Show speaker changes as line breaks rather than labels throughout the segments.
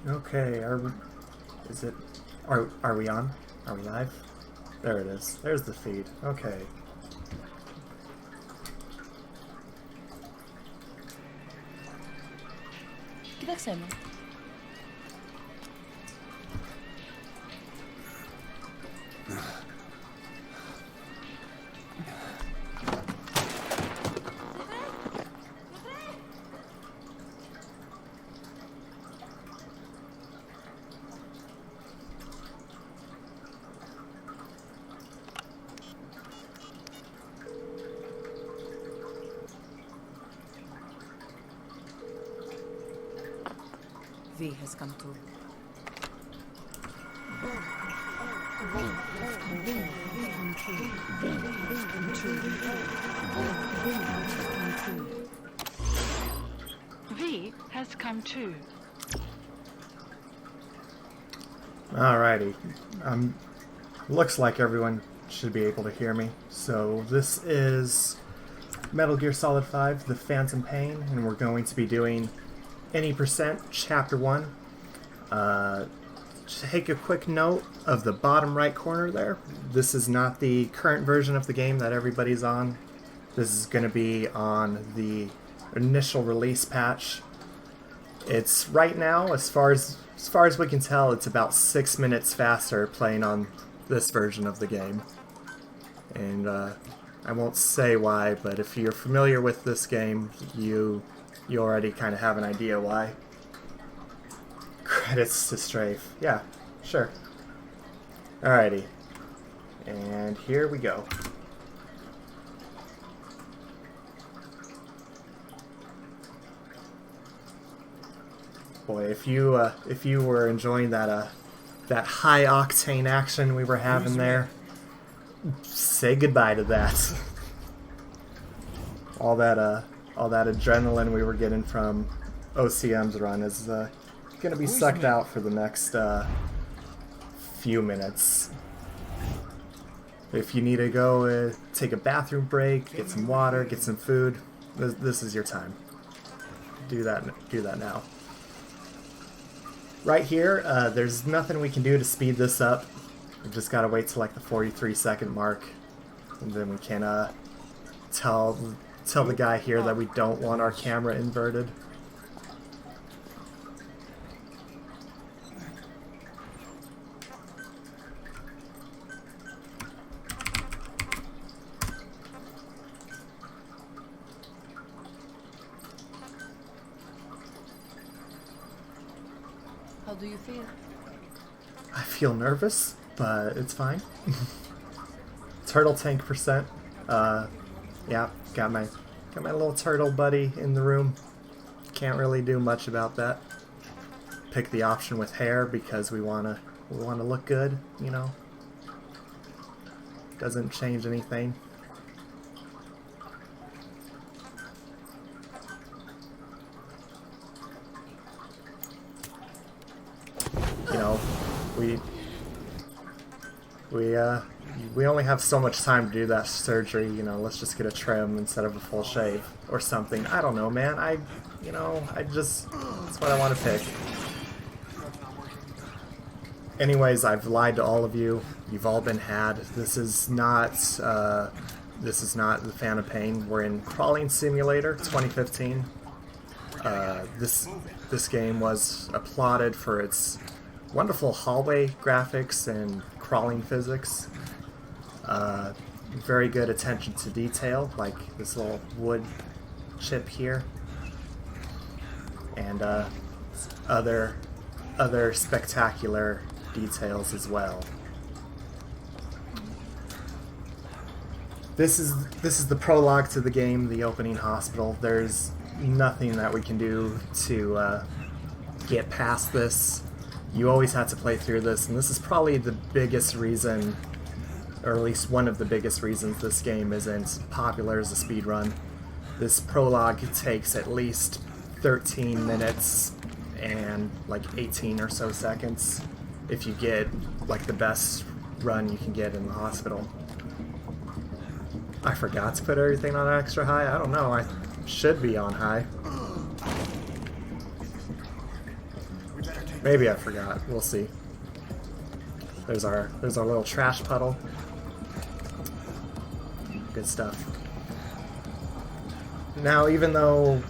Okay, is it, are we on? Are we live? There it is. There's the feed. Okay.
كده سامع.
V has come through.
V has come too.
Alrighty. Looks like everyone should be able to hear me. So this is Metal Gear Solid 5, The Phantom Pain, and we're going to be doing Any Percent Chapter 1. Take a quick note of the bottom right corner there. This is not the current version of the game that everybody's on. This is going to be on the initial release patch. It's right now, as far as we can tell, it's about 6 minutes faster playing on this version of the game. And I won't say why, but if you're familiar with this game, you already kind of have an idea why. Credits to Strafe. Yeah, sure. Alrighty. And here we go. Boy, if you were enjoying that high octane action we were having there, say goodbye to that. all that adrenaline we were getting from OCM's run is gonna be sucked out for the next few minutes. If you need to go take a bathroom break, get some water, get some food, this is your time. Do that now. Right here, there's nothing we can do to speed this up. We just gotta wait till like the 43-second mark, and then we can tell the guy here that we don't want our camera inverted.
How do you feel?
I feel nervous, but it's fine. Turtle tank percent. Yeah, got my little turtle buddy in the room. Can't really do much about that. Pick the option with hair because we wanna look good, you know. Doesn't change anything. You know, we only have so much time to do that surgery, you know, let's just get a trim instead of a full shave or something. I don't know, man. That's what I want to pick. Anyways, I've lied to all of you. You've all been had. This is not the Phantom Pain. We're in Crawling Simulator 2015. This game was applauded for its wonderful hallway graphics and crawling physics. Very good attention to detail, like this little wood chip here, and other spectacular details as well. This is the prologue to the game, the opening hospital. There's nothing that we can do to get past this. You always have to play through this, and this is probably the biggest reason, or at least one of the biggest reasons this game isn't popular as a speedrun. This prologue takes at least 13 minutes and like 18 or so seconds if you get like the best run you can get in the hospital. I forgot to put everything on extra high. I don't know. I should be on high.
We better take
Maybe I forgot. We'll see. There's our little trash puddle. Good stuff. Now, even though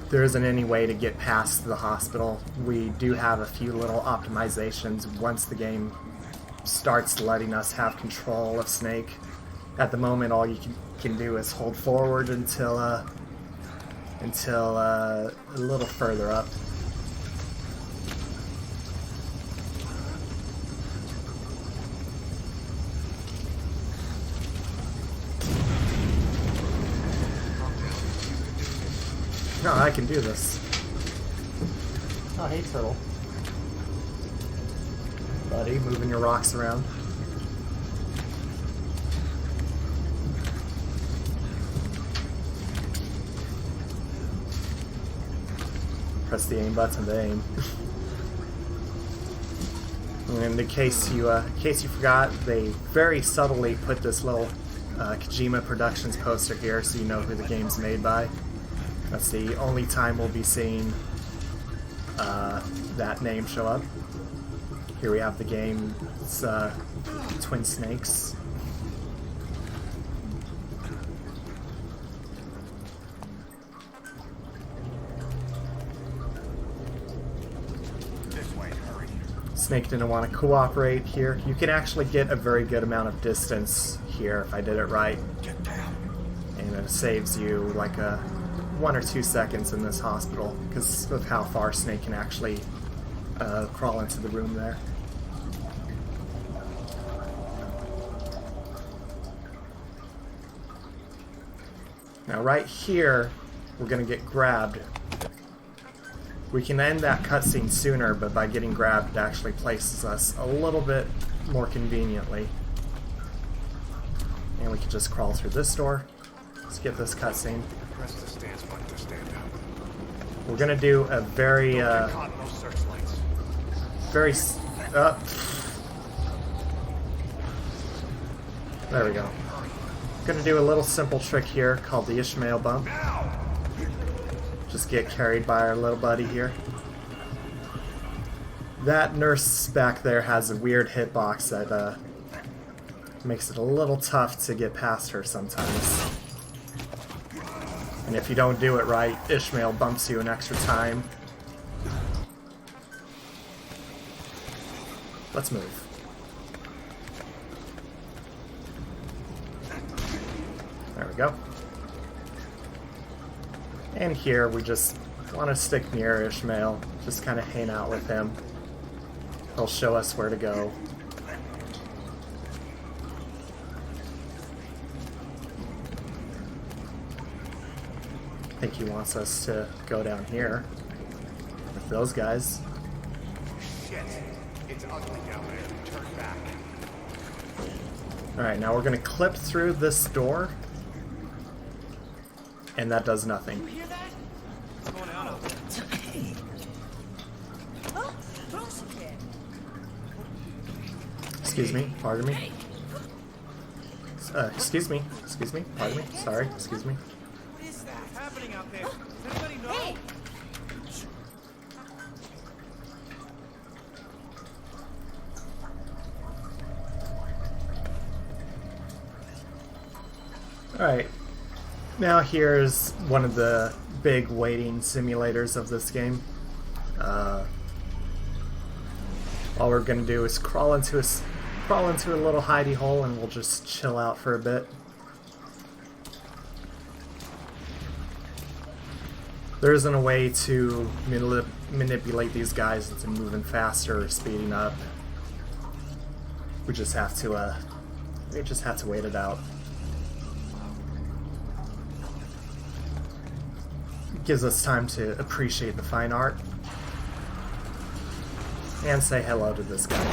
there isn't any way to get past the hospital, we do have a few little optimizations once the game starts letting us have control of Snake. At the moment, all you can do is hold forward until a little further up. No, I can do this. Oh, hey, turtle. Buddy, moving your rocks around. Press the aim button to aim. And in case you forgot, they very subtly put this little Kojima Productions poster here, so you know who the game's made by. That's the only time we'll be seeing that name show up. Here we have the game. It's Twin Snakes. Snake didn't want to cooperate here. You can actually get a very good amount of distance here if I did it right. And it saves you like 1 or 2 seconds in this hospital because of how far Snake can actually crawl into the room there. Now right here, we're going to get grabbed. We can end that cutscene sooner, but by getting grabbed, it actually places us a little bit more conveniently. And we can just crawl through this door, skip this cutscene.
Press the stance button to stand up.
We're gonna do a very, there we go. Gonna do a little simple trick here called the Ishmael bump. Just get carried by our little buddy here. That nurse back there has a weird hitbox that makes it a little tough to get past her sometimes. And if you don't do it right, Ishmael bumps you an extra time. Let's move. There we go. And here we just want to stick near Ishmael, just kind of hang out with him. He'll show us where to go. I think he wants us to go down here with those guys.
Shit. It's ugly down there. Turn back.
Alright, now we're going to clip through this door. And that does nothing.
You hear that? What's going on out there?
Excuse me, pardon me. Excuse me, pardon me. Sorry, excuse me.
What is that happening out there? Does anybody know?
Hey!
Alright. Now here's one of the big waiting simulators of this game. All we're gonna do is crawl into a little hidey hole and we'll just chill out for a bit. There isn't a way to manipulate these guys into moving faster or speeding up. We just have to wait it out. Gives us time to appreciate the fine art and say hello to this guy.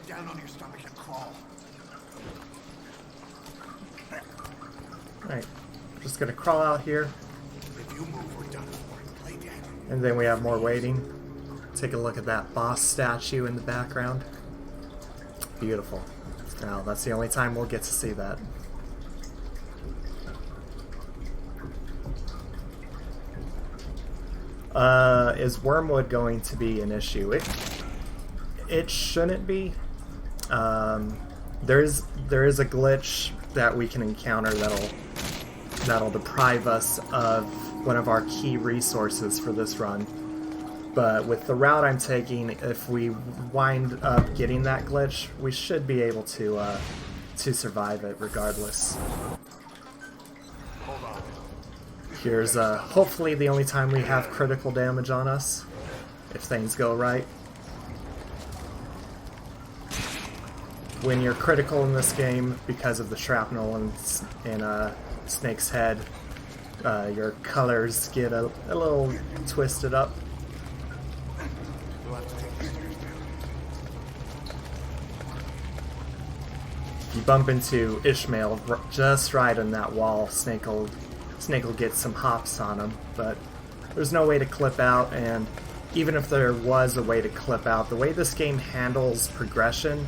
Get down on your stomach and crawl.
Alright, just gonna crawl out here,
If you move, we're done for. Play dead.
and then we have more waiting. Take a look at that boss statue in the background. Beautiful. Now, that's the only time we'll get to see that. Is Wormwood going to be an issue? It shouldn't be. There is a glitch that we can encounter that'll deprive us of one of our key resources for this run. But with the route I'm taking, if we wind up getting that glitch, we should be able to survive it regardless.
Hold on.
Here's hopefully the only time we have critical damage on us, if things go right. When you're critical in this game because of the shrapnel in Snake's head, your colors get a little twisted up.
We'll have to take the stairs down.
If you bump into Ishmael just right on that wall, Snake will get some hops on him, but there's no way to clip out, and even if there was a way to clip out, the way this game handles progression,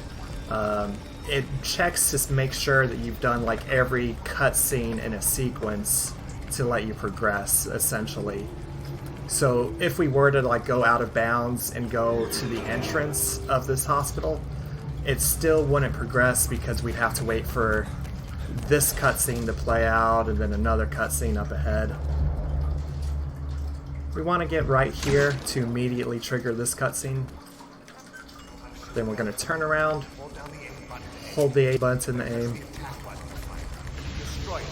it checks to make sure that you've done like every cutscene in a sequence to let you progress, essentially. So if we were to like go out of bounds and go to the entrance of this hospital, it still wouldn't progress because we'd have to wait for this cutscene to play out and then another cutscene up ahead. We want to get right here to immediately trigger this cutscene. Then we're going to turn around,
Hold down the A button.
hold the A button to aim.
The attack button. Destroy it.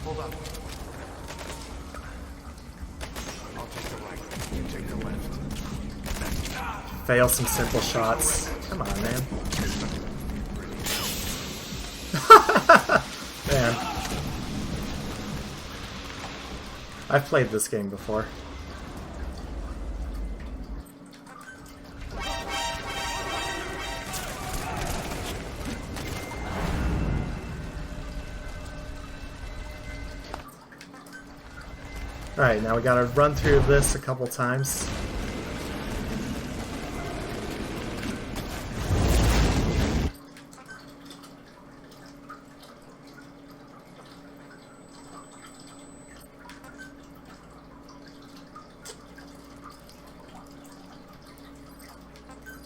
Hold on. I'll take the right. You take the left.
Fail some simple shots. Come on, man. Man. I've played this game before. Alright, now we gotta run through this a couple times.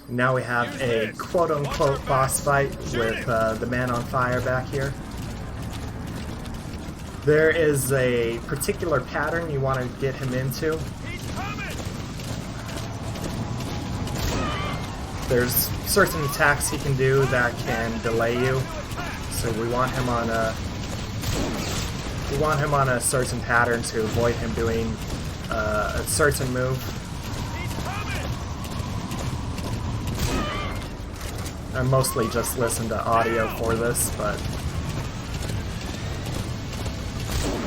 Now we have a quote-unquote boss fight with the man on fire back here. There is a particular pattern you want to get him into. There's certain attacks he can do that can delay you, so we want him on a certain pattern to avoid him doing a certain move. I mostly just listen to audio for this, but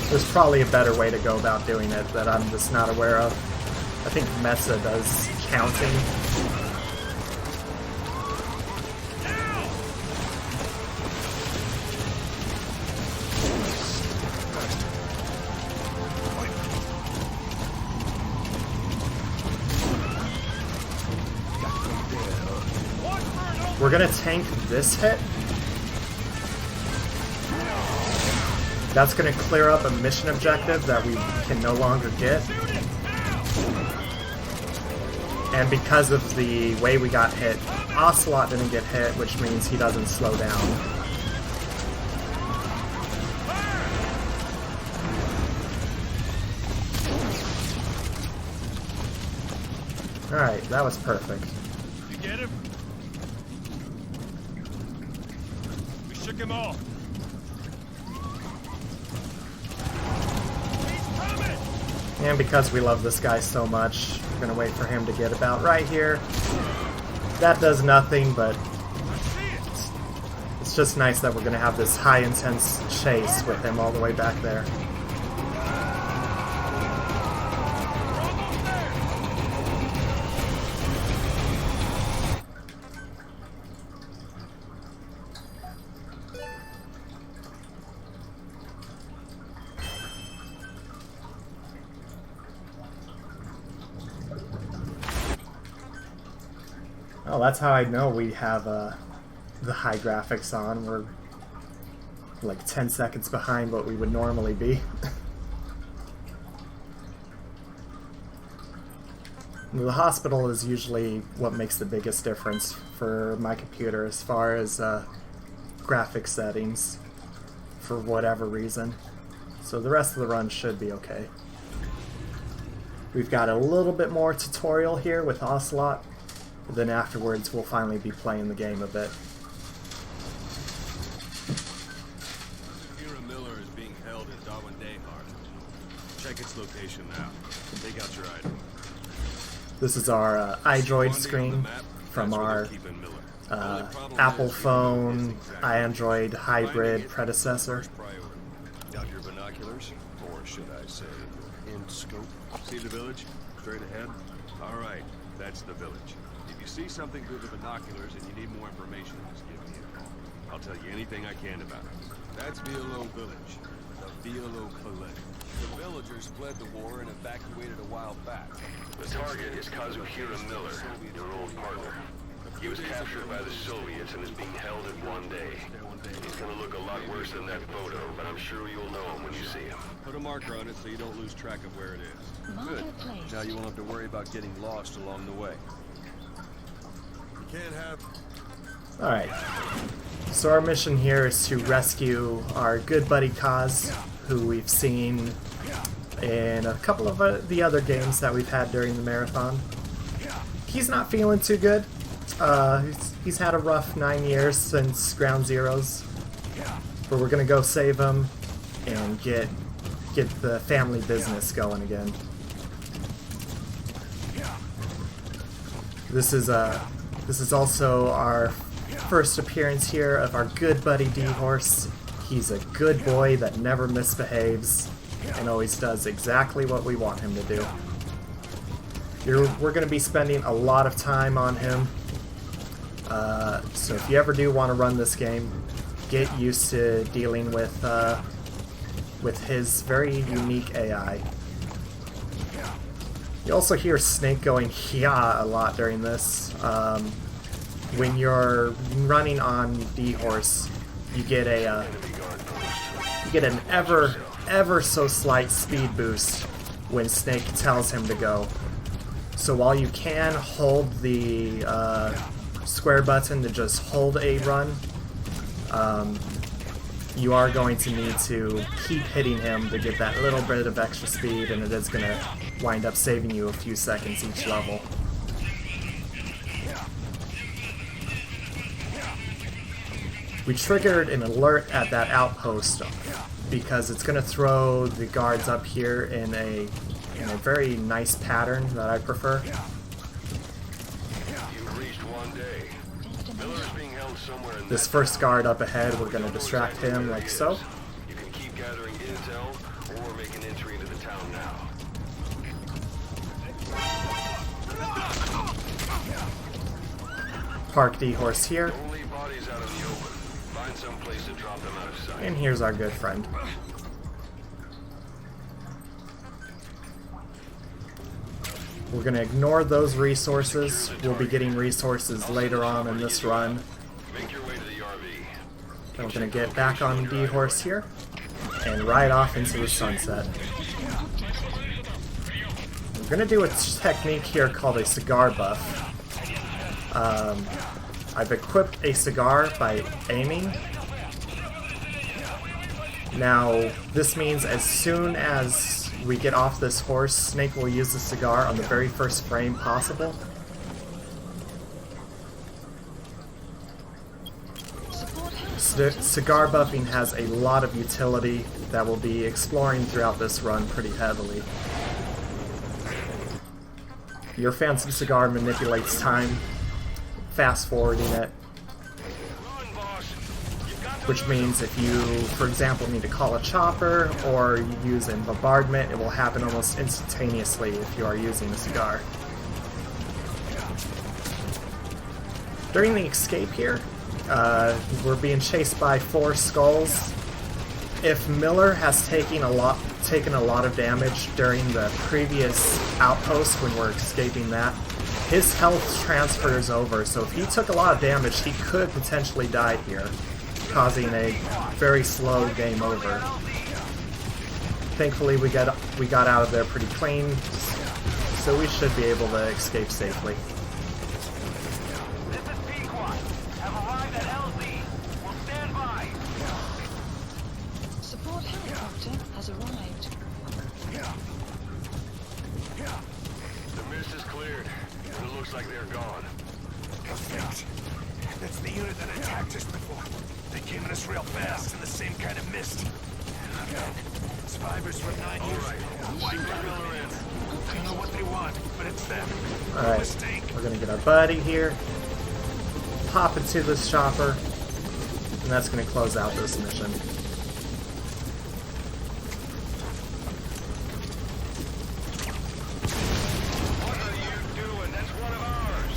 there's probably a better way to go about doing it that I'm just not aware of. I think Mesa does counting. We're gonna tank this hit. That's gonna clear up a mission objective that we can no longer get. And because of the way we got hit, Ocelot didn't get hit, which means he doesn't slow down. Alright, that was perfect.
You get him? We shook him off.
And because we love this guy so much, we're gonna wait for him to get about right here. That does nothing, but it's just nice that we're gonna have this high intense chase with him all the way back there. Oh, that's how I know we have the high graphics on. We're like 10 seconds behind what we would normally be. The hospital is usually what makes the biggest difference for my computer as far as graphics settings, for whatever reason. So the rest of the run should be okay. We've got a little bit more tutorial here with Ocelot, but then afterwards we'll finally be playing the game a bit.
Kira Miller is being held in Darkhorse. Check its location now. Take out your item.
This is our iDroid screen from our Apple phone Android hybrid predecessor.
Got your binoculars, or should I say, in scope? See the village? Straight ahead? Alright, that's the village. If you see something through the binoculars and you need more information, just give me a call. I'll tell you anything I can about it. That's Violo Village. The Violo Colette. The villagers fled the war and evacuated a while back.
The target is Kazuhira Miller, your old partner. He was captured by the Soviets and is being held in 1 day. He's gonna look a lot worse than that photo, but I'm sure you'll know him when you see him.
Put a marker on it so you don't lose track of where it is. Good.
Marketplace.
Now you won't have to worry about getting lost along the way. You can't have...
Alright, so our mission here is to rescue our good buddy Kaz, who we've seen in a couple of the other games that we've had during the marathon. He's not feeling too good. He's had a rough 9 years since Ground Zeroes, but we're gonna go save him and get the family business going again. This is also our first appearance here of our good buddy D-Horse. He's a good boy that never misbehaves and always does exactly what we want him to do. We're going to be spending a lot of time on him, so if you ever do want to run this game, get used to dealing with his very unique AI. You also hear Snake going "yeah" a lot during this. When you're running on D-Horse, you get an ever so slight speed boost when Snake tells him to go. So while you can hold the square button to just hold a run, you are going to need to keep hitting him to get that little bit of extra speed, and it is going to wind up saving you a few seconds each level. We triggered an alert at that outpost because it's going to throw the guards up here in a very nice pattern that I prefer.
You've reached 1 day. Miller is being held somewhere in
This first guard up ahead, we're going to distract him like so.
You can keep gathering intel or make an entry into the town now.
Park D-Horse here.
Don't leave bodies out in the open. Find some place to drop them out of sight.
And here's our good friend. We're going to ignore those resources. We'll be getting resources later on in this run.
Make your way to the RV.
And we're going to get back on D-Horse here and ride off into the sunset. We're going to do a technique here called a cigar buff. I've equipped a cigar by aiming. Now, this means as soon as we get off this horse, Snake will use the cigar on the very first frame possible. Cigar buffing has a lot of utility that we'll be exploring throughout this run pretty heavily. Your fancy cigar manipulates time, fast forwarding it, which means if you, for example, need to call a chopper or you use a bombardment, it will happen almost instantaneously if you are using a cigar. During the escape here, we're being chased by 4 skulls. If Miller has taken a lot of damage during the previous outpost when we're escaping that, his health transfers over, so if he took a lot of damage, he could potentially die here, causing a very slow game over. Thankfully, we got out of there pretty clean, so we should be able to escape safely.
This is Pequot. Have arrived at LZ. We'll stand by.
Support helicopter has arrived.
The mist is cleared, and it looks like they're gone.
Perfect. That's the unit that attacked us before. They came at us real fast in the same kind of mist. Survivors from 9 years ago. White Miller in. I don't know what they want, but it's them.
Alright,
Mistake.
we're gonna get our buddy here, pop into this chopper, and that's gonna close out this mission.
What are you doing? That's one of ours.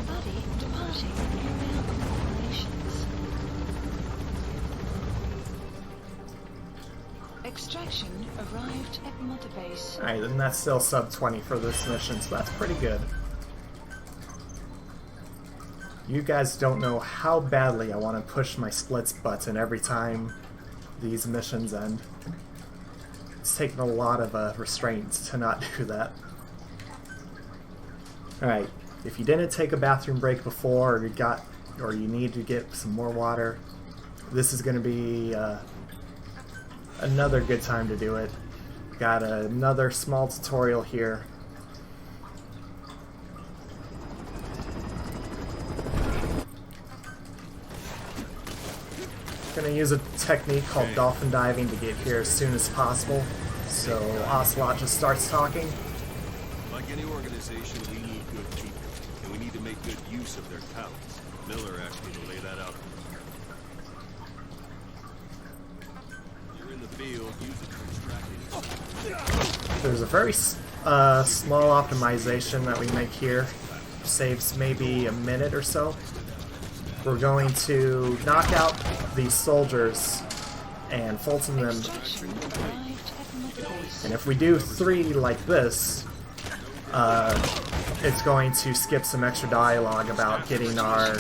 Buddy departing area operations. Extraction arrived at Mother Base.
Alright, and that's still sub 20 for this mission, so that's pretty good. You guys don't know how badly I want to push my splits button every time these missions end. It's taken a lot of restraint to not do that. Alright, if you didn't take a bathroom break before, or you need to get some more water, this is going to be another good time to do it. Got another small tutorial here. Gonna use a technique called dolphin diving to get here as soon as possible. So Ocelot just starts talking.
Like any organization, we need good people, and we need to make good use of their talents. Miller asked me to lay that out. You're in the field, use it to extract it.
There's a very small optimization that we make here. Saves maybe a minute or so. We're going to knock out these soldiers and Fulton them.
Extraction arrived at Mother Base.
And if we do 3 like this, it's going to skip some extra dialogue about getting our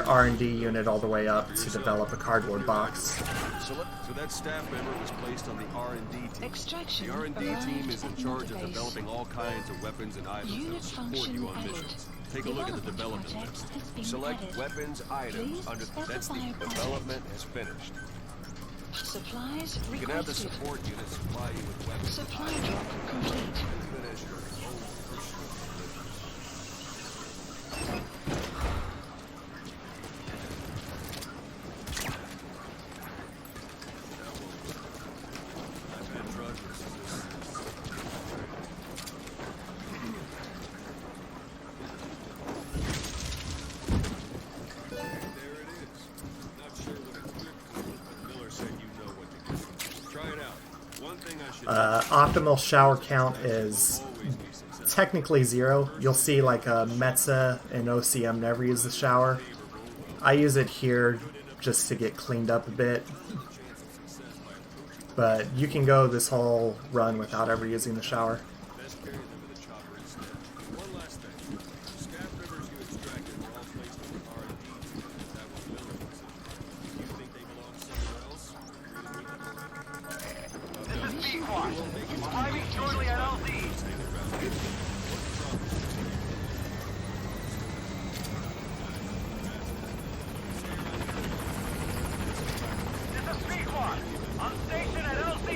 R&D unit all the way up to develop a cardboard box.
So that staff member was placed on the R&D team.
Extraction
The R&D team is in
arrived at
charge of
Mother Base.
developing all kinds of weapons and items that
Unit
support
function
you on
added.
missions. Take a look at the development
Project
list.
has been
Select
added.
weapons items
Please
under that's the
specify project.
development is finished.
Supplies
You can have the
requested.
support unit supply you with weapons.
Supply drop complete.
Finish your own personal I've had drug resistance. There it is. Not sure what it's good for, but Miller said you know what to do. Try it out. One thing I should
Optimal shower count is
always be successful.
technically 0. You'll see like Metza and OCM never use the shower. I use it here just to get cleaned up a bit. But you can go this whole run without ever using the shower.
Best carry them to the chopper instead. One last thing. The scav members you extracted were all placed on the R&D team. That was Miller's decision. You think they belong somewhere else?
This is Pequot. Arriving shortly at LZ. This is Pequot. On station at LZ.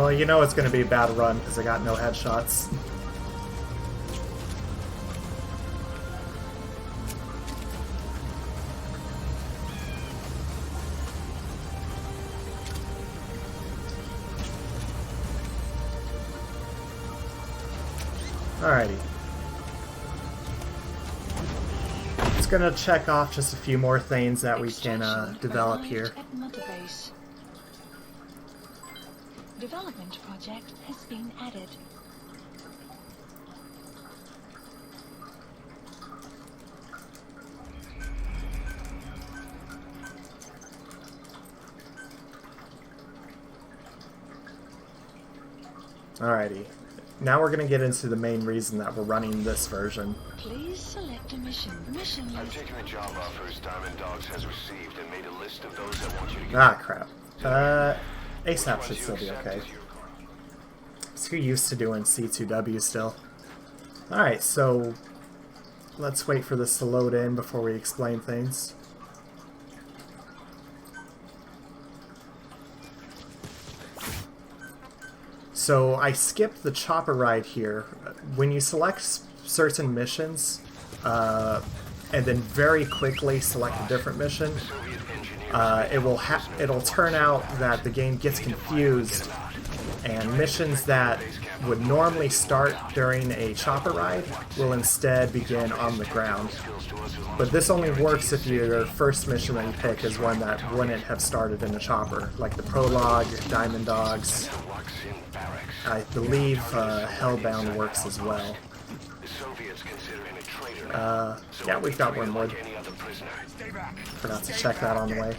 You know it's going to be a bad run because I got no headshots. Alrighty. Let's Just gonna check off just a few more things that we can develop
Arrived
here.
at Mother Base. Development project has been added.
Alrighty. Now we're gonna get into the main reason that we're running this version.
Please select a mission. Mission
I've
list.
taken the job offers Diamond Dogs has received and made a list of those I want you to get.
Ah, crap. ASAP
Ones
should
you
still be
accept
okay.
as your call.
So you're used to doing C2W still. Alright, so let's wait for this to load in before we explain things. So I skipped the chopper ride here. When you select certain missions, and then very quickly select a different mission, it'll turn out that the game gets confused, and missions that would normally start during a chopper ride will instead begin on the ground. But this only works if your first mission that you pick is one that wouldn't have started in a chopper, like the prologue, Diamond Dogs. I believe Hellbound works as well. Yeah, we've got one more. Forgot to check that on the way.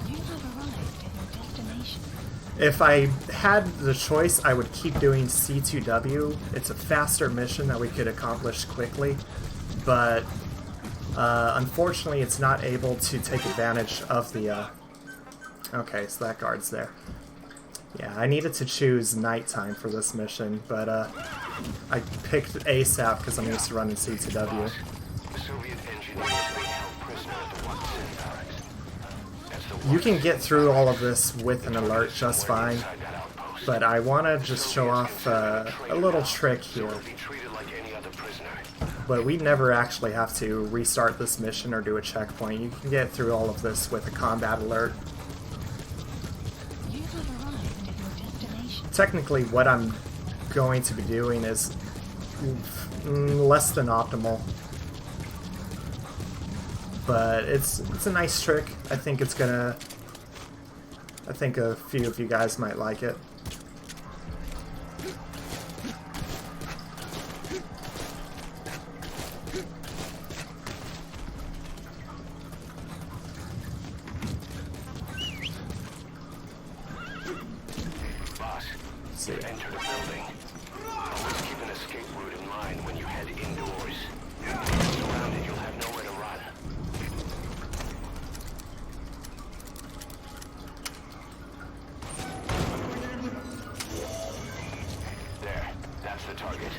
You have arrived at your destination.
If I had the choice, I would keep doing C2W. It's a faster mission that we could accomplish quickly, but unfortunately it's not able to take advantage of the... Okay, so that guard's there. Yeah, I needed to choose nighttime for this mission, but I picked ASAP because I'm used to running C2W. You can get through all of this with an alert just fine, but I want to just show off a little trick here. But we never actually have to restart this mission or do a checkpoint. You can get through all of this with a combat alert.
You have arrived at your destination.
Technically, what I'm going to be doing is less than optimal. But it's a nice trick. I think a few of you guys might like it.
Boss, you enter the building. Always keep an escape route in mind when you head indoors. Once surrounded, you'll have nowhere to run. There, that's the target.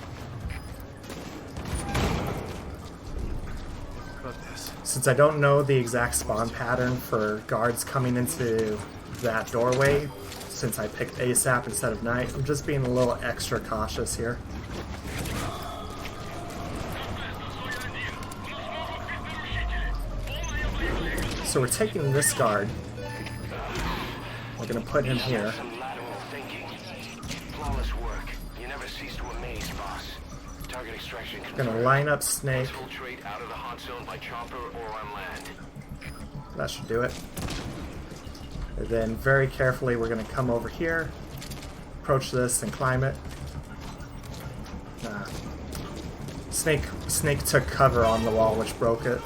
Since I don't know the exact spawn pattern for guards coming into that doorway, since I picked ASAP instead of night, I'm just being a little extra cautious here. So we're taking this guard. We're gonna put him here.
Some lateral thinking. Flawless work. You never cease to amaze, boss. Target extraction confirmed.
Gonna line up Snake.
Infiltrate out of the hot zone by chopper or on land.
That should do it. And then very carefully we're going to come over here, approach this and climb it. Snake took cover on the wall, which broke it.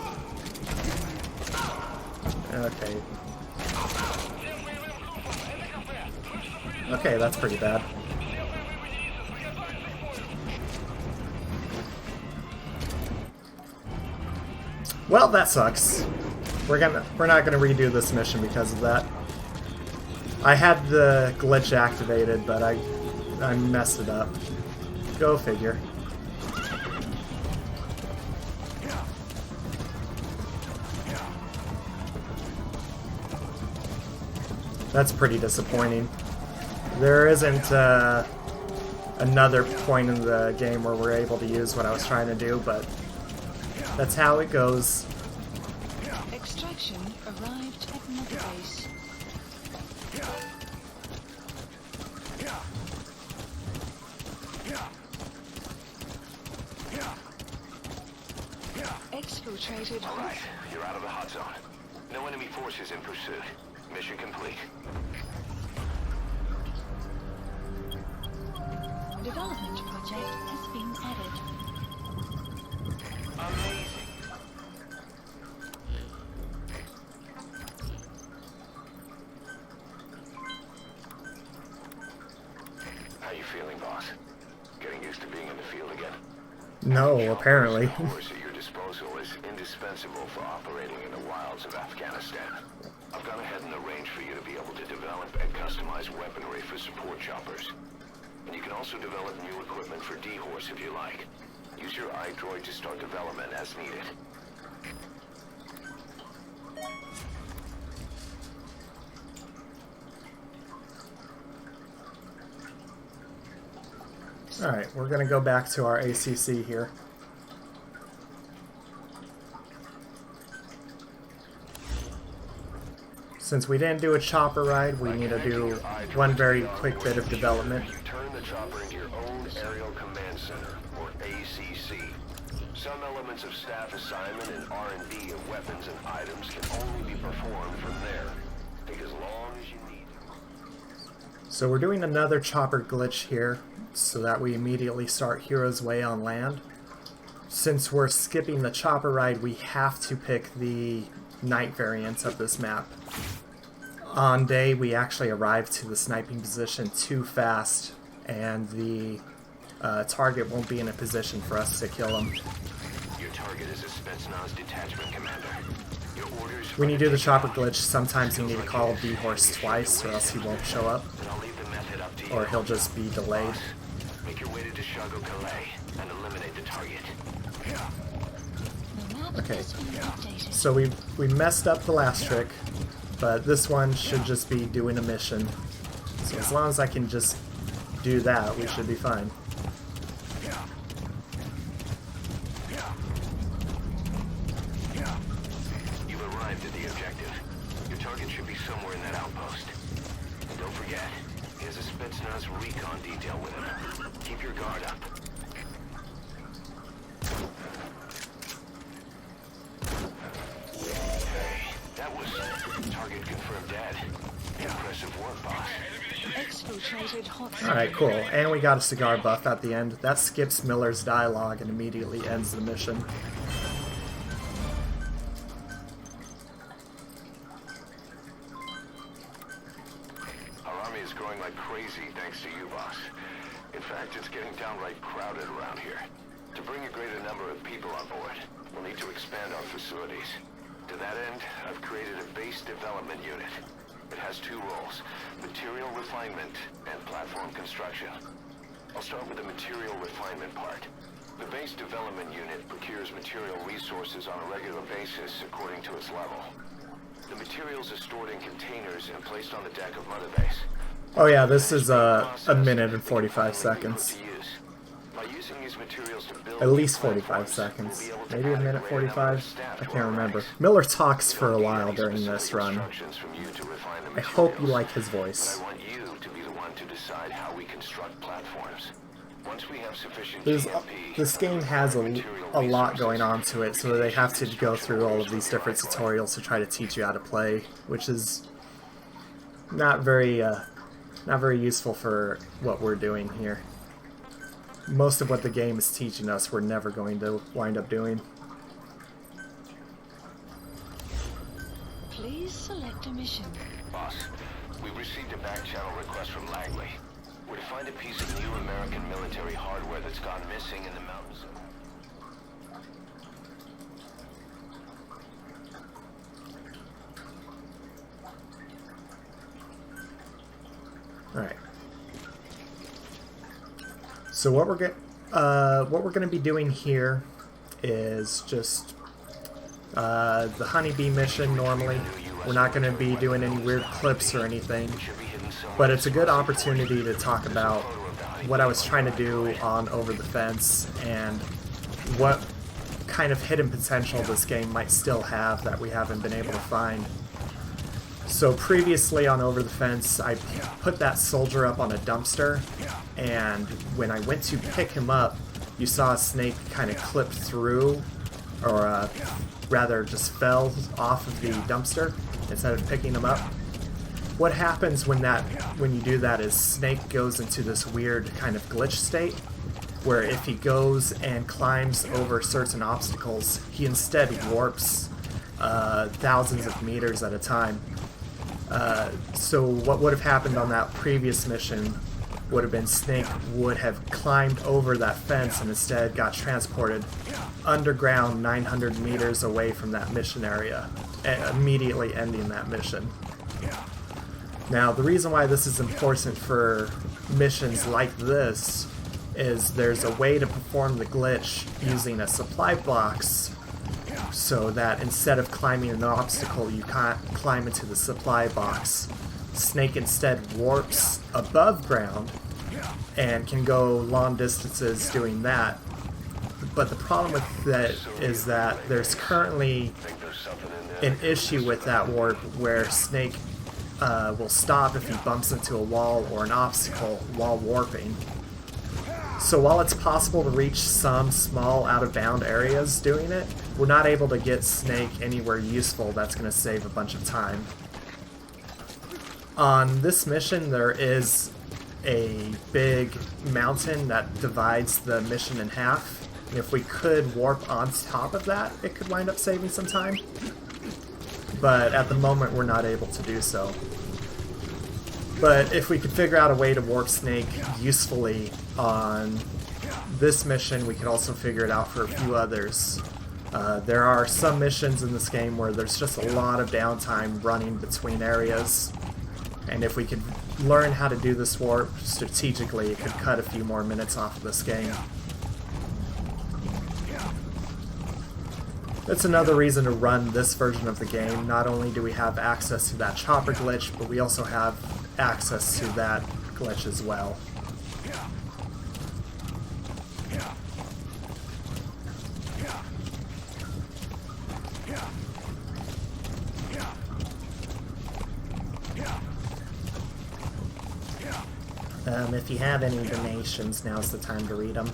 Okay. Okay, that's pretty bad. Well, that sucks. We're not gonna redo this mission because of that. I had the glitch activated, but I messed it up. Go figure. That's pretty disappointing. There isn't another point in the game where we're able to use what I was trying to do, but that's how it goes.
Extraction arrived at Mother Base. Exfiltrated
All right,
hot.
you're out of the hot zone. No enemy forces in pursuit. Mission complete.
Development project has been added.
Amazing. How you feeling, boss? Getting used to being in the field again?
No, apparently.
The force at your disposal is indispensable for operating in the wilds of Afghanistan. I've gone ahead and arranged for you to be able to develop and customize weaponry for support choppers. And you can also develop new equipment for D-Horse if you like. Use your iDroid to start development as needed.
Alright, we're going to go back to our ACC here. Since we didn't do a chopper ride, we need to do one very quick bit of development.
You turn the chopper into your own Aerial Command Center, or ACC. Some elements of staff assignment and R&D of weapons and items can only be performed from there. Take as long as you need.
So we're doing another chopper glitch here, so that we immediately start Hero's Way on land. Since we're skipping the chopper ride, we have to pick the night variant of this map. On day, we actually arrive to the sniping position too fast, and the target won't be in a position for us to kill him.
Your target is a Spetsnaz detachment commander. Your orders
When you do the chopper glitch, sometimes you need to call D-Horse twice, or else he won't show up,
and I'll leave the method up to you.
or he'll just be delayed.
Make your way to Deshago Calais and eliminate the target.
The map
Okay.
has been updated.
So we messed up the last trick, but this one should just be doing a mission. So as long as I can just do that, we should be fine.
You've arrived at the objective. Your target should be somewhere in that outpost. And don't forget, he has a Spetsnaz recon detail with him. Keep your guard up. Hey, that was target confirmed dead. Impressive work, boss.
Exfiltrated hot.
Alright, cool. And we got a cigar buff at the end. That skips Miller's dialogue and immediately ends the mission.
Our army is growing like crazy thanks to you, boss. In fact, it's getting downright crowded around here. To bring a greater number of people on board, we'll need to expand our facilities. To that end, I've created a base development unit. It has two roles, material refinement and platform construction. I'll start with the material refinement part. The base development unit procures material resources on a regular basis according to its level. The materials are stored in containers and placed on the deck of Mother Base.
Oh yeah, this is a minute and 45 seconds.
By using these materials to build
At least 45 seconds. Maybe a minute 45? I can't remember. Miller talks for a while during this run. I hope you like his voice.
I want you to be the one to decide how we construct platforms. Once we have sufficient
This game has a lot going on to it, so they have to go through all of these different tutorials to try to teach you how to play, which is not very useful for what we're doing here. Most of what the game is teaching us, we're never going to wind up doing.
Please select a mission.
Boss, we've received a back channel request from Langley. We're to find a piece of new American military hardware that's gone missing in the mountains.
All right. So what we're going to be doing here is just the honeybee mission. Normally, we're not going to be doing any weird clips or anything, but it's a good opportunity to talk about what I was trying to do on Over the Fence and what kind of hidden potential this game might still have that we haven't been able to find. So previously on Over the Fence, I put that soldier up on a dumpster, and when I went to pick him up, you saw a snake kind of clip through or rather just fell off of the dumpster instead of picking them up. What happens when you do that is Snake goes into this weird kind of glitch state, where if he goes and climbs over certain obstacles, he instead warps thousands of meters at a time. So what would have happened on that previous mission would have been Snake would have climbed over that fence and instead got transported underground 900 meters away from that mission area, immediately ending that mission. Now, the reason why this is important for missions like this is there's a way to perform the glitch using a supply box, so that instead of climbing an obstacle, you can't climb into the supply box. Snake instead warps above ground and can go long distances doing that. But the problem with that is that there's currently an issue with that warp where Snake will stop if he bumps into a wall or an obstacle while warping. So while it's possible to reach some small out-of-bound areas doing it, we're not able to get Snake anywhere useful that's going to save a bunch of time. On this mission, there is a big mountain that divides the mission in half. And if we could warp on top of that, it could wind up saving some time. But at the moment, we're not able to do so. But if we could figure out a way to warp Snake usefully on this mission, we could also figure it out for a few others. There are some missions in this game where there's just a lot of downtime running between areas. And if we could learn how to do this warp strategically, it could cut a few more minutes off of this game. That's another reason to run this version of the game. Not only do we have access to that chopper glitch, but we also have access to that glitch as well. If you have any donations, now's the time to read them.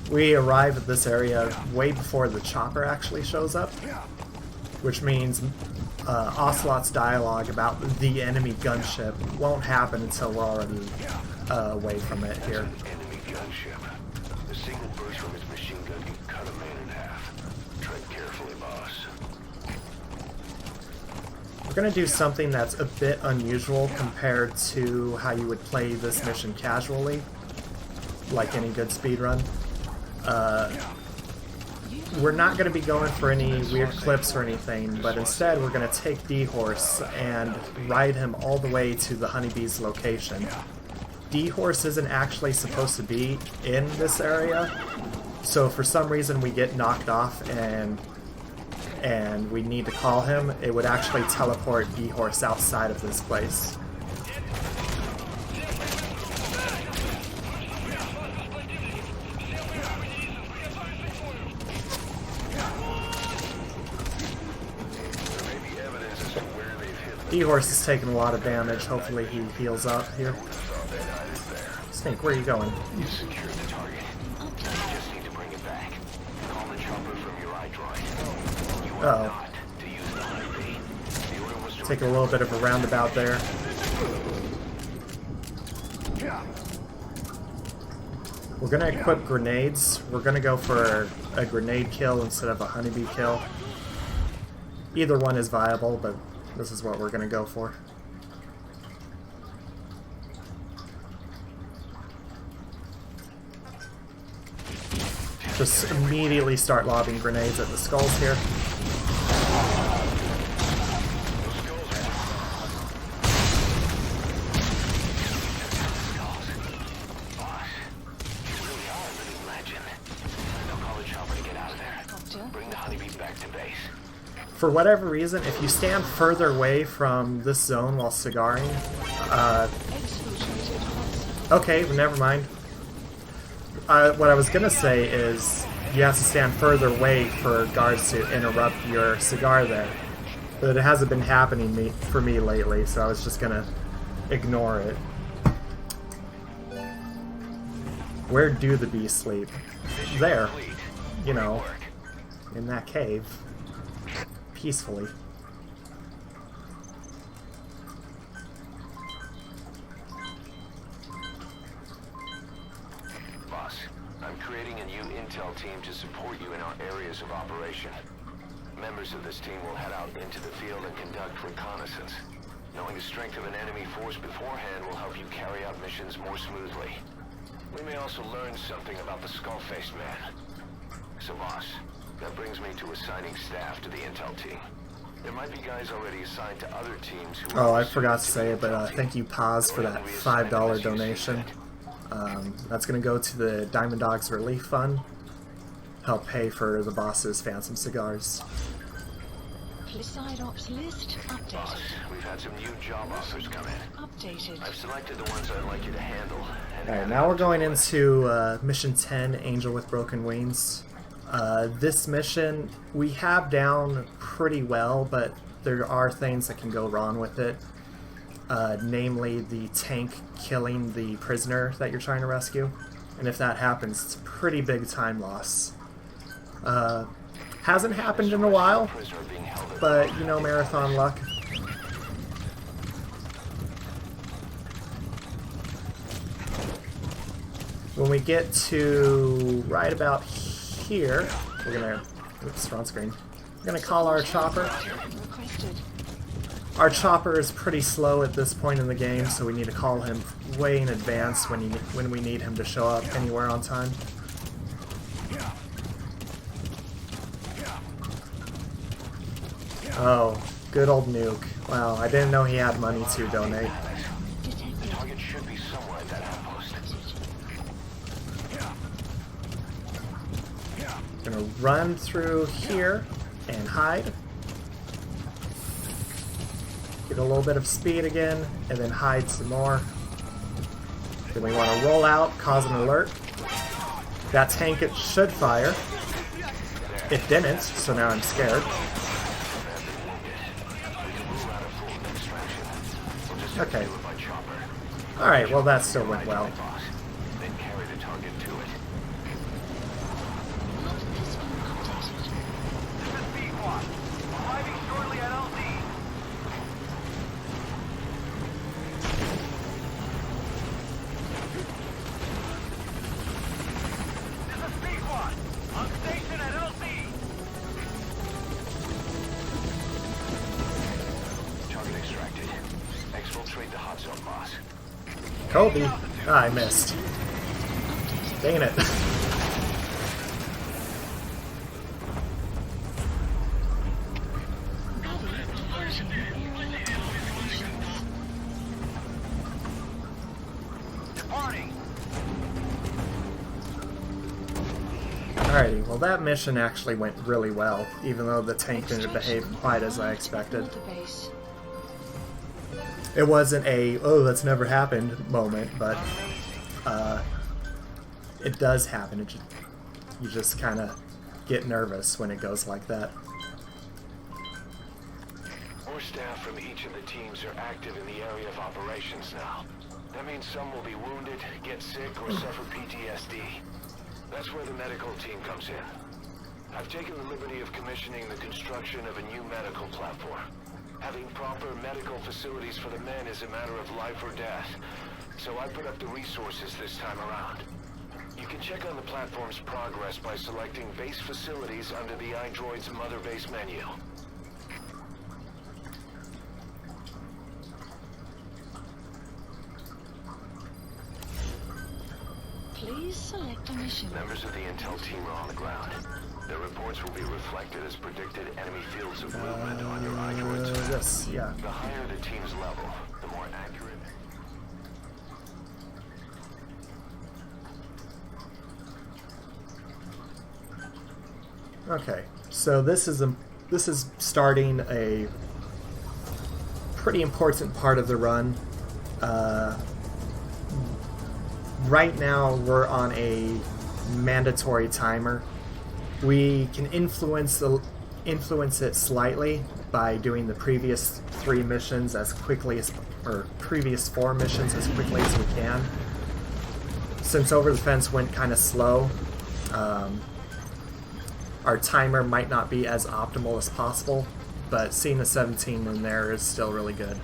We arrive at this area way before the chopper actually shows up, which means Ocelot's dialogue about the enemy gunship won't happen until we're already away from it here.
Enemy gunship. A single burst from its machine gun can cut a man in half. Tread carefully, boss.
We're going to do something that's a bit unusual compared to how you would play this mission casually, like any good speedrun. We're not going to be going for any weird clips or anything, but instead we're going to take D-Horse and ride him all the way to the honeybee's location. D-Horse isn't actually supposed to be in this area, so if for some reason we get knocked off and we need to call him, it would actually teleport D-Horse outside of this place. D-Horse is taking a lot of damage. Hopefully he heals up here. Snake, where are you going?
You secured the target. You just need to bring it back. Call the chopper from your iDroid. You are not to use the honeybee. The order was to
Take a little bit of a roundabout there. We're going to equip grenades. We're going to go for a grenade kill instead of a honeybee kill. Either one is viable, but this is what we're going to go for. Just immediately start lobbing grenades at the skulls here. For whatever reason, if you stand further away from this zone while cigaring, Okay, well, never mind. What I was gonna say is you have to stand further away for guards to interrupt your cigar there. But it hasn't been happening for me lately, so I was just gonna ignore it. Where do the bees sleep? There. You know, in that cave. Peacefully.
Boss, I'm creating a new intel team to support you in our areas of operation. Members of this team will head out into the field and conduct reconnaissance. Knowing the strength of an enemy force beforehand will help you carry out missions more smoothly. We may also learn something about the skull-faced man. So boss, that brings me to assigning staff to the intel team. There might be guys already assigned to other teams who...
Oh, I forgot to say it, but thank you, Paz, for that $5 donation. That's going to go to the Diamond Dogs Relief Fund. Help pay for the boss's Phantom cigars.
Side ops list updated.
Boss, we've had some new job offers come in.
Updated.
I've selected the ones I'd like you to handle.
Alright, now we're going into Mission 10, Angel with Broken Wings. This mission we have down pretty well, but there are things that can go wrong with it. Namely, the tank killing the prisoner that you're trying to rescue. And if that happens, it's a pretty big time loss. Hasn't happened in a while, but, you know, marathon luck. When we get to right about here, we're gonna... Oops, wrong screen. We're gonna call our chopper.
Requested.
Our chopper is pretty slow at this point in the game, so we need to call him way in advance when we need him to show up anywhere on time. Oh, good old Nuke. Wow, I didn't know he had money to donate.
The target should be somewhere at that outpost.
Gonna run through here and hide. Get a little bit of speed again, and then hide some more. Then we want to roll out, cause an alert. That tank, it should fire. It didn't, so now I'm scared. Okay. Alright, well that still went well.
Then carry the target to it.
Not this one updated.
This is B-Quad. Arriving shortly at LZ. This is B-Quad. On station at LZ.
Target extracted. Exfiltrate the hot zone, boss.
Kobe! Ah, I missed. Dang it.
Departing.
Alrighty, well that mission actually went really well, even though the tank didn't behave quite as I expected.
Base.
It wasn't a, oh, that's never happened moment, but it does happen. You just kind of get nervous when it goes like that.
More staff from each of the teams are active in the area of operations now. That means some will be wounded, get sick, or suffer PTSD. That's where the medical team comes in. I've taken the liberty of commissioning the construction of a new medical platform. Having proper medical facilities for the men is a matter of life or death, so I put up the resources this time around. You can check on the platform's progress by selecting base facilities under the iDroid's Mother Base menu.
Please select a mission.
Members of the intel team are on the ground. Their reports will be reflected as predicted enemy fields of movement on your iDroid's map.
Yes, yeah.
The higher the team's level, the more accurate.
Okay, so this is starting a pretty important part of the run. right now we're on a mandatory timer. We can influence it slightly by doing the previous 3 missions as quickly as, or previous 4 missions as quickly as we can. Since Over the Fence went kind of slow, our timer might not be as optimal as possible, but seeing the 17 in there is still really good.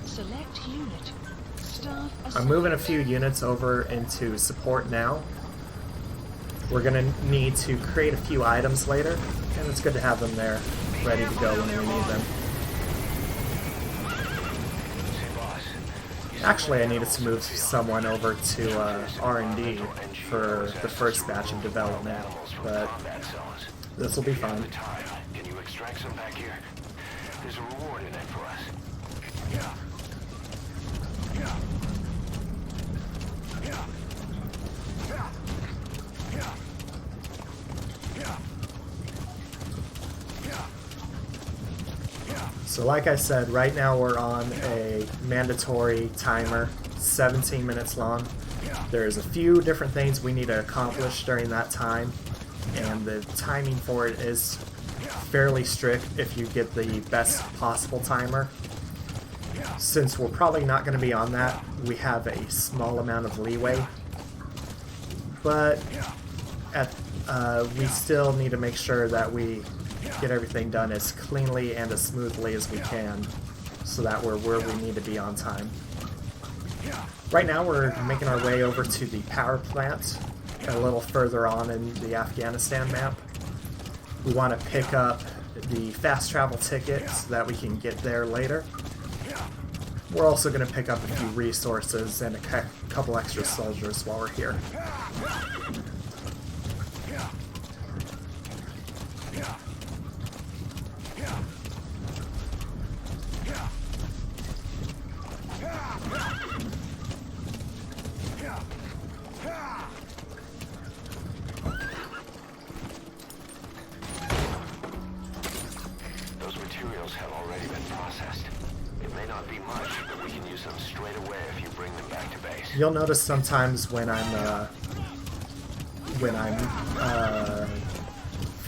Select unit. Staff
I'm
assigned.
moving a few units over into support now. We're going to need to create a few items later, and it's good to have them there, ready to go when we need them. Actually, I needed to move someone over to R&D for the first batch of development, but this will be fun.
Can you extract some back here? There's a reward in it for us.
So like I said, right now we're on a mandatory timer, 17 minutes long. There's a few different things we need to accomplish during that time, and the timing for it is fairly strict if you get the best possible timer. Since we're probably not going to be on that, we have a small amount of leeway, but we still need to make sure that we get everything done as cleanly and as smoothly as we can, so that we're where we need to be on time. Right now we're making our way over to the power plant, a little further on in the Afghanistan map. We want to pick up the fast travel ticket so that we can get there later. We're also going to pick up a few resources and a couple extra soldiers while we're here.
Those materials have already been processed. It may not be much, but we can use them straight away if you bring them back to base.
You'll notice sometimes when I'm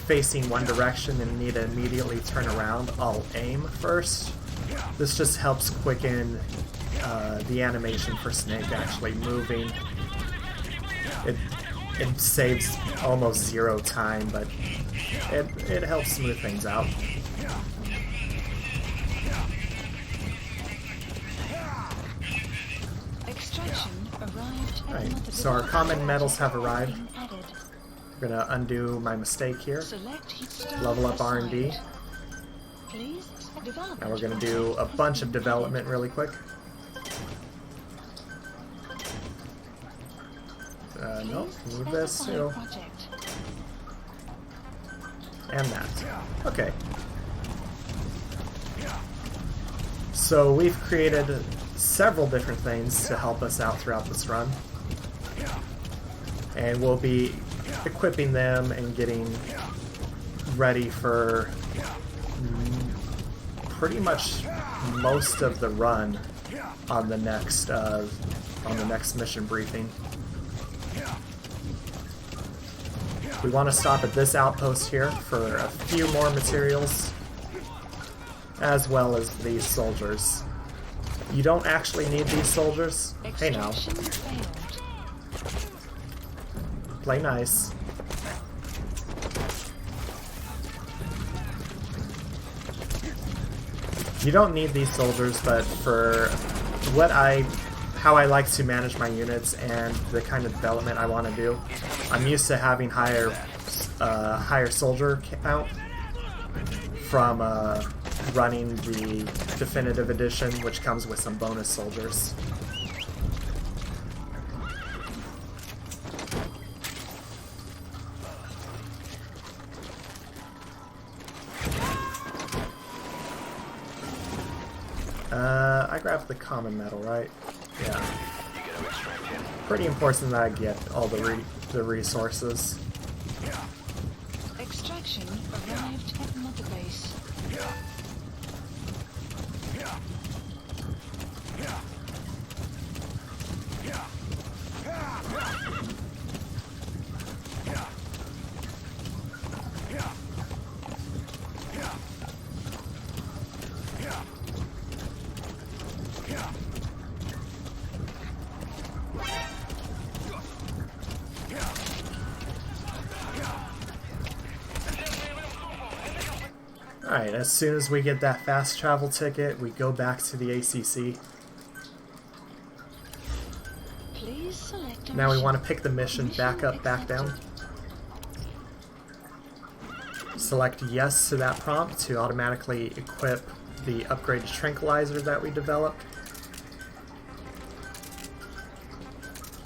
facing one direction and need to immediately turn around, I'll aim first. This just helps quicken the animation for Snake actually moving. It saves almost 0 time, but it helps smooth things out.
Extraction arrived at
Right,
another
so our
device.
common metals have arrived.
Being added.
I'm gonna undo my mistake here.
Select staff
Level up R&D.
assigned. Please develop.
Now we're gonna do a bunch of development really quick. Nope, need this too.
Project.
And that. Okay. So we've created several different things to help us out throughout this run. And we'll be equipping them and getting ready for pretty much most of the run on the next mission briefing. We want to stop at this outpost here for a few more materials, as well as these soldiers. You don't actually need these soldiers. Hey now,
Extraction failed.
play nice. You don't need these soldiers, but for how I like to manage my units and the kind of development I want to do, I'm used to having higher soldier count from running the definitive edition, which comes with some bonus soldiers. I grabbed the common metal, right? Yeah. Pretty important that I get all the resources.
Extraction arrived at Mother Base.
Alright, as soon as we get that fast travel ticket, we go back to the ACC.
Please select a
Now we
mission.
want to pick the mission back up, back down. Select yes to that prompt to automatically equip the upgraded tranquilizer that we developed.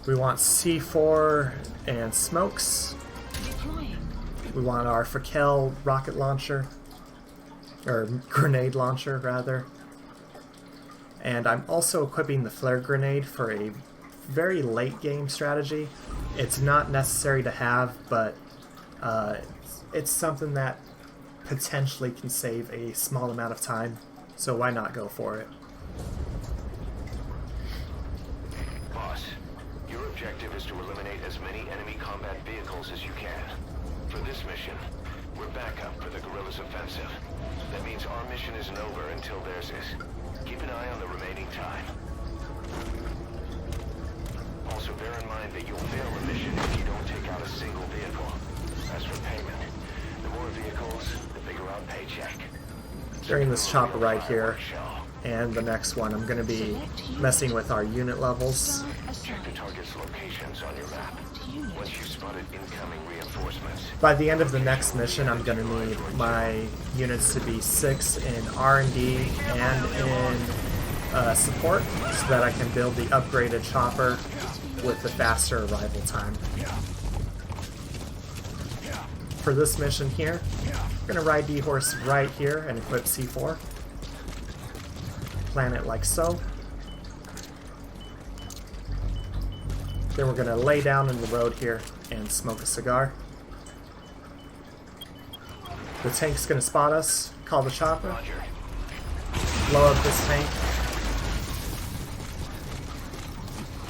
We want C4 and smokes.
Deploying.
We want our Fakel rocket launcher, or grenade launcher rather. And I'm also equipping the flare grenade for a very late game strategy. It's not necessary to have, but it's something that potentially can save a small amount of time, so why not go for it?
Boss, your objective is to eliminate as many enemy combat vehicles as you can. For this mission, we're backup for the guerrillas' offensive. That means our mission isn't over until theirs is. Keep an eye on the remaining time. Also bear in mind that you'll fail a mission if you don't take out a single vehicle. As for payment, the more vehicles, the bigger our paycheck.
During this chopper ride here, and the next one, I'm going to be messing with our unit levels.
Start
Check the
assigned.
target's locations on your map.
Unit.
Once you've spotted incoming reinforcements,
By the end of the next mission, I'm going to need my units to be 6 in R&D and in support, so that I can build the upgraded chopper with the faster arrival time. For this mission here, we're going to ride D-Horse right here and equip C4. Plan it like so. Then we're going to lay down in the road here and smoke a cigar. The tank's going to spot us, call the chopper,
Roger.
blow up this tank,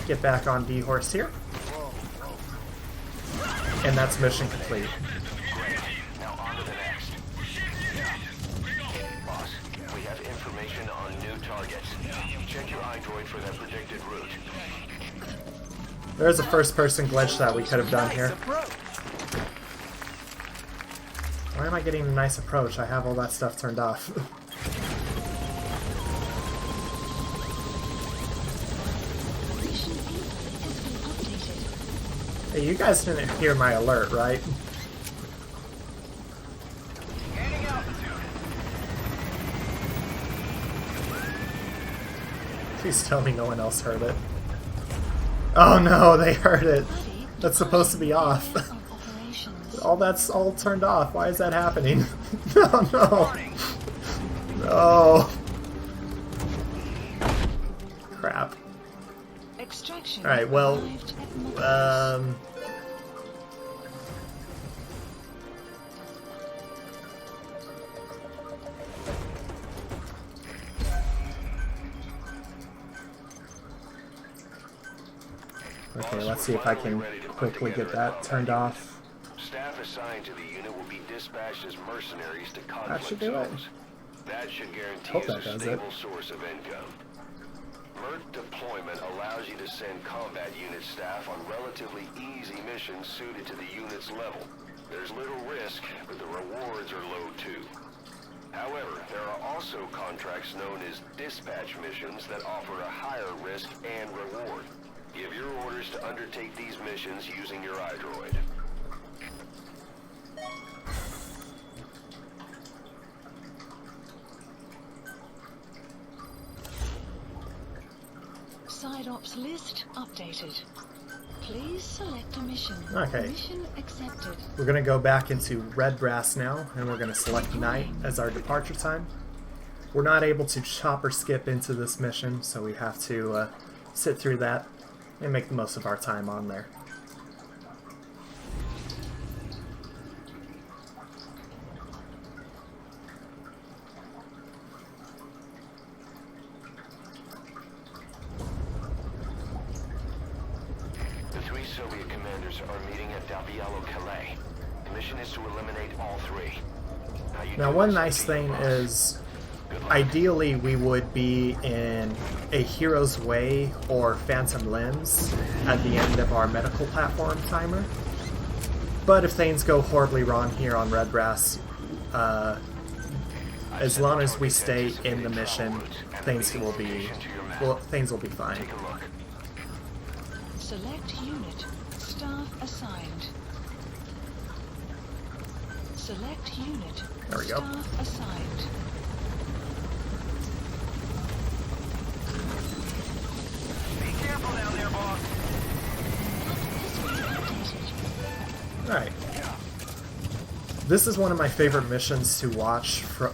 get back on D-Horse here, and that's mission complete.
Great. Now on to the next. Boss, we have information on new targets. Check your iDroid for their predicted route.
There's a first-person glitch that we could have done here. Why am I getting a nice approach? I have all that stuff turned off.
Mission info has been updated.
Hey, you guys didn't hear my alert, right? Please tell me no one else heard it. Oh no, they heard it.
Buddy,
That's supposed to be off.
of operations.
All that's all turned off. Why is that happening? No, no. No. Crap.
Extraction.
Alright, well,
arrived at Mother's.
Okay, let's see if I can quickly get that turned off.
Staff assigned to the unit will be dispatched as mercenaries to
That
conflict
should do it.
zones. That should guarantee
Hope
us
that
a
does
stable source of income. MERT deployment allows you to send combat unit staff on relatively easy missions suited to the unit's level. There's little risk, but the rewards are low too. However, there are also contracts known as dispatch missions that offer a higher risk and reward. Give your orders to undertake these missions using your iDroid.
Side ops list updated. Please select a mission.
Okay.
Mission accepted.
We're going to go back into Red Brass now, and we're going to select night as our departure time. We're not able to chopper skip into this mission, so we have to sit through that and make the most of our time on there.
The 3 Soviet commanders are meeting at Calais. The mission is to eliminate all 3.
Now, one nice thing is, ideally we would be in a Hero's Way or Phantom Limbs at the end of our medical platform timer. But if things go horribly wrong here on Red Brass, as long as we stay in the mission, things will be fine.
Select unit. Staff assigned. Select unit.
There we go.
Staff assigned.
Be careful down there, boss.
Alright. This is one of my favorite missions to watch for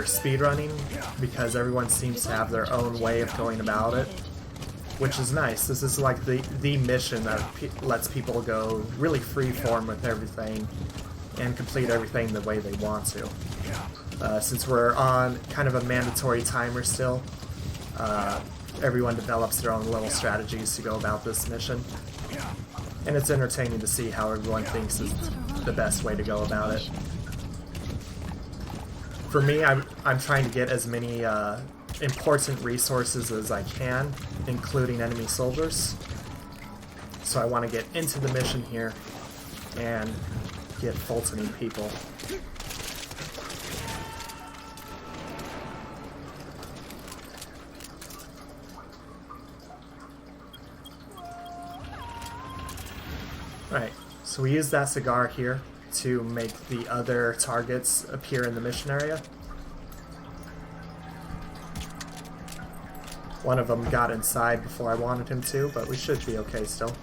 speedrunning, because everyone seems to have their own way of going about it, which is nice. This is like the mission that lets people go really freeform with everything and complete everything the way they want to. Since we're on kind of a mandatory timer still, everyone develops their own little strategies to go about this mission. And it's entertaining to see how everyone thinks is the best way to go about it. For me, I'm trying to get as many important resources as I can, including enemy soldiers. So I want to get into the mission here and get Fultoning people. Alright, so we use that cigar here to make the other targets appear in the mission area. One of them got inside before I wanted him to, but we should be okay still.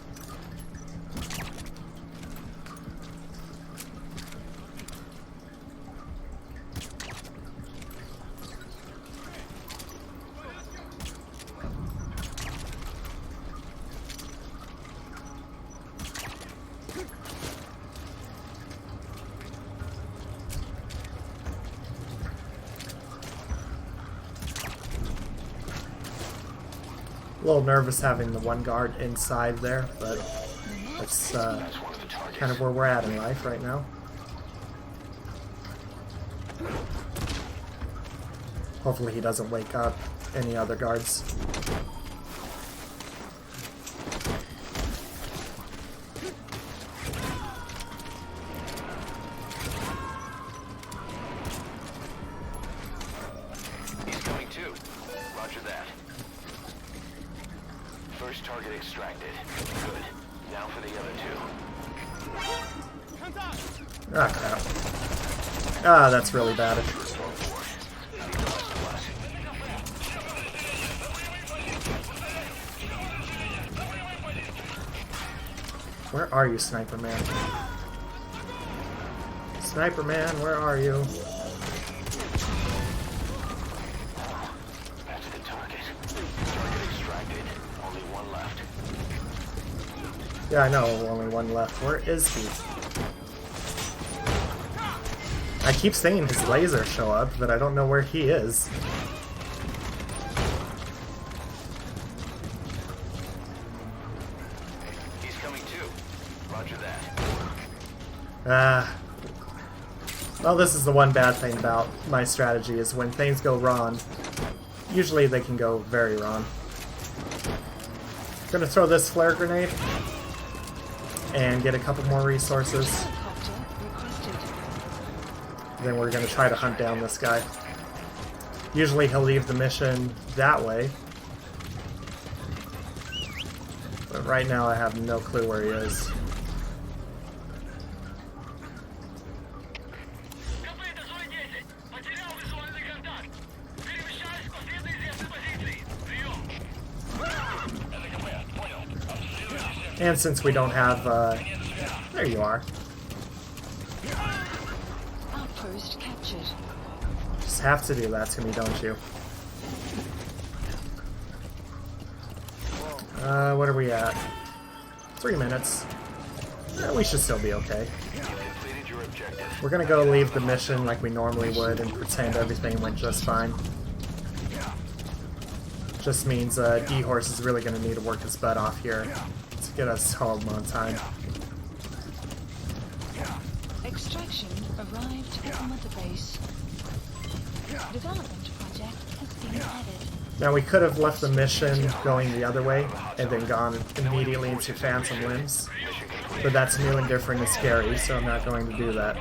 A little nervous having the one guard inside there, but that's kind of where we're at in life right now. Hopefully he doesn't wake up any other guards.
He's coming too. Roger that. First target extracted. Good. Now for the other two.
Ah, crap. Ah, that's really bad. Where are you, Sniper Man? Sniper Man, where are you?
That's the target. Target extracted. Only one left.
Yeah, I know, only one left. Where is he? I keep seeing his laser show up, but I don't know where he is.
He's coming too. Roger that.
Well, this is the one bad thing about my strategy, is when things go wrong, usually they can go very wrong. Gonna throw this flare grenade and get a couple more resources.
Helicopter requested.
Then we're gonna try to hunt down this guy. Usually he'll leave the mission that way, but right now I have no clue where he is. And since we don't have, there you are.
Outpost captured.
Just have to do that to me, don't you? What are we at? 3 minutes. We should still be okay.
Completed your objective.
We're gonna go leave the mission like we normally would and pretend everything went just fine. Just means D-Horse is really gonna need to work his butt off here to get us home on time.
Extraction arrived at the mother base. Development project has been added.
Now we could have left the mission going the other way and then gone immediately into Phantom Limbs, but that's new and different and scary, so I'm not going to do that.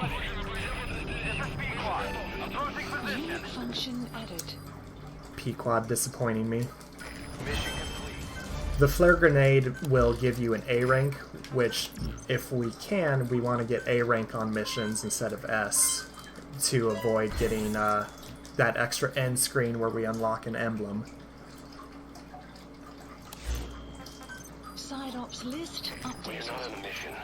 mission added.
Pequod disappointing me.
Mission complete.
The flare grenade will give you an A rank, which, if we can, we want to get A rank on missions instead of S to avoid getting that extra end screen where we unlock an emblem.
Side ops list
When
updated.
you're not on a mission,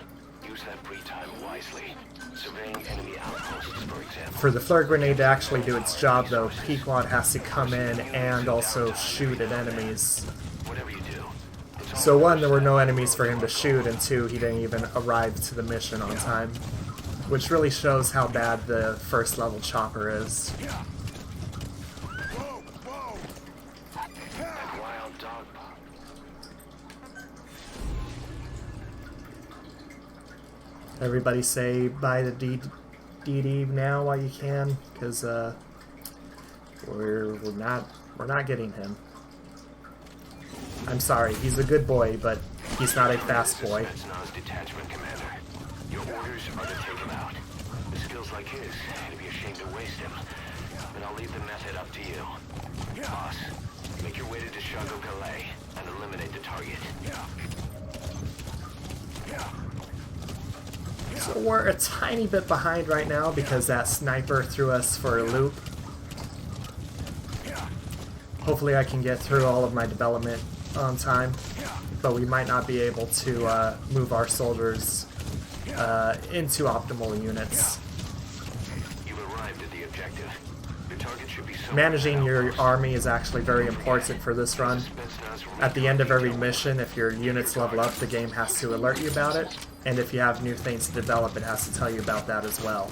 use that free time wisely. Surveying enemy outposts, for example.
For the flare grenade to actually do its job, though, Pequod has to come in and also shoot at enemies.
Whatever you do, it's all
So one, there were no enemies for him to shoot, and two, he didn't even arrive to the mission on time. Which really shows how bad the first level chopper is.
Whoa, whoa!
that wild dog.
Everybody say bye to DD now while you can, because we're not getting him. I'm sorry, he's a good boy, but he's not a fast boy.
Spetsnaz detachment commander. Your orders are to take him out. With skills like his, it'd be a shame to waste him. But I'll leave the method up to you. Boss, make your way to Deshago Calais and eliminate the target.
So we're a tiny bit behind right now because that sniper threw us for a loop. Hopefully I can get through all of my development on time, but we might not be able to move our soldiers into optimal units.
You've arrived at the objective. Your target should be somewhere
Managing
in
your
outpost.
army is actually very important for this run.
Spetsnaz
At the end of every mission, if your units level up, the game has to alert you about it, and if you have new things to develop, it has to tell you about that as well.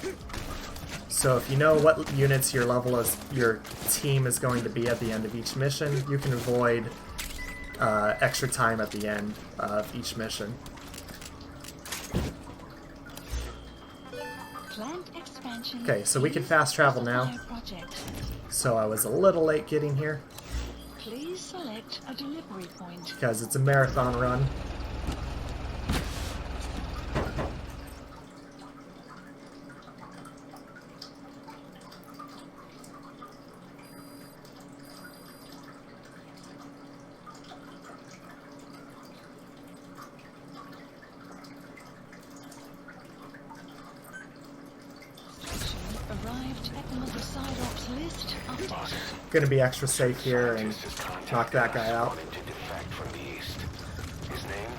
So if you know what units your team is going to be at the end of each mission, you can avoid extra time at the end of each mission.
Plant expansion.
Okay, so we can fast travel now.
Project.
So I was a little late getting here
Please select a delivery point.
because it's a marathon run.
Arrived at the side ops list updated.
Gonna be extra safe here and knock that guy out.
Wanted to defect from the east. His name?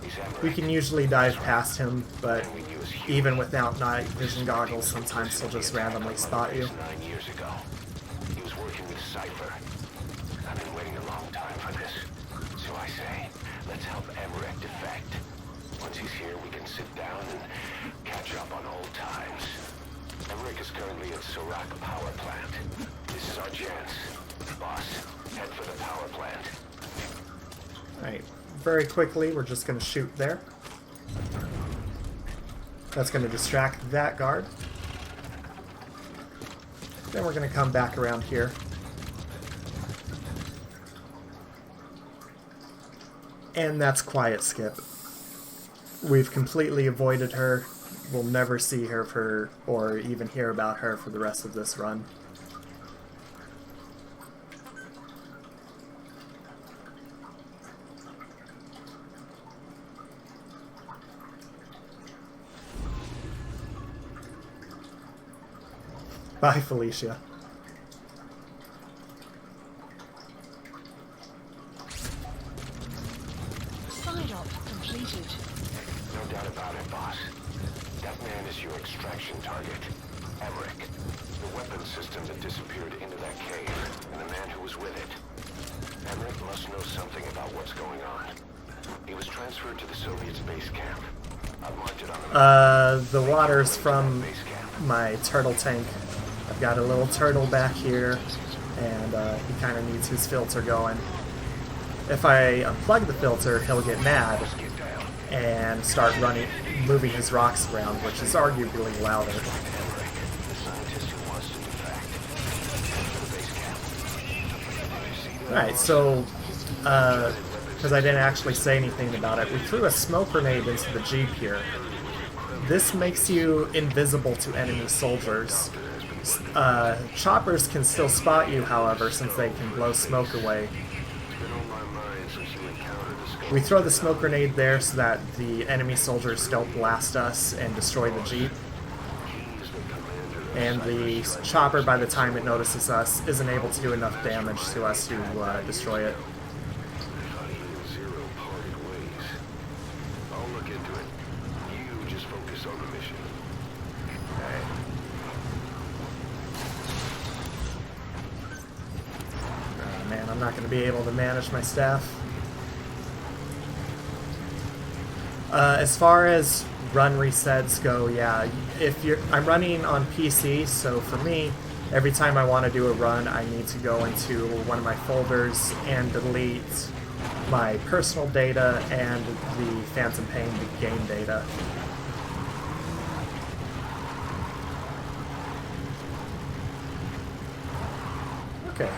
He's Emmerich.
We can usually dive past him, but
And we use
even without night vision goggles, sometimes he'll just randomly spot you.
9 years ago. He was working with Cypher. I've been waiting a long time for this. So I say, let's help Emmerich defect. Once he's here, we can sit down and catch up on old times. Emmerich is currently at Serac Power Plant. This is our chance. Boss, head for the power plant.
Alright, very quickly, we're just going to shoot there. That's going to distract that guard. Then we're going to come back around here. And that's Quiet Skip. We've completely avoided her. We'll never see her for, or even hear about her for the rest of this run. Bye, Felicia.
Side op completed.
No doubt about it, boss. That man is your extraction target. Emmerich. The weapon system that disappeared into that cave, and the man who was with it. Emmerich must know something about what's going on. He was transferred to the Soviets' base camp. I've marked it on the map.
The water's from
Base camp.
my turtle tank. I've got a little turtle back here, and he kind of needs his filter going. If I unplug the filter, he'll get mad
Get down.
and start moving his rocks around, which is arguably louder.
Emmerich, the scientist who wants to defect. To the base camp.
Alright, so, because I didn't actually say anything about it, we threw a smoke grenade into the Jeep here. This makes you invisible to enemy soldiers. Choppers can still spot you, however, since they can blow smoke away.
It's been on my mind since you encountered the scope.
We throw the smoke grenade there so that the enemy soldiers don't blast us and destroy the Jeep.
He's the commander of
And the chopper, by the time it notices us, isn't able to do enough damage to us to destroy it.
Honey and Zero parted ways. I'll look into it. You just focus on the mission.
Oh man, I'm not going to be able to manage my staff. As far as run resets go, yeah, I'm running on PC, so for me, every time I want to do a run, I need to go into one of my folders and delete my personal data and the Phantom Pain game data. Okay.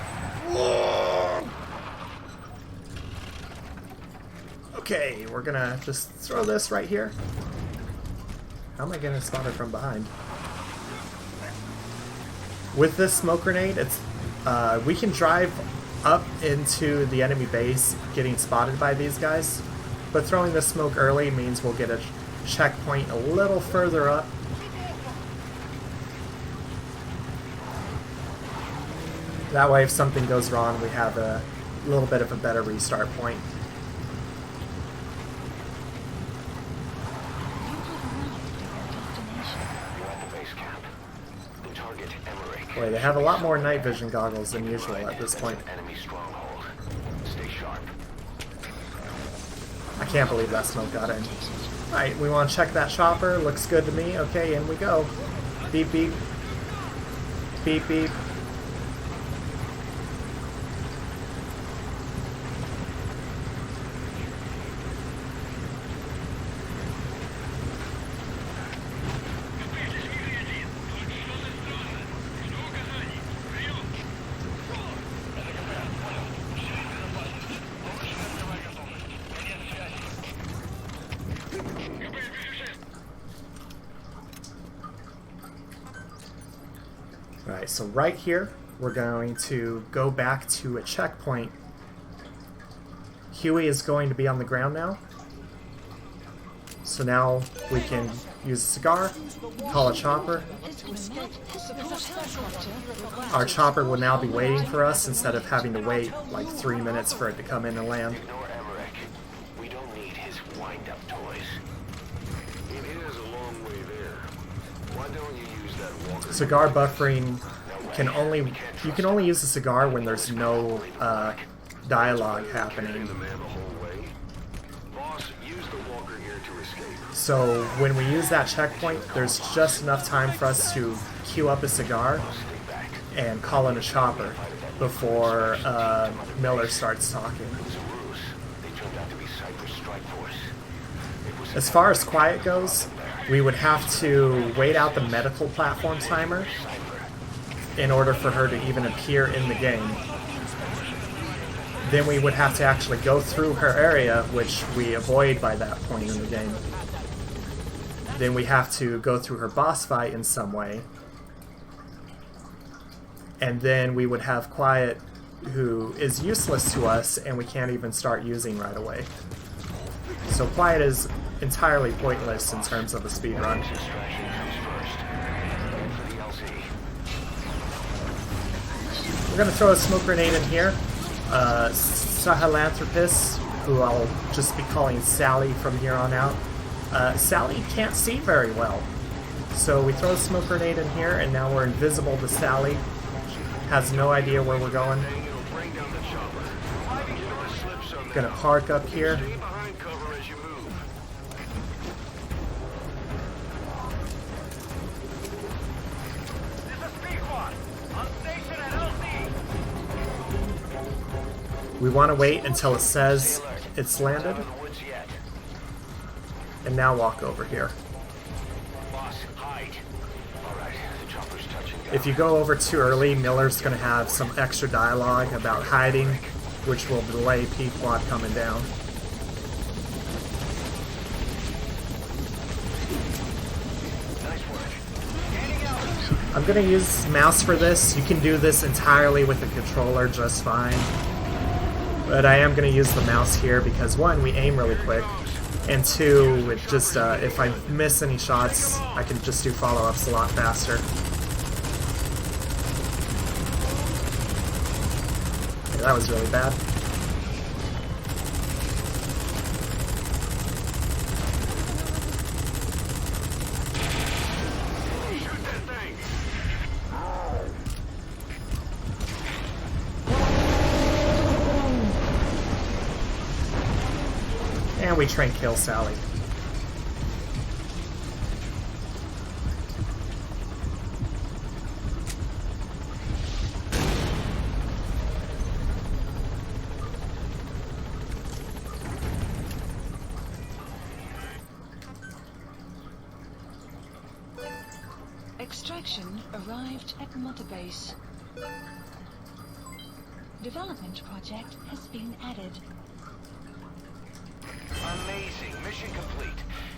Okay, we're gonna just throw this right here. How am I getting spotted from behind? With this smoke grenade, it's we can drive up into the enemy base getting spotted by these guys, but throwing the smoke early means we'll get a checkpoint a little further up. That way if something goes wrong, we have a little bit of a better restart point. Boy, they have a lot more night vision goggles than usual at this point.
Enemy stronghold. Stay sharp.
I can't believe that smoke got in. Alright, we want to check that chopper. Looks good to me. Okay, in we go. Beep, beep. Beep, beep. Alright, so right here, we're going to go back to a checkpoint. Huey is going to be on the ground now. So now we can use a cigar, call a chopper. Our chopper will now be waiting for us instead of having to wait like 3 minutes for it to come in and land.
Ignore Emmerich. We don't need his wind-up toys. It is a long way there. Why don't you use that walker?
Cigar buffering you can only use a cigar when there's no dialogue happening.
The man the whole way. Boss, use the walker here to escape.
So when we use that checkpoint, there's just enough time for us to queue up a cigar and call in a chopper before Miller starts talking. As far as quiet goes, we would have to wait out the medical platform timer in order for her to even appear in the game. Then we would have to actually go through her area, which we avoid by that point in the game. Then we have to go through her boss fight in some way. And then we would have Quiet, who is useless to us and we can't even start using right away. So Quiet is entirely pointless in terms of a speed run. We're going to throw a smoke grenade in here. Sahelanthropus, who I'll just be calling Sally from here on out. Sally can't see very well. So we throw a smoke grenade in here and now we're invisible to Sally. Has no idea where we're going. Gonna park up here. We want to wait until it says it's landed. And now walk over here. If you go over too early, Miller's going to have some extra dialogue about hiding, which will delay P-Quad coming down. I'm gonna use mouse for this. You can do this entirely with a controller just fine. But I am gonna use the mouse here because one, we aim really quick, and two, it just if I miss any shots, I can just do follow-ups a lot faster. Okay, that was really bad. And we trank kill Sally.
Extraction arrived at Mother Base. Development project has been added.
Amazing. Mission complete.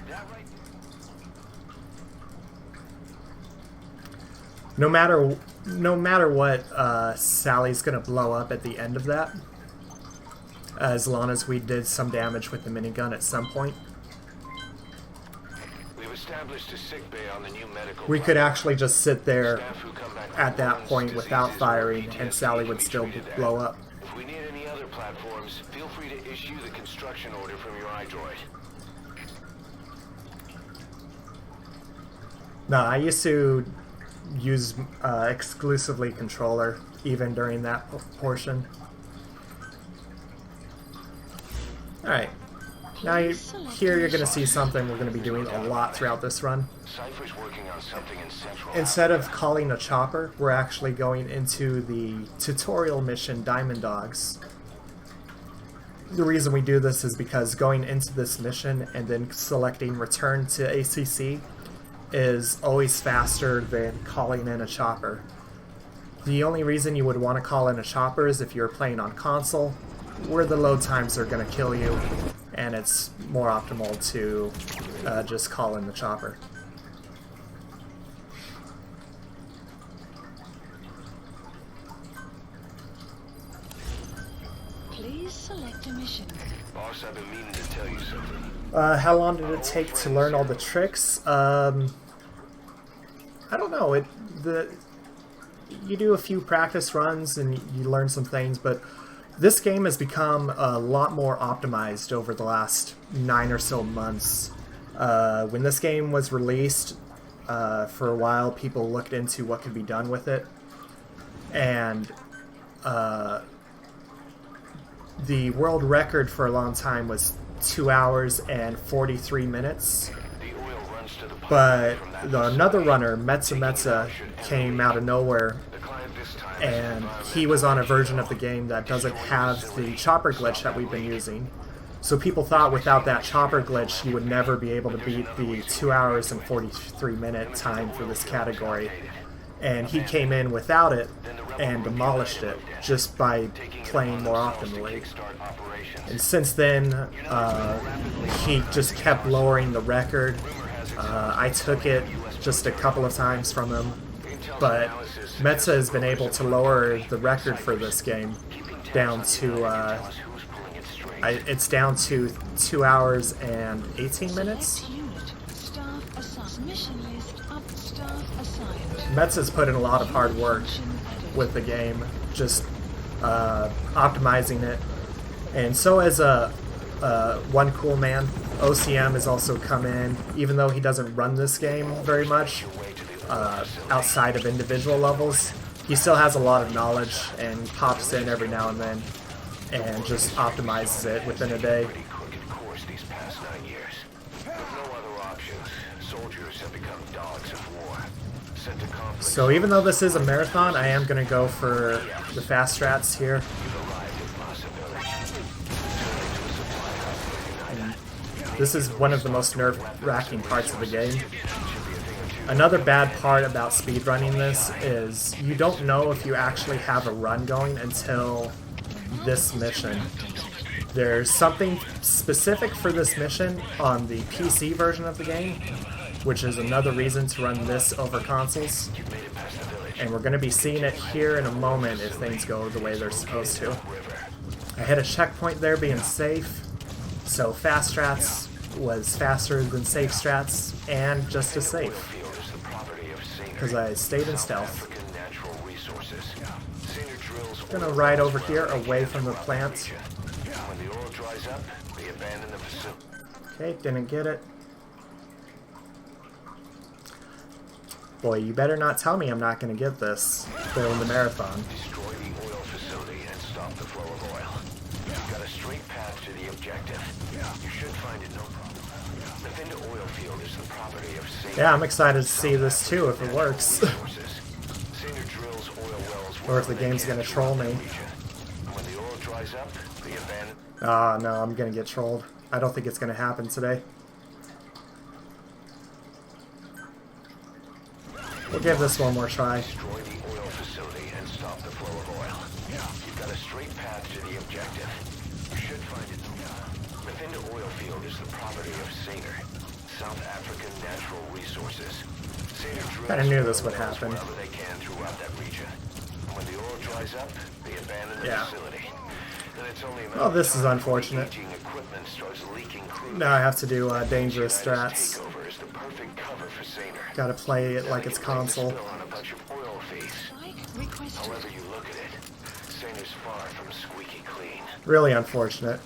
That right?
No matter what, Sally's gonna blow up at the end of that. As long as we did some damage with the minigun at some point.
We've established a sick bay on the new medical.
We could actually just sit there
Staff who come back
at
from
that
Lawrence
point without
diseases
firing,
or
and Sally
PTSD
would still
be treated
blow
at.
up.
If we need any other platforms, feel free to issue the construction order from your iDroid.
No, I used to use exclusively controller, even during that portion. Alright, now here you're going to see something we're going to be doing a lot throughout this run.
Cypher's working on something in Central.
Instead of calling a chopper, we're actually going into the tutorial mission Diamond Dogs. The reason we do this is because going into this mission and then selecting return to ACC is always faster than calling in a chopper. The only reason you would want to call in a chopper is if you're playing on console, where the load times are going to kill you, and it's more optimal to just call in the chopper.
Please select a mission.
Boss, I've been meaning to tell you something.
How long did it take to learn all the tricks? I don't know. You do a few practice runs and you learn some things, but this game has become a lot more optimized over the last 9 or so months. When this game was released, for a while people looked into what could be done with it, and the world record for a long time was 2 hours and 43 minutes. But another runner, Metza, came out of nowhere, and he was on a version of the game that doesn't have the chopper glitch that we've been using. So people thought without that chopper glitch you would never be able to beat the 2 hours and 43 minute time for this category. And he came in without it and demolished it just by playing more optimally. And since then, he just kept lowering the record. I took it just a couple of times from him, but Metza has been able to lower the record for this game down to, it's down to 2 hours and 18 minutes. Metza's put in a lot of hard work with the game, just optimizing it. And so has one cool man. OCM has also come in, even though he doesn't run this game very much outside of individual levels. He still has a lot of knowledge and pops in every now and then and just optimizes it within a day. So even though this is a marathon, I am going to go for the fast strats here. And this is one of the most nerve-wracking parts of the game. Another bad part about speedrunning this is you don't know if you actually have a run going until this mission. There's something specific for this mission on the PC version of the game, which is another reason to run this over consoles. And we're going to be seeing it here in a moment if things go the way they're supposed to. I hit a checkpoint there being safe, so fast strats was faster than safe strats, and just as safe. Because I stayed in stealth. I'm gonna ride over here away from the plant. Okay, didn't get it. Boy, you better not tell me I'm not gonna get this during the marathon.
Destroy the oil facility and stop the flow of oil. You've got a straight path to the objective. You should find it no problem. The Vinda oil field is the property of Saint.
Yeah, I'm excited to see this too if it works. Or if the game's gonna troll me.
When the oil dries up, the abandoned.
Ah, no, I'm gonna get trolled. I don't think it's gonna happen today. We'll give this one more try.
Destroy the oil facility and stop the flow of oil. You've got a straight path to the objective. You should find it. The Vinda oil field is the property of Sainer, South African Natural Resources. Sainer drills
Kinda knew this would
oil wells
happen.
wherever they can throughout that region. When the oil dries up, they abandon the facility. And it's only a matter
Oh, this
of
is
time
unfortunate.
before the aging equipment starts leaking crude.
Now I have to do dangerous strats.
Takeover is the perfect cover for Sainer.
Gotta play it like it's console.
Spill on a bunch of oil fees.
Strike requested.
However you look at it, Sainer's far from squeaky clean.
Really unfortunate.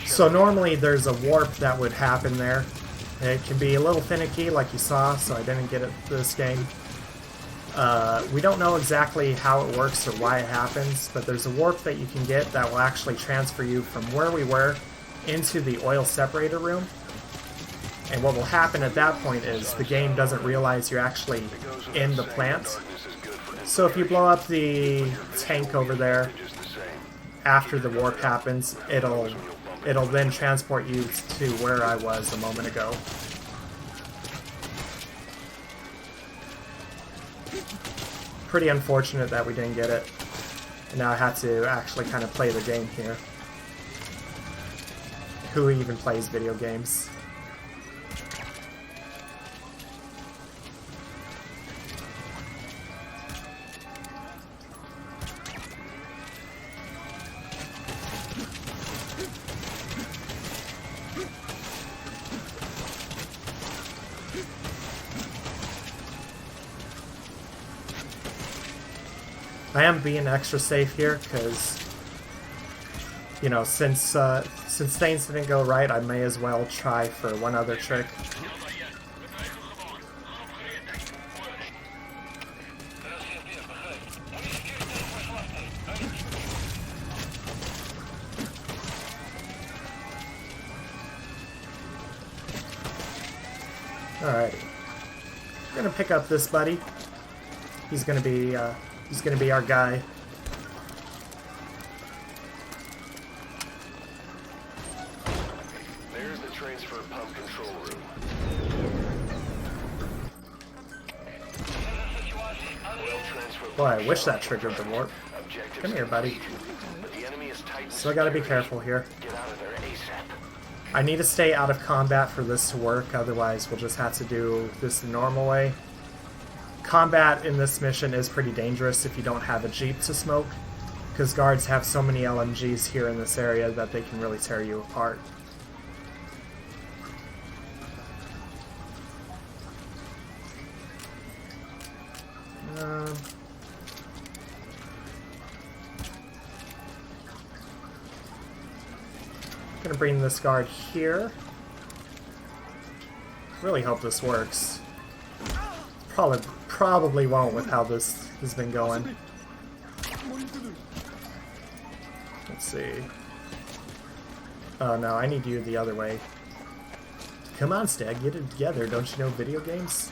So normally there's a warp that would happen there. It can be a little finicky like you saw, so I didn't get it this game. We don't know exactly how it works or why it happens, but there's a warp that you can get that will actually transfer you from where we were into the oil separator room. And what will happen at that point is the game doesn't realize you're actually in the plant. So if you blow up the tank over there after the warp happens, it'll then transport you to where I was a moment ago. Pretty unfortunate that we didn't get it. And now I have to actually kind of play the game here. Who even plays video games? I am being extra safe here because, you know, since things didn't go right, I may as well try for one other trick. Alright, I'm gonna pick up this buddy. He's gonna be our guy.
There's the transfer pump control room. Oil transfer.
Boy, I wish that triggered the warp.
Objectives
Come here, buddy.
but the enemy is tight.
So I gotta be careful here.
Get out of there ASAP.
I need to stay out of combat for this to work, otherwise we'll just have to do this the normal way. Combat in this mission is pretty dangerous if you don't have a jeep to smoke, because guards have so many LMGs here in this area that they can really tear you apart. Gonna bring this guard here. Really hope this works. Probably won't with how this has been going. Let's see. Oh no, I need you the other way. Come on, Stag, get it together. Don't you know video games?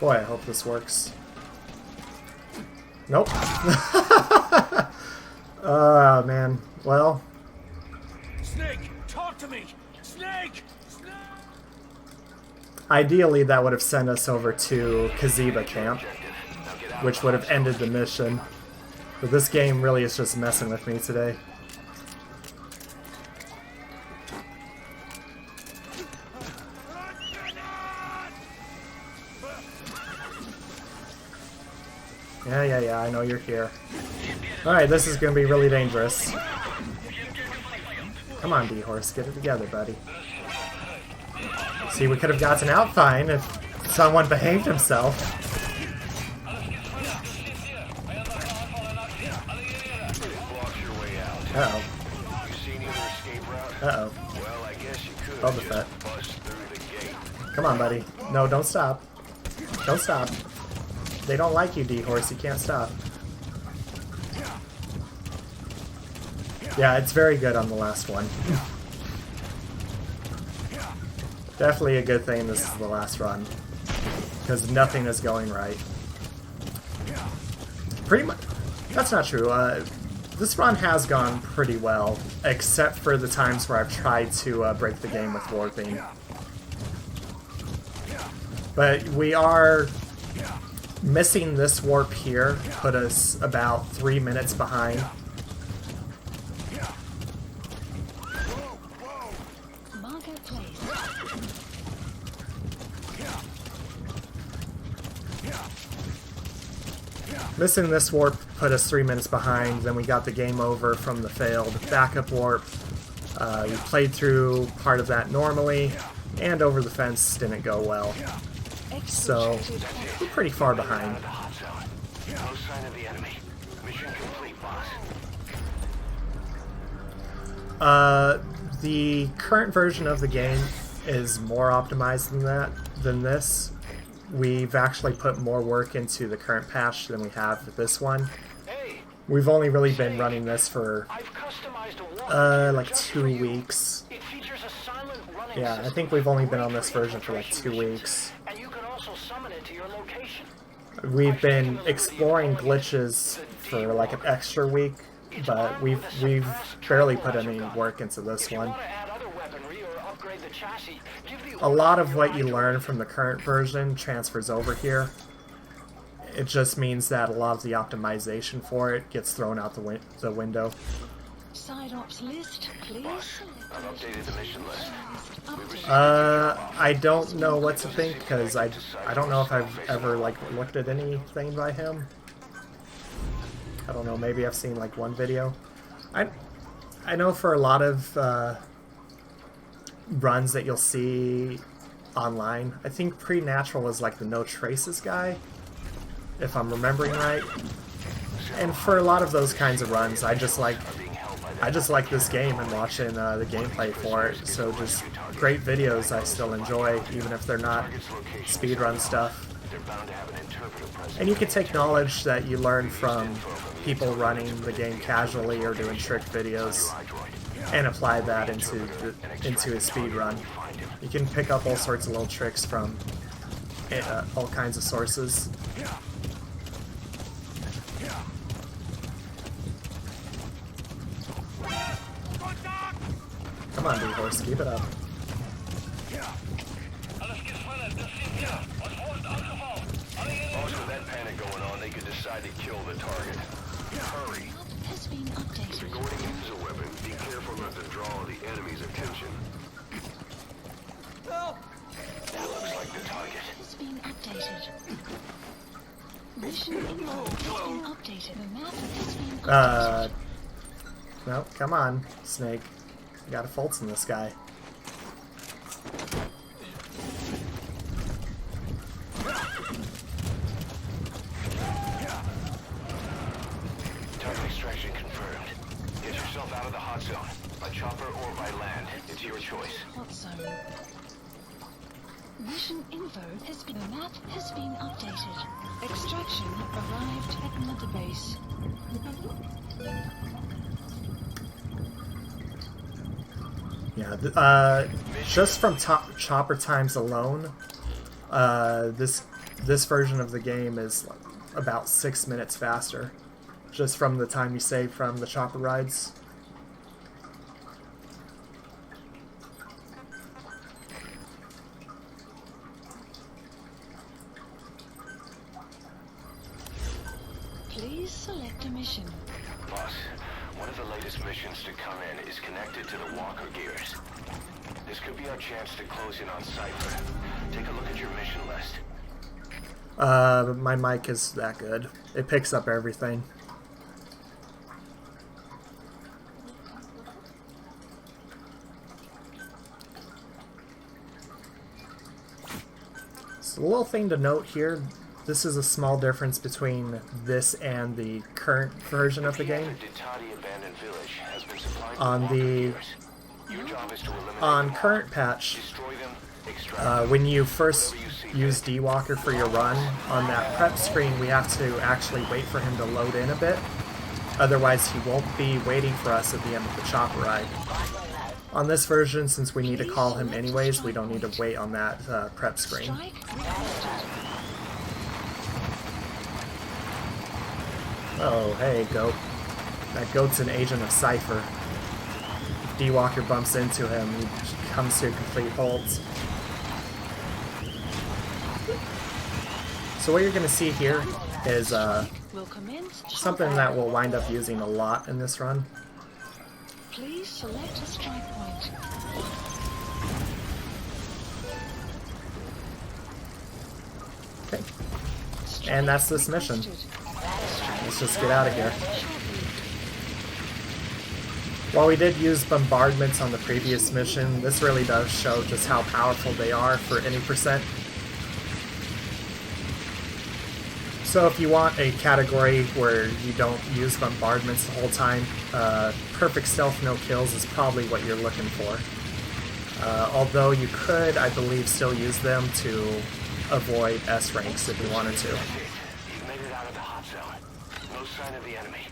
Boy, I hope this works. Nope. Oh, man. Well.
Snake, talk to me! Snake! Snake!
Ideally, that would have sent us over to Kaziba Camp, which would have ended the mission. But this game really is just messing with me today. Yeah, I know you're here. Alright, this is gonna be really dangerous. Come on, D-Horse, get it together, buddy. See, we could have gotten out fine if someone behaved himself. Uh-oh. Uh-oh. Boba Fett. Come on, buddy. No, don't stop. Don't stop. They don't like you, D-Horse. You can't stop. Yeah, it's very good on the last one. Definitely a good thing this is the last run. Because nothing is going right. Pretty much... That's not true. This run has gone pretty well, except for the times where I've tried to break the game with warping. But we are... Missing this warp here put us about 3 minutes behind. Missing this warp put us 3 minutes behind, then we got the game over from the failed backup warp. We played through part of that normally, and over the fence didn't go well. So, we're pretty far behind. The current version of the game is more optimized than this. We've actually put more work into the current patch than we have with this one. We've only really been running this for like 2 weeks. Yeah, I think we've only been on this version for like 2 weeks. We've been exploring glitches for like an extra week, but we've barely put any work into this one. A lot of what you learn from the current version transfers over here. It just means that a lot of the optimization for it gets thrown out the window.
Side ops list, please.
I've updated the mission list.
I don't know what to think, because I don't know if I've ever like looked at anything by him. I don't know, maybe I've seen like one video. I know for a lot of runs that you'll see online, I think Preternatural was like the No Traces guy, if I'm remembering right. And for a lot of those kinds of runs, I just like this game and watching the gameplay for it. So just great videos I still enjoy, even if they're not speedrun stuff. And you can take knowledge that you learn from people running the game casually or doing trick videos and apply that into a speedrun. You can pick up all sorts of little tricks from all kinds of sources. Come on, D-Horse, keep it up.
Also, with that panic going on, they could decide to kill the target. Hurry.
Has been updated.
If you're going to use a weapon, be careful not to draw the enemy's attention. That looks like the target.
Has been updated. Mission info has been updated. The map has been updated.
No, come on, Snake. You got a faults in this guy.
Target extraction confirmed. Get yourself out of the hot zone. By chopper or by land. It's your choice.
Hot zone. Mission info has been. The map has been updated. Extraction arrived at Mother Base.
Yeah, just from chopper times alone, this this version of the game is about 6 minutes faster, just from the time you save from the chopper rides.
Please select a mission.
Boss, one of the latest missions to come in is connected to the walker gears. This could be our chance to close in on Cypher. Take a look at your mission list.
My mic is that good. It picks up everything. So a little thing to note here, this is a small difference between this and the current version of the game. On current patch, when you first use D-Walker for your run, on that prep screen we have to actually wait for him to load in a bit. Otherwise he won't be waiting for us at the end of the chopper ride. On this version, since we need to call him anyways, we don't need to wait on that prep screen. Oh, hey, goat. That goat's an agent of Cypher. If D-Walker bumps into him, he comes to a complete halt. So what you're going to see here is something that we'll wind up using a lot in this run.
Please select a strike point.
Okay. And that's this mission. Let's just get out of here. While we did use bombardments on the previous mission, this really does show just how powerful they are for any percent. So if you want a category where you don't use bombardments the whole time, perfect stealth no kills is probably what you're looking for. Although you could, I believe, still use them to avoid S ranks if you wanted to.
You made it out of the hot zone. No sign of the enemy.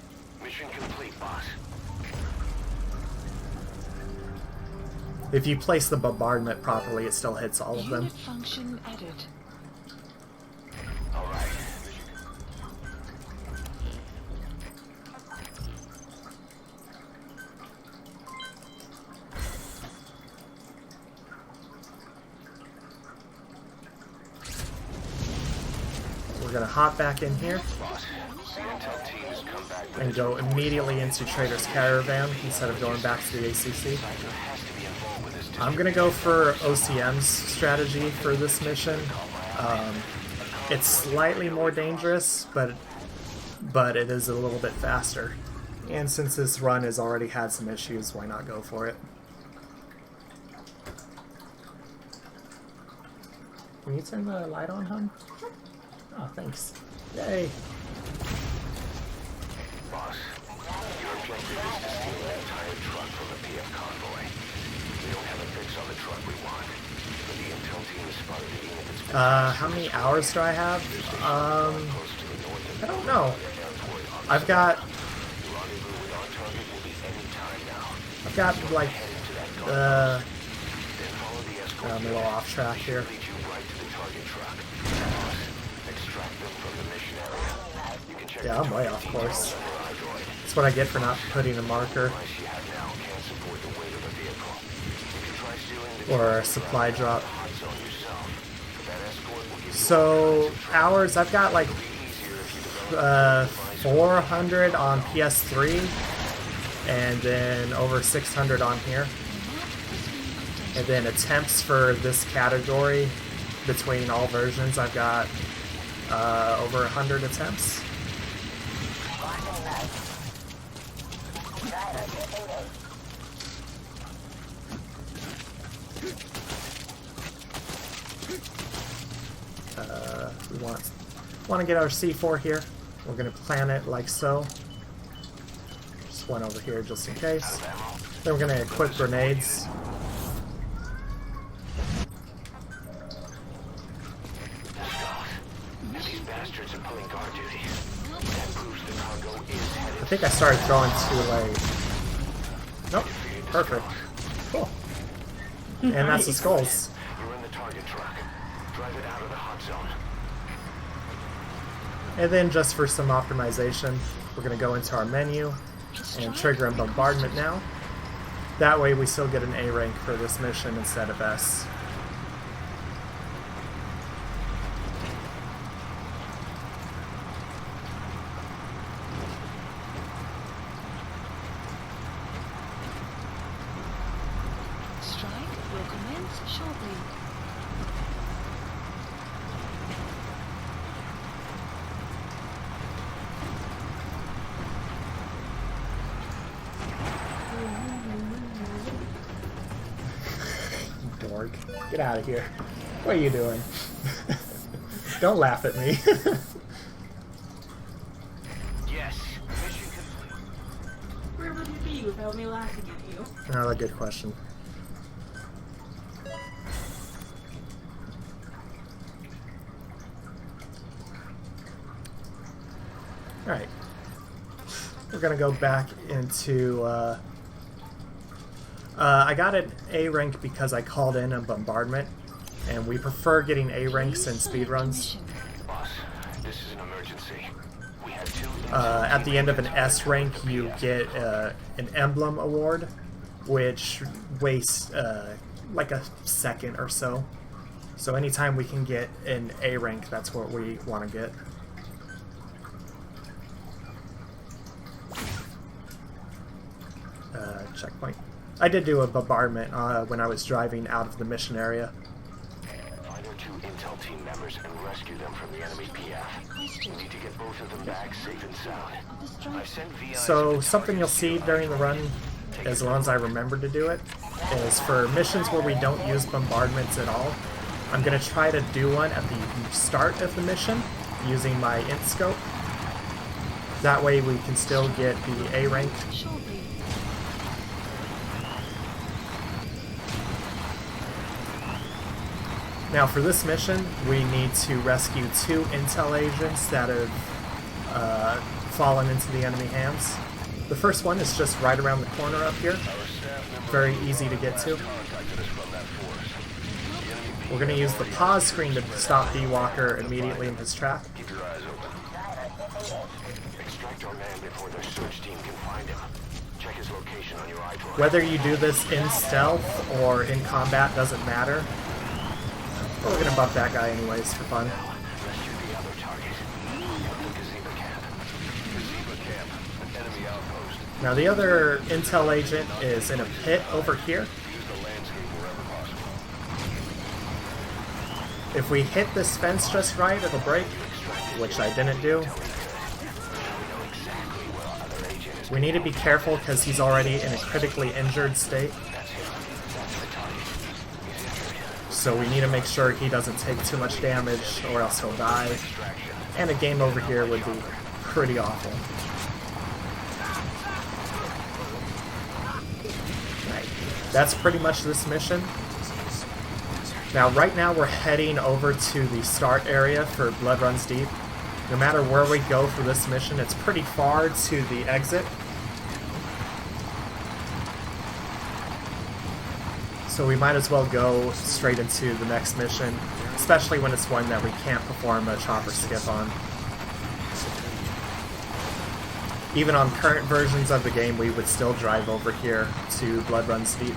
Mission complete, boss.
If you place the bombardment properly, it still hits all of them.
Unit function added.
All right.
We're gonna hop back in here
Boss, the intel team has come back with
and go immediately into Trader's Caravan instead of going back to the ACC. I'm gonna go for OCM's strategy for this mission. It's slightly more dangerous, but it is a little bit faster. And since this run has already had some issues, why not go for it? Can you turn the light on, hon? Oh, thanks. Yay!
Boss, your objective is to steal an entire truck from the PF convoy. We don't have a fix on the truck we want, but the intel team has spotted the unit that's been
How many hours do I have?
close to the north
I don't know. I've got
rendezvous with our target will be any time now.
I've got like
Then follow the escort
I'm a little off track here.
lead you right to the target truck. Boss, extract them from the mission area. You can check
Yeah, I'm way off course. That's what I get for not putting a marker
the device you have now can't support the weight of the vehicle. You can try stealing the
or a supply drop.
hot zone yourself. That escort will give you
So hours, I've got like
easier if you develop
400 on PS3 and then over 600 on here. And then attempts for this category between all versions, I've got over 100 attempts. We want to get our C4 here. We're going to plan it like so. Just one over here just in case. Then we're going to equip grenades.
these bastards are pulling guard duty. That proves the cargo is headed.
I think I started throwing too late. Nope. Perfect. Cool. And that's the skulls.
You're in the target truck. Drive it out of the hot zone.
And then just for some optimization, we're going to go into our menu and trigger a bombardment now. That way we still get an A rank for this mission instead of S.
Strike will commence shortly.
Dork. Get out of here. What are you doing? Don't laugh at me.
Yes, mission complete.
Where would you be without me laughing at you?
Another good question. Alright. We're gonna go back into I got an A rank because I called in a bombardment, and we prefer getting A ranks in speedruns.
Boss, this is an emergency. We had two...
At the end of an S rank, you get an emblem award, which wastes like a second or so. So anytime we can get an A rank, that's what we want to get. Checkpoint. I did do a bombardment when I was driving out of the mission area.
Find our two intel team members and rescue them from the enemy PF. We need to get both of them back safe and sound. I've sent VIs
So something you'll see during the run, as long as I remember to do it, is for missions where we don't use bombardments at all, I'm going to try to do one at the start of the mission using my int scope. That way we can still get the A rank.
Shortly.
Now for this mission, we need to rescue 2 intel agents that have fallen into the enemy hands. The first one is just right around the corner up here. Very easy to get to. We're going to use the pause screen to stop D-Walker immediately in his track.
Keep your eyes open. Extract our man before their search team can find him. Check his location on your iDrive.
Whether you do this in stealth or in combat doesn't matter. We're going to buff that guy anyways for fun.
Rescue the other target. The Gazeba camp. Gazeba camp, an enemy outpost.
Now the other intel agent is in a pit over here.
Use the landscape wherever possible.
If we hit this fence just right, it'll break, which I didn't do. We need to be careful because he's already in a critically injured state. So we need to make sure he doesn't take too much damage or else he'll die. And a game over here would be pretty awful. Right. That's pretty much this mission. Now right now we're heading over to the start area for Blood Runs Deep. No matter where we go for this mission, it's pretty far to the exit. So we might as well go straight into the next mission, especially when it's one that we can't perform a chopper skip on. Even on current versions of the game, we would still drive over here to Blood Runs Deep.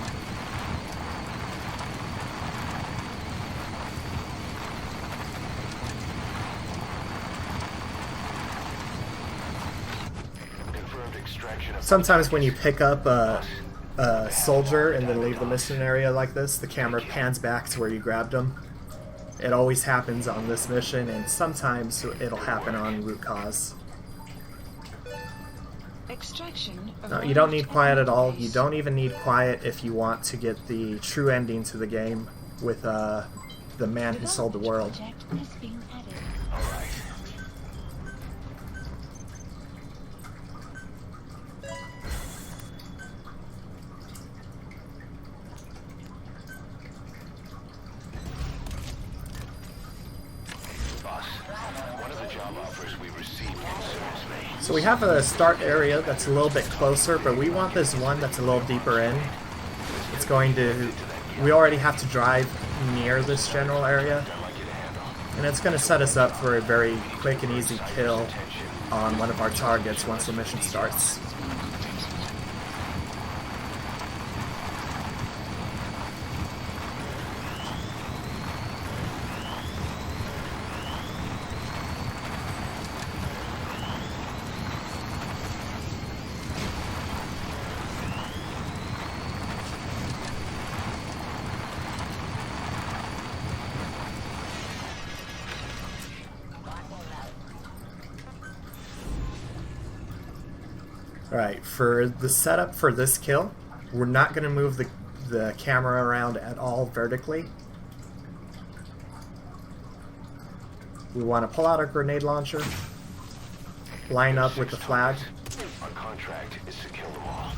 Sometimes when you pick up a soldier and then leave the mission area like this, the camera pans back to where you grabbed him. It always happens on this mission, and sometimes it'll happen on Root Cause.
Extraction.
No, you don't need quiet at all. You don't even need quiet if you want to get the true ending to the game with the man who sold the world.
Alright.
So we have a start area that's a little bit closer, but we want this one that's a little deeper in. It's going to... We already have to drive near this general area. And it's going to set us up for a very quick and easy kill on one of our targets once the mission starts. Alright, for the setup for this kill, we're not going to move the camera around at all vertically. We want to pull out our grenade launcher, line up with the flag,
Our contract is to kill them all.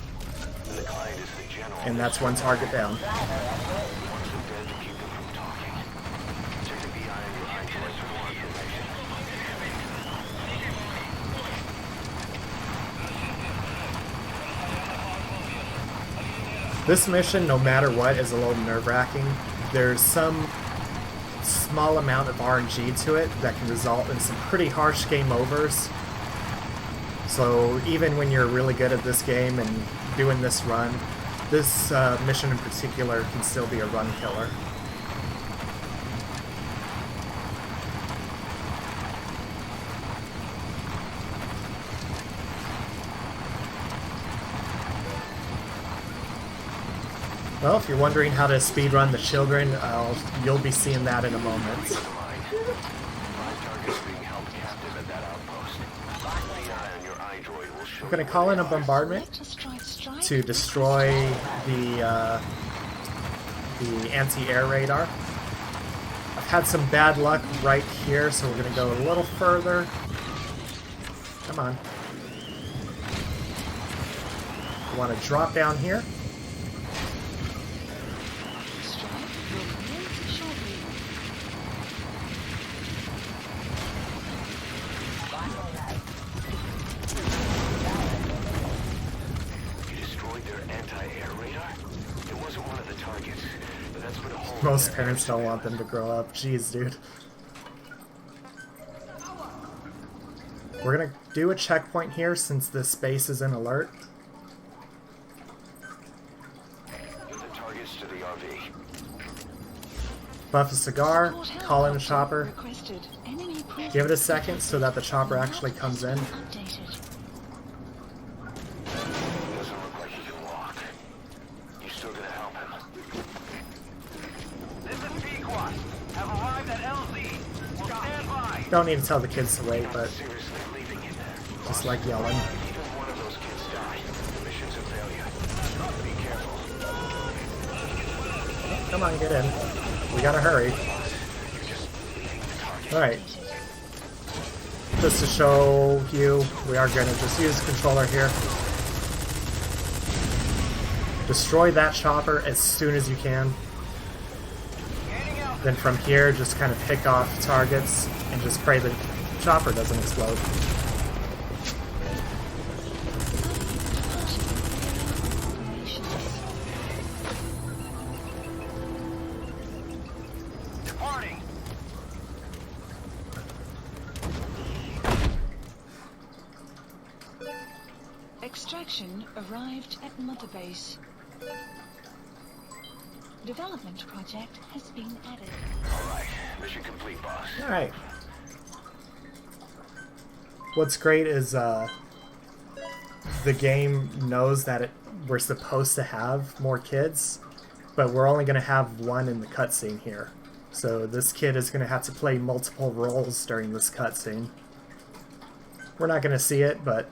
And the client is the general.
and that's one target down.
Wants them dead to keep them from talking. Check the BI on your iTunes for more information.
This mission, no matter what, is a little nerve-wracking. There's some small amount of RNG to it that can result in some pretty harsh game overs. So even when you're really good at this game and doing this run, this mission in particular can still be a run killer. Well, if you're wondering how to speedrun the children, you'll be seeing that in a moment.
5 targets being held captive at that outpost. BI on your iDroid will show
We're going to call in a bombardment to destroy the anti-air radar. I've had some bad luck right here, so we're going to go a little further. Come on. We want to drop down here. Most parents don't want them to grow up. Jeez, dude. We're gonna do a checkpoint here since this space is in alert.
the targets to the RV.
Buff a cigar, call in a chopper. Give it a second so that the chopper actually comes in.
Doesn't look like he can walk. You still gonna help him? This is Pequot. Have arrived at LZ. We'll stand by.
Don't need to tell the kids to wait, but
Seriously leaving it.
just like yelling.
Even one of those kids die. The mission's a failure. Be careful.
Come on, get in. We gotta hurry. Alright. Just to show you, we are gonna just use the controller here. Destroy that chopper as soon as you can. Then from here, just kind of pick off targets and just pray the chopper doesn't explode.
Departing.
Extraction arrived at Mother Base. Development project has been added.
Alright. Mission complete, boss.
Alright. What's great is the game knows that we're supposed to have more kids, but we're only going to have one in the cutscene here. So this kid is going to have to play multiple roles during this cutscene. We're not going to see it, but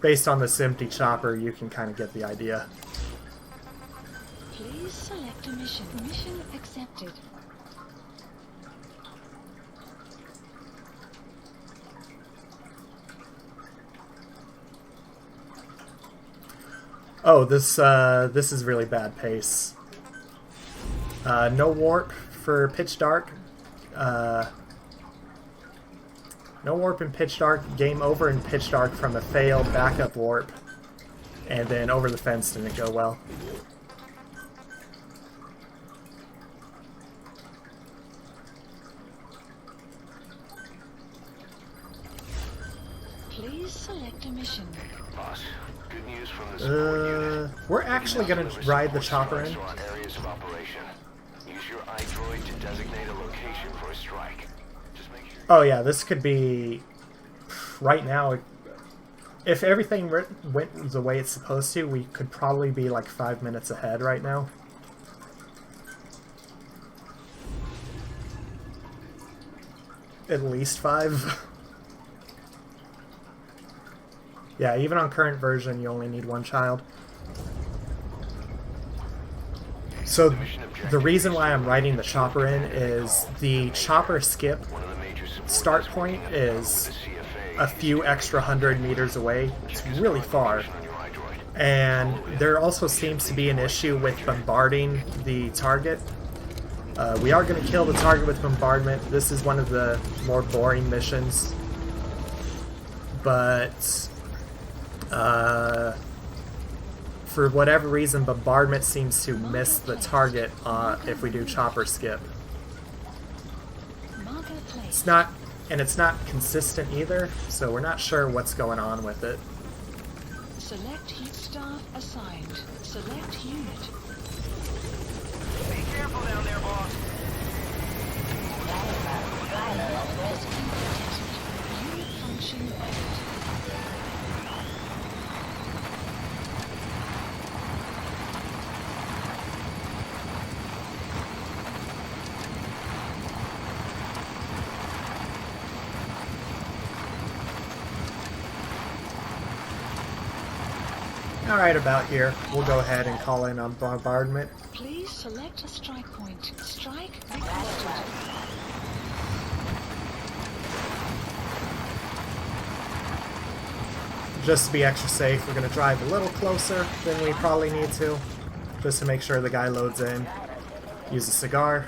based on this empty chopper, you can kind of get the idea.
Please select a mission. Mission accepted.
Oh, this is really bad pace. No warp for Pitch Dark. No warp in Pitch Dark. Game over in Pitch Dark from a failed backup warp. And then over the fence didn't go well.
select a mission.
Boss, good news from the support unit.
We're actually gonna ride the chopper in.
Areas of operation. Use your iDroid to designate a location for a strike. Just make sure.
Oh yeah, this could be right now. If everything went the way it's supposed to, we could probably be like 5 minutes ahead right now. At least 5. Yeah, even on current version, you only need 1 child. So the reason why I'm riding the chopper in is the chopper skip start point is a few extra 100 meters away. It's really far. And there also seems to be an issue with bombarding the target. We are going to kill the target with bombardment. This is one of the more boring missions. But for whatever reason, bombardment seems to miss the target if we do chopper skip. It's not, and it's not consistent either, so we're not sure what's going on with it.
Select heat staff assigned. Select unit.
Be careful down there, boss.
Unit function ended.
Alright, about here. We'll go ahead and call in on bombardment.
Please select a strike point. Strike requested.
Just to be extra safe, we're going to drive a little closer than we probably need to, just to make sure the guy loads in. Use a cigar.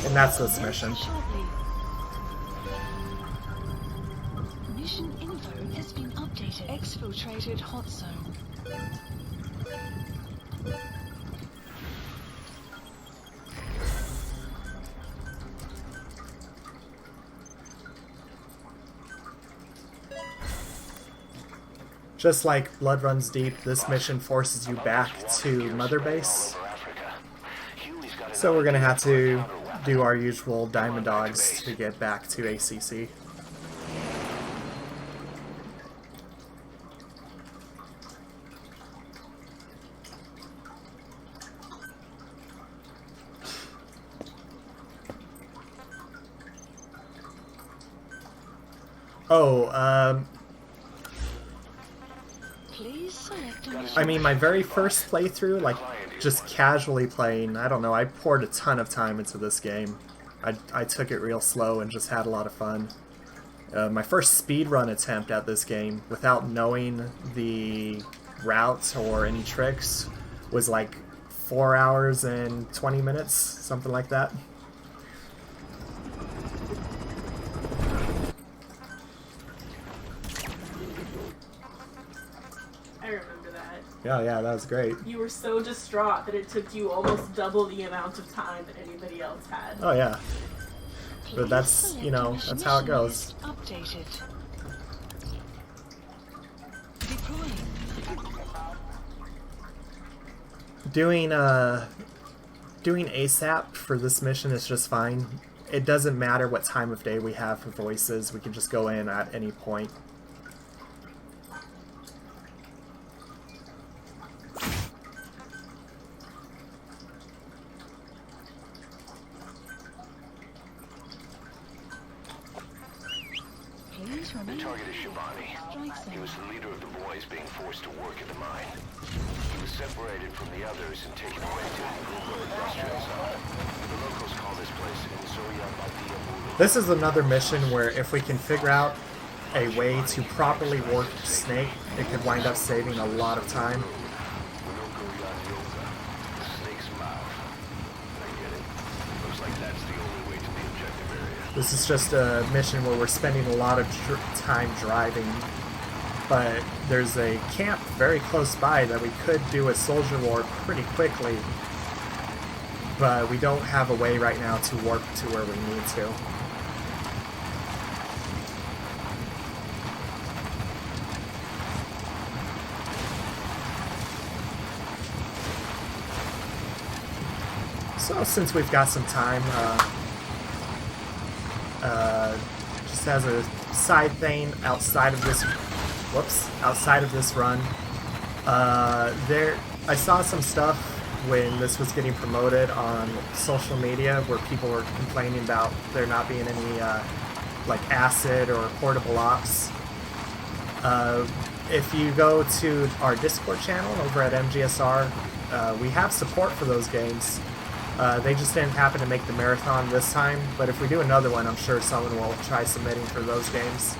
And that's this mission.
Shortly. Mission info has been updated. Exfiltrated hot zone.
Just like Blood Runs Deep, this mission forces you back to Mother Base. So we're going to have to do our usual Diamond Dogs to get back to ACC. Oh,
Please select a mission.
I mean, my very first playthrough, like, just casually playing, I don't know, I poured a ton of time into this game. I took it real slow and just had a lot of fun. My first speedrun attempt at this game, without knowing the routes or any tricks, was like 4 hours and 20 minutes, something like that.
I remember that.
Yeah, that was great.
You were so distraught that it took you almost double the amount of time that anybody else had.
Oh yeah.
Please
But that's,
select
you know,
a
that's how it
mission
goes.
list updated. Deploying.
Doing ASAP for this mission is just fine. It doesn't matter what time of day we have for voices, we can just go in at any point.
Please
The
remain.
target is Shabani.
Strike
He
zone.
was the leader of the boys being forced to work at the mine. He was separated from the others and taken away to the Google industrial zone. The locals call this place Insoya Badia Bulu.
This is another mission where if we can figure out a way to properly work Snake, it could wind up saving a lot of time.
Minoko Yanyoka, the snake's mouth. I get it. Looks like that's the only way to the objective area.
This is just a mission where we're spending a lot of time driving, but there's a camp very close by that we could do a soldier war pretty quickly, but we don't have a way right now to warp to where we need to. So since we've got some time, just as a side thing, outside of this run, I saw some stuff when this was getting promoted on social media where people were complaining about there not being any like acid or portable ops. If you go to our Discord channel over at MGSR, we have support for those games. They just didn't happen to make the marathon this time, but if we do another one, I'm sure someone will try submitting for those games.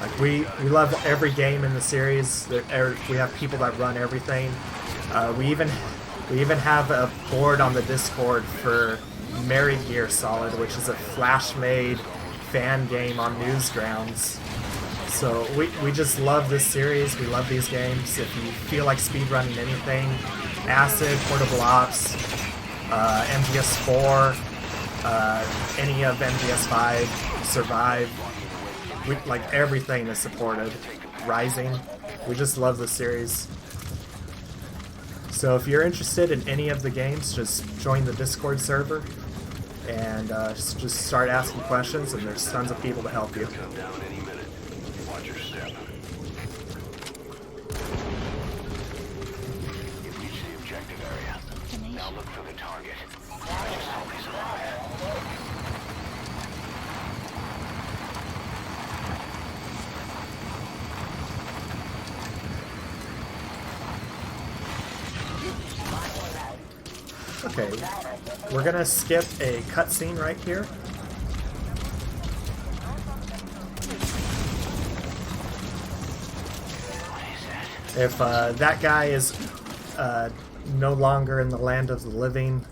Like we love every game in the series. We have people that run everything. We even have a board on the Discord for Married Gear Solid, which is a Flash-made fan game on Newsgrounds. So we just love this series. We love these games. If you feel like speedrunning anything, Acid, Portable Ops, MGS4, any of MGS5, Survive, like everything is supported. Rising, we just love the series. So if you're interested in any of the games, just join the Discord server and just start asking questions, and there's tons of people to help you.
Come down any minute. Watch your step. You've reached the objective area. Now look for the target. I just hope he's alive.
Okay, we're gonna skip a cutscene right here. If that guy is no longer in the land of the living,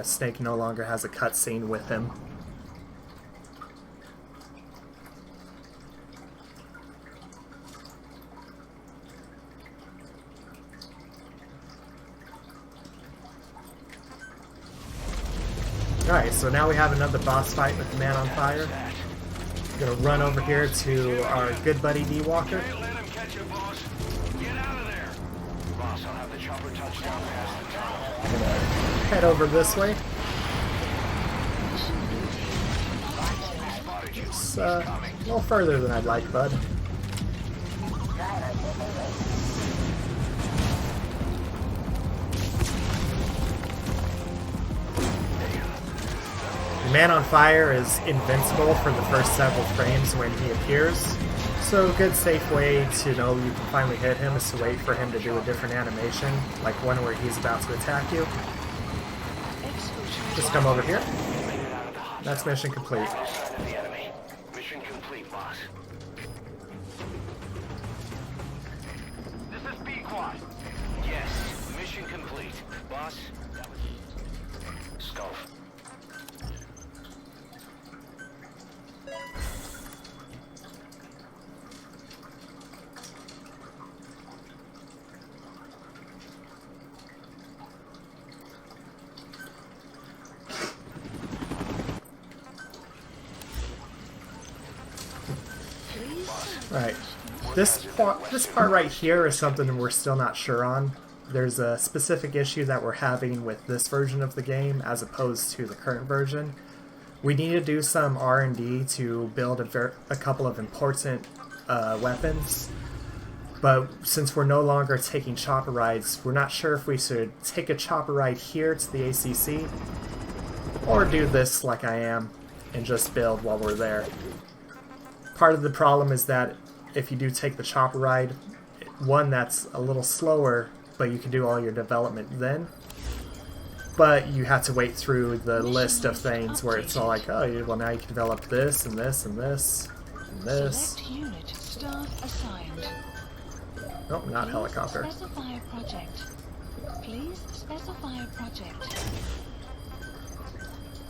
Snake no longer has a cutscene with him. Alright, so now we have another boss fight with the Man on Fire. I'm gonna run over here to our good buddy D-Walker.
Let him catch you, boss. Get out of there. Boss, I'll have the chopper touch down past the tunnel.
I'm gonna head over this way. It's a little further than I'd like, bud. Man on Fire is invincible for the first several frames when he appears, so a good safe way to know you can finally hit him is to wait for him to do a different animation, like one where he's about to attack you. Just come over here. That's mission complete.
Mission complete, boss. This is B-Quad. Yes, mission complete. Boss, that was Skull.
Alright, this part right here is something we're still not sure on. There's a specific issue that we're having with this version of the game as opposed to the current version. We need to do some R&D to build a couple of important weapons, but since we're no longer taking chopper rides, we're not sure if we should take a chopper ride here to the ACC or do this like I am and just build while we're there. Part of the problem is that if you do take the chopper ride, one, that's a little slower, but you can do all your development then. But you have to wait through the list of things where it's all like, oh, well now you can develop this and this and this and this.
Select unit staff assigned.
Nope, not helicopter.
Specify a project. Please specify a project.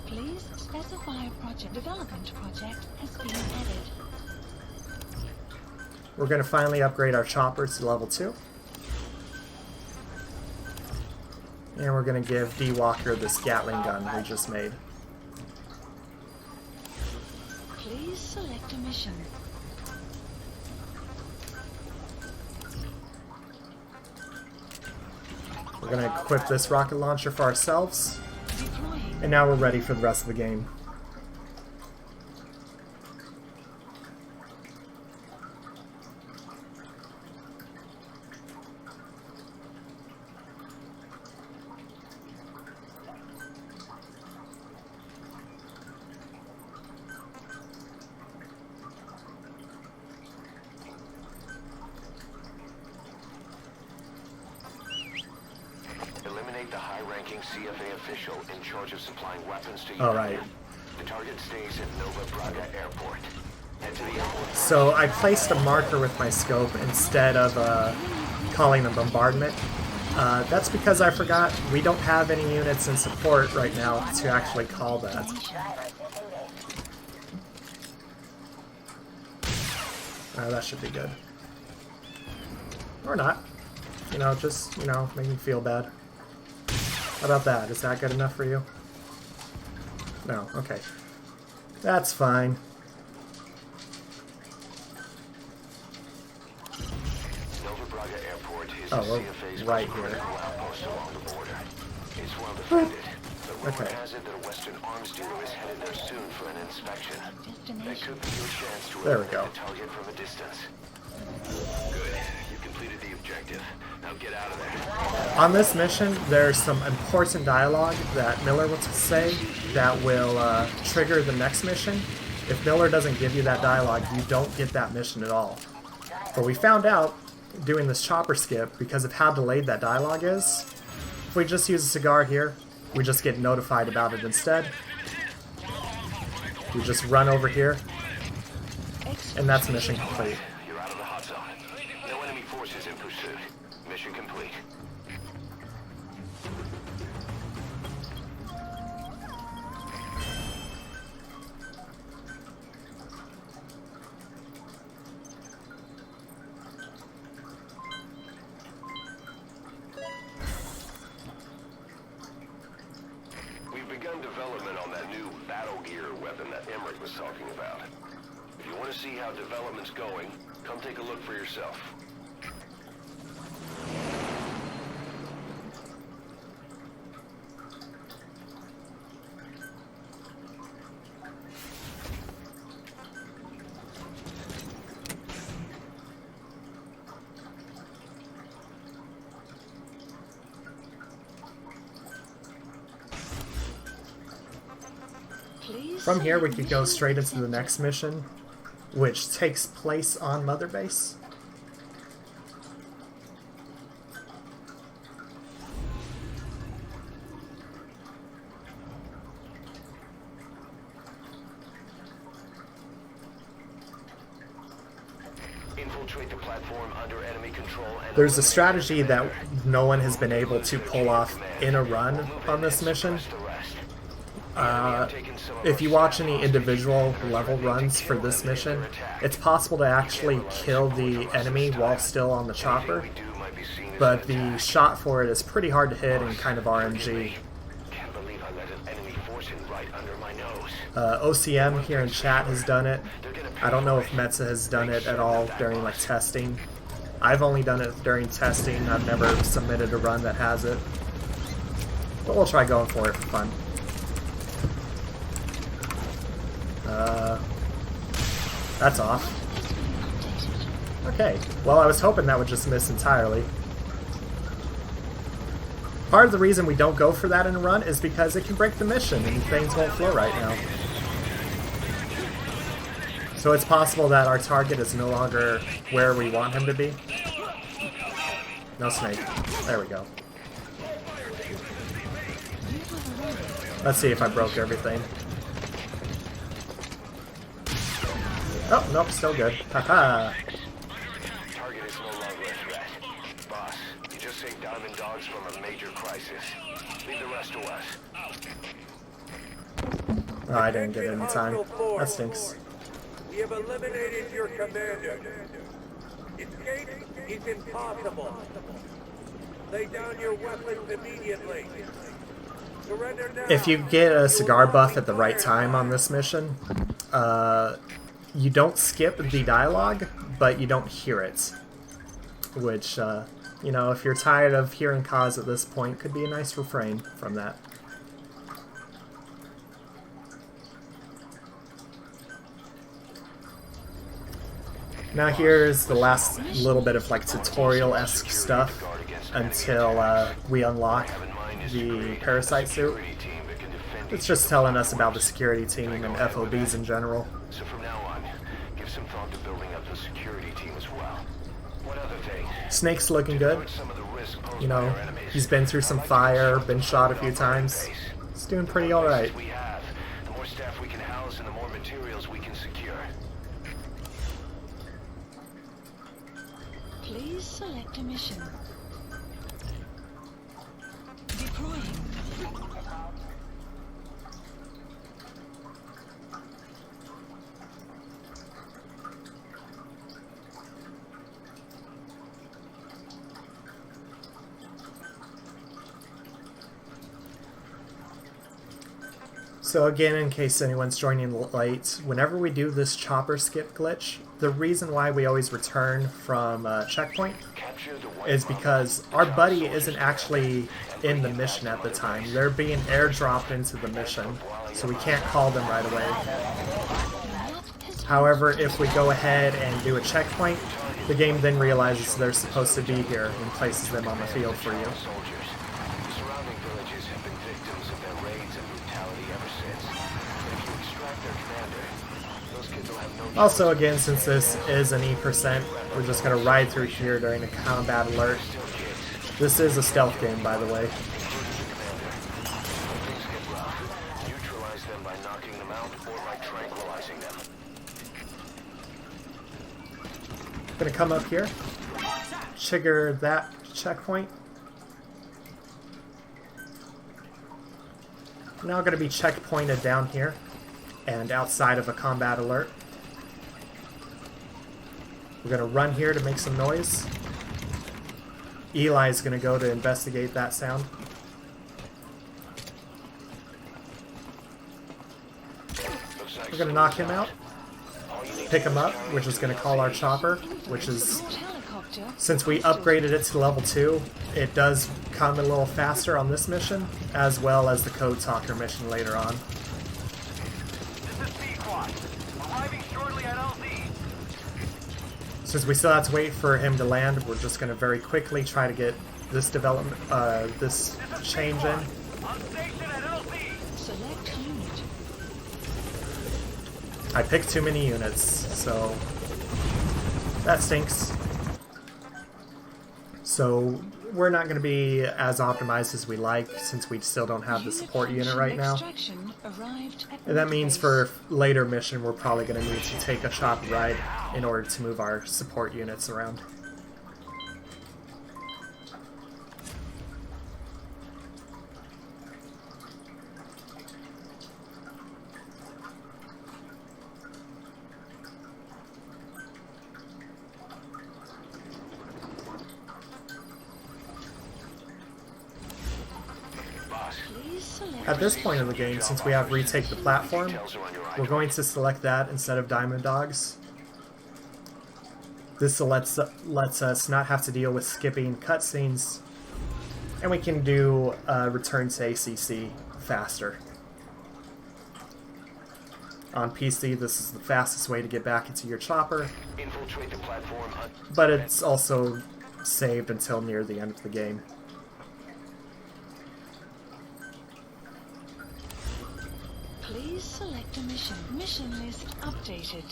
Please specify a project. Development project has been added.
We're going to finally upgrade our choppers to level 2. And we're going to give D-Walker this Gatling gun we just made.
Please select a mission.
We're going to equip this rocket launcher for ourselves.
Deploying.
And now we're ready for the rest of the game.
Eliminate the high-ranking CFA official in charge of supplying weapons to
All
Ukraine.
right.
The target stays at Nova Braga Airport. Head to the airport.
So I placed a marker with my scope instead of calling a bombardment. That's because I forgot we don't have any units in support right now to actually call that. That should be good. Or not. You know, just, you know, make me feel bad. How about that? Is that good enough for you? No, okay. That's fine.
Nova Braga Airport is
Oh,
the
we're
CFA's
right
most
here.
critical outpost along the border. It's well defended, but rumor
Okay.
has it that a Western arms dealer is headed there soon for an inspection. That
Destination.
could be your chance to
There we
eliminate
go.
the target from a distance. Good. You completed the objective. Now get out of there.
On this mission, there's some important dialogue that Miller will say that will trigger the next mission. If Miller doesn't give you that dialogue, you don't get that mission at all. But we found out, doing this chopper skip, because of how delayed that dialogue is, if we just use a cigar here, we just get notified about it instead. We just run over here, and that's mission complete.
You're out of the hot zone. No enemy forces in pursuit. Mission complete. We've begun development on that new battle gear weapon that Emmerich was talking about. If you want to see how development's going, come take a look for yourself.
Please.
From here, we could go straight into the next mission, which takes place on Mother Base.
Infiltrate the platform under enemy control and
There's a strategy that no one has been able to pull off in a run on this mission. If you watch any individual level runs for this mission, it's possible to actually kill the enemy while still on the chopper, but the shot for it is pretty hard to hit and kind of RNG.
Can't believe I let an enemy force in right under my nose.
OCM here in chat has done it. I don't know if Metza has done it at all during like testing. I've only done it during testing. I've never submitted a run that has it. But we'll try going for it for fun. That's off. Okay, well I was hoping that would just miss entirely. Part of the reason we don't go for that in a run is because it can break the mission and things won't flow right now. So it's possible that our target is no longer where we want him to be. No snake. There we go. Let's see if I broke everything. Oh, nope, still good. Haha.
Target is no longer a threat. Boss, you just saved Diamond Dogs from a major crisis. Leave the rest to us.
Oh, I didn't get it in time. That stinks.
We have eliminated your commander. Escape is impossible. Lay down your weapons immediately. Surrender now.
If you get a cigar buff at the right time on this mission, you don't skip the dialogue, but you don't hear it. Which, you know, if you're tired of hearing cause at this point, could be a nice refrain from that. Now here's the last little bit of like tutorial-esque stuff until we unlock the parasite suit. It's just telling us about the security team and FOBs in general.
So from now on, give some thought to building up the security team as well. One other thing.
Snake's looking good.
Some of the risk posed
You
by
know,
our enemies.
he's been through some fire, been shot a few times. He's doing pretty alright.
We have. The more staff we can house and the more materials we can secure.
Please select a mission. Deploying.
So again, in case anyone's joining late, whenever we do this chopper skip glitch, the reason why we always return from checkpoint is because our buddy isn't actually in the mission at the time. They're being airdropped into the mission, so we can't call them right away. However, if we go ahead and do a checkpoint, the game then realizes they're supposed to be here and places them on the field for you.
Surrounding villages have been victims of their raids and brutality ever since. If you extract their commander, those kids will have no
Also, again, since this is an E%, we're just going to ride through here during a combat alert. This is a stealth game, by the way.
things get rough. Neutralize them by knocking them out or by tranquilizing them.
Going to come up here, trigger that checkpoint. Now going to be checkpointed down here and outside of a combat alert. We're going to run here to make some noise. Eli's going to go to investigate that sound. We're going to knock him out, pick him up, which is going to call our chopper, which is, since we upgraded it to level 2, it does come a little faster on this mission, as well as the Code Talker mission later on.
This is Sequad. Arriving shortly at LZ.
Since we still have to wait for him to land, we're just going to very quickly try to get this development, this change in.
On station at LZ.
Select unit.
I picked too many units, so that stinks. So we're not going to be as optimized as we like, since we still don't have the support unit right now.
Extraction arrived at
And that means
base.
for later mission, we're probably going to need to take a shop ride in order to move our support units around.
Please select
At this point in the game, since we have retake the platform, we're going to select that instead of Diamond Dogs. This lets us not have to deal with skipping cutscenes, and we can do return to ACC faster. On PC, this is the fastest way to get back into your chopper,
Infiltrate the platform.
but it's also saved until near the end of the game.
Please select a mission. Mission list updated.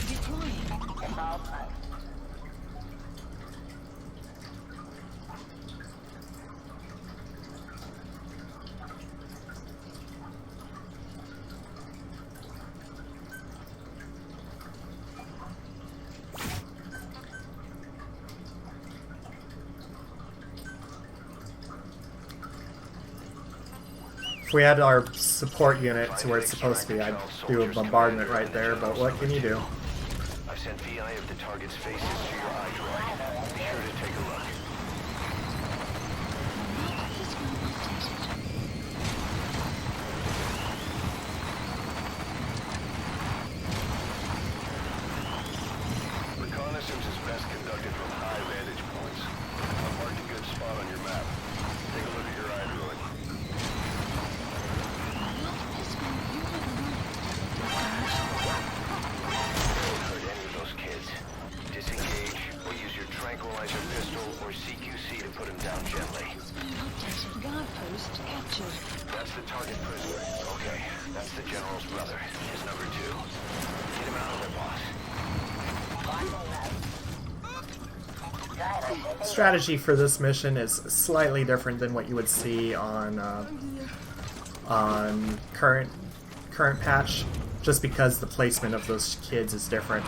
Deploying.
If we had our support unit to where it's supposed to be, I'd do a bombardment right there, but what can you do?
I've sent VI of the target's faces to your eye droid. Be sure to take a look. Reconnaissance is best conducted from high vantage points. I've marked a good spot on your map. Take a look at your eye droid. Don't hurt any of those
Post captured.
That's the target prisoner. Okay, that's the general's brother. His number 2. Get him out of there, boss.
Strategy for this mission is slightly different than what you would see on current patch, just because the placement of those kids is different.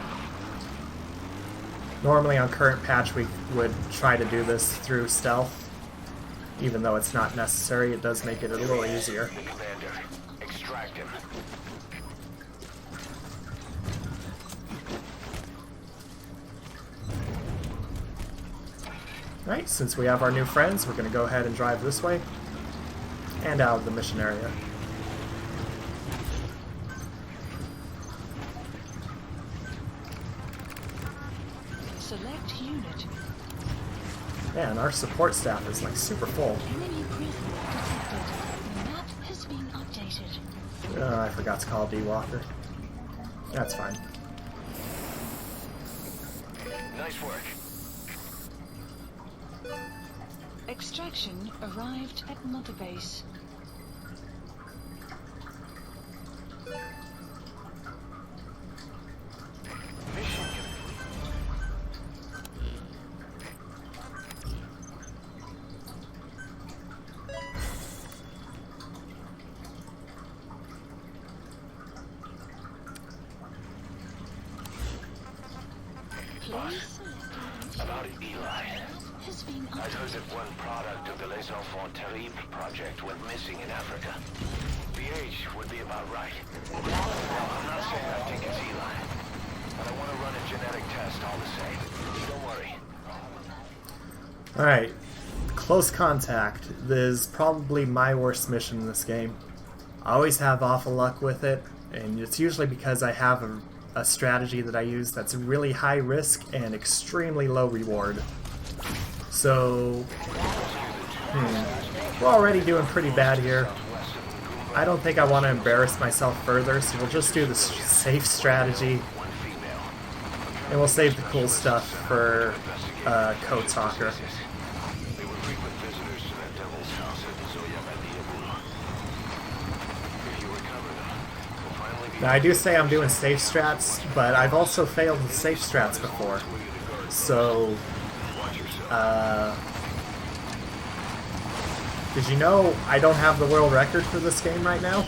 Normally on current patch we would try to do this through stealth, even though it's not necessary. It does make it a little easier.
The commander. Extract him.
Right, since we have our new friends, we're going to go ahead and drive this way and out of the mission area.
Select unit.
Man, our support staff is like super full.
Enemy prisoner detected. The map has been updated.
I forgot to call D-Walker. That's fine.
Nice work.
Extraction arrived at Mother Base.
Mission
Please
about Eli.
has been
I
updated.
heard that one product of the Les Enfants Terribles project went missing in Africa. The age would be about right. Now, I'm not saying I think it's Eli, but I want to run a genetic test all the same. Don't worry.
Alright, close contact. This is probably my worst mission in this game. I always have awful luck with it, and it's usually because I have a strategy that I use that's really high risk and extremely low reward. So, we're already doing pretty bad here. I don't think I want to embarrass myself further, so we'll just do the safe strategy. And we'll save the cool stuff for Code Talker.
They were frequent visitors to that devil's house at Zoya Bandiabula. If you recover them, we'll finally be...
Now I do say I'm doing safe strats, but I've also failed with safe strats before. So, did you know I don't have the world record for this game right now?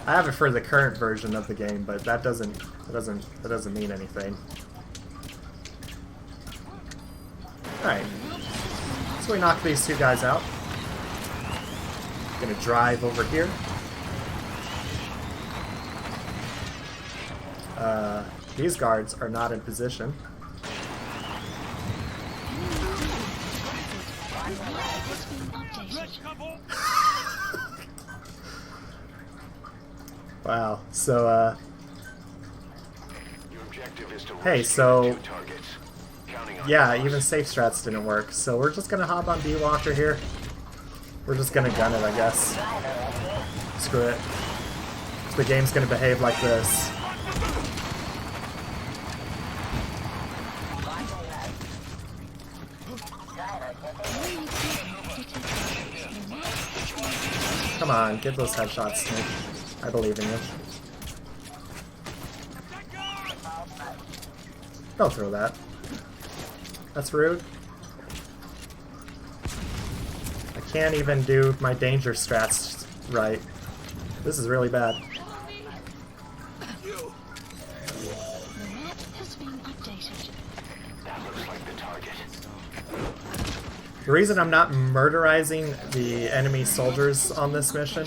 I have it for the current version of the game, but that doesn't mean anything. Alright. So we knock these two guys out. Gonna drive over here. These guards are not in position.
Has been updated.
Wow. So,
Your objective is to
hey,
rescue
so,
the 2 targets. Counting on
yeah,
your
even safe strats didn't work. So we're just gonna hop on D-Walker here. We're just gonna gun it, I guess. Screw it. The game's gonna behave like this. Come on, get those headshots, Snake. I believe in you. Don't throw that. That's rude. I can't even do my danger strats right. This is really bad.
The map has been updated.
That looks like the target.
The reason I'm not murderizing the enemy soldiers on this mission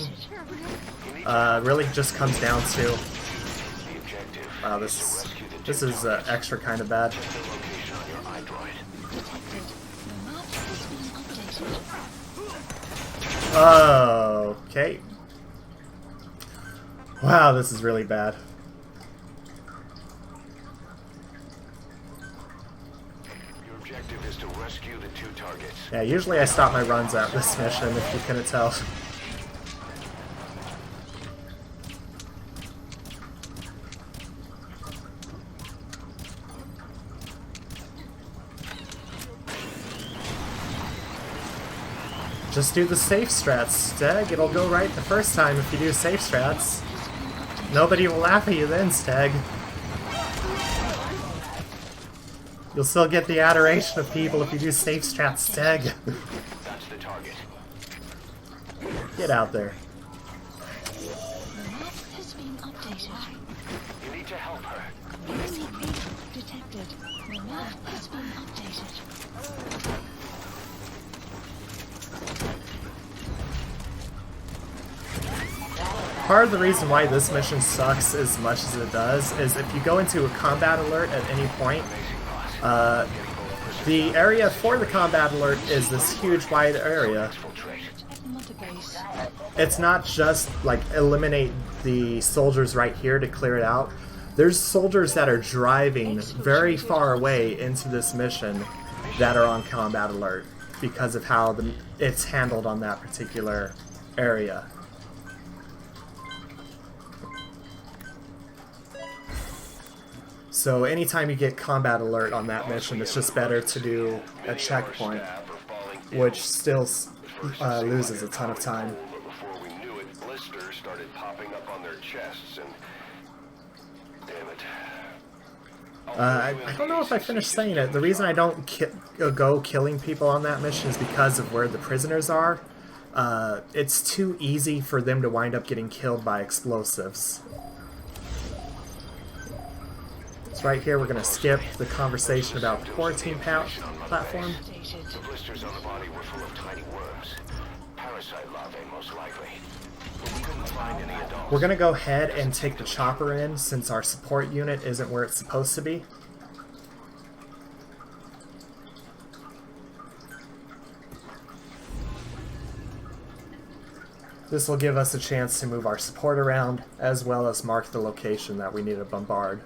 really just comes down to...
The objective
Wow, this is extra kind of bad.
is the location on your iDroid.
Detected. The map has been updated.
Oh, okay. Wow, this is really bad.
Your objective is to rescue the 2 targets.
Yeah, usually I stop my runs at this mission, if you couldn't tell. Just do the safe strats, Steg. It'll go right the first time if you do safe strats. Nobody will laugh at you then, Steg. You'll still get the adoration of people if you do safe strats, Steg.
That's the target.
Get out there.
The map has been updated.
You need to help her.
Enemy vehicle detected. The map has been updated.
Part of the reason why this mission sucks as much as it does is if you go into a combat alert at any point, the area for the combat alert is this huge wide area.
Another base.
It's not just like eliminate the soldiers right here to clear it out. There's soldiers that are driving very far away into this mission that are on combat alert because of how it's handled on that particular area. So anytime you get combat alert on that mission, it's just better to do a checkpoint, which still loses a ton of time.
But before we knew it, blisters started popping up on their chests and... Damn it.
I don't know if I finished saying it. The reason I don't go killing people on that mission is because of where the prisoners are. It's too easy for them to wind up getting killed by explosives. So right here we're going to skip the conversation about the quarantine platform.
The blisters on the body were full of tiny worms. Parasite larvae, most likely. But we couldn't find any adults.
We're going to go ahead and take the chopper in since our support unit isn't where it's supposed to be. This will give us a chance to move our support around, as well as mark the location that we need to bombard.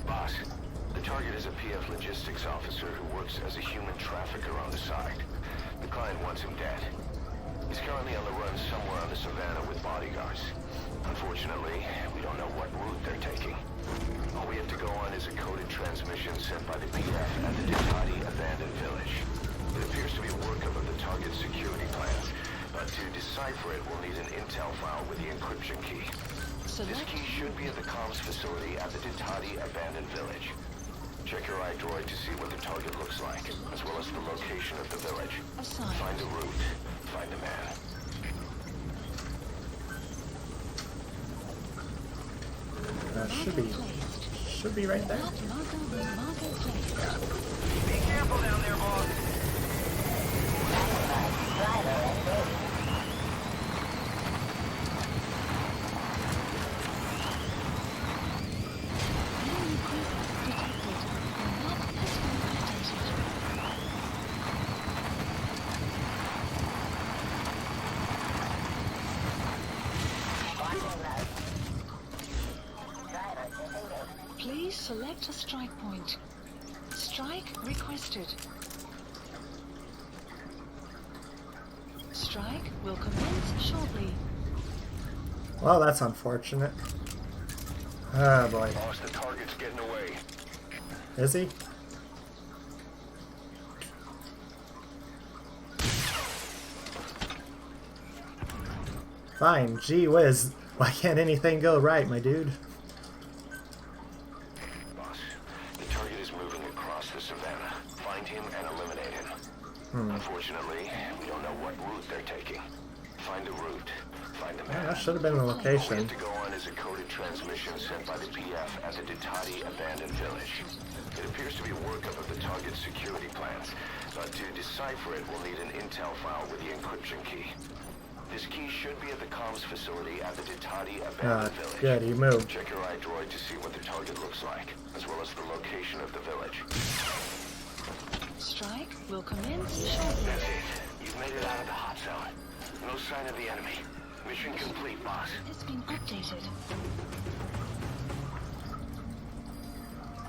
Boss, the target is a PF logistics officer who works as a human trafficker on the side. The client wants him dead. He's currently on the run somewhere on the savannah with bodyguards. Unfortunately, we don't know what route they're taking. All we have to go on is a coded transmission sent by the PF at the Ditati abandoned village. It appears to be a workup of the target's security plans, but to decipher it, we'll need an intel file with the encryption key. This key should be at the comms facility at the Ditati abandoned village. Check your iDroid to see what the target looks like, as well as the location of the village.
Assigned.
Find a route, find a man.
Should be right there.
Marker placed.
Be careful down there, boss.
Enemy vehicle detected. The map has been updated. Please select a strike point. Strike requested. Strike will commence shortly.
Well, that's unfortunate. Oh boy.
Boss, the target's getting away.
Is he? Fine, gee whiz. Why can't anything go right, my dude?
Boss, the target is moving across the savannah. Find him and eliminate him. Unfortunately, we don't know what route they're taking. Find a route. Find a
Yeah,
man.
that should have been the
All we
location.
have to go on is a coded transmission sent by the PF at the Ditati abandoned village. It appears to be a workup of the target's security plans, but to decipher it, we'll need an intel file with the encryption key. This key should be at the comms facility at the Ditati abandoned village.
Good, he moved.
Check your iDroid to see what the target looks like, as well as the location of the village.
Strike will commence shortly.
That's it. You've made it out of the hot zone. No sign of the enemy. Mission complete, boss.
Has been updated.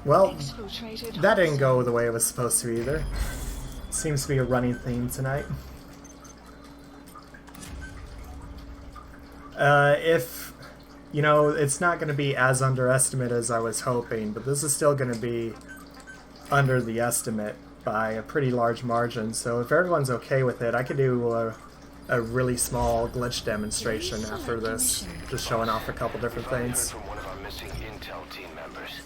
Well,
Exfiltrated.
that didn't go the way it was supposed to either. Seems to be a running theme tonight. If, you know, it's not going to be as underestimated as I was hoping, but this is still going to be under the estimate by a pretty large margin. So if everyone's okay with it, I could do a really small glitch demonstration after this, just showing off a couple different
Heard
things.
from one of our missing intel team members.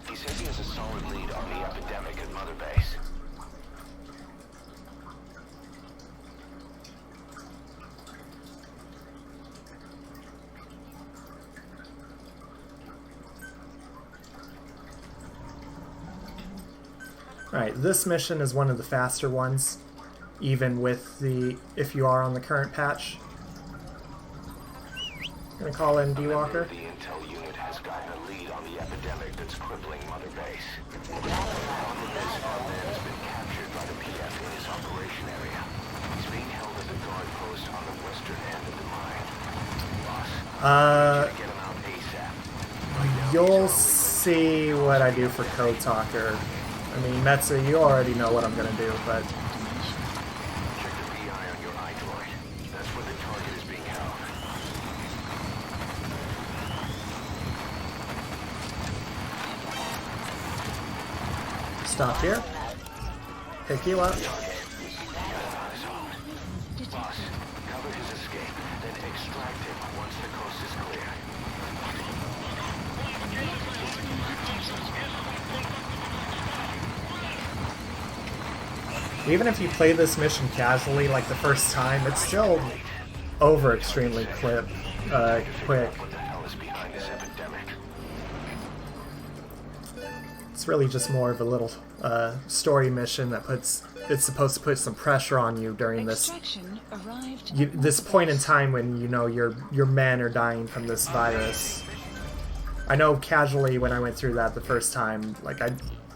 He says he has a solid lead on the epidemic at Mother Base.
Alright, this mission is one of the faster ones, even with if you are on the current patch. I'm gonna call in D-Walker.
The intel unit has gotten a lead on the epidemic that's crippling Mother Base. Mother Base man has been captured by the PF in his operation area. He's being held at the guard post on the western end of the mine. Boss, get him out ASAP.
You'll see what I do for Code Talker. I mean, Metsu, you already know what I'm gonna do, but
Check the PI on your iDroid. That's where the target is being held.
stop here. Pick you up.
Boss, cover his escape, then extract him once the coast is clear.
Even if you play this mission casually, like the first time, it's still over extremely quick.
What the hell is behind this epidemic?
It's really just more of a little story mission that it's supposed to put some pressure on you during this
Extraction arrived
this point in time when you know your men are dying from this virus. I know casually when I went through that the first time, like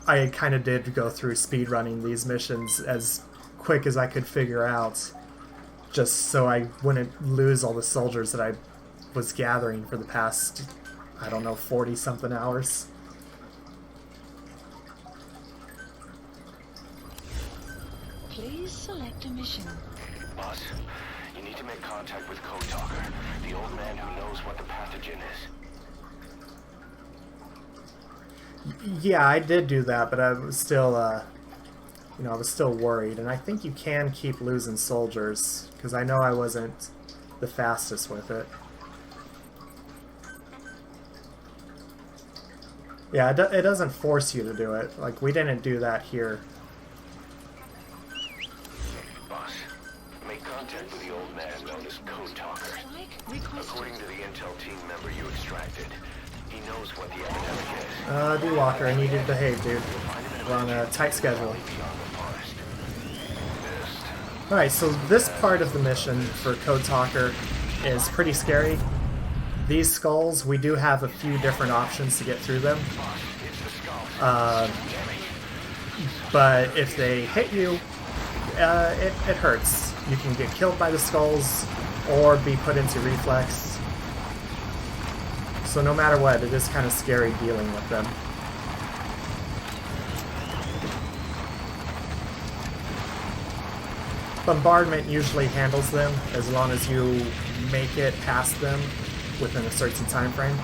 I kind of did go through speedrunning these missions as quick as I could figure out, just so I wouldn't lose all the soldiers that I was gathering for the past, I don't know, 40-something hours.
Please select a mission.
Boss, you need to make contact with Code Talker, the old man who knows what the pathogen is.
Yeah, I did do that, but I was still, I was still worried. And I think you can keep losing soldiers, because I know I wasn't the fastest with it. Yeah, it doesn't force you to do it. Like, we didn't do that here.
Boss, make contact with the old man known as Code Talker.
Strike requested.
According to the intel team member you extracted, he knows what the epidemic is.
D-Walker, I need you to behave, dude. We're on a tight schedule. Alright, so this part of the mission for Code Talker is pretty scary. These skulls, we do have a few different options to get through them. But if they hit you, it hurts. You can get killed by the skulls or be put into reflex. So no matter what, it is kind of scary dealing with them. Bombardment usually handles them as long as you make it past them within a certain time frame.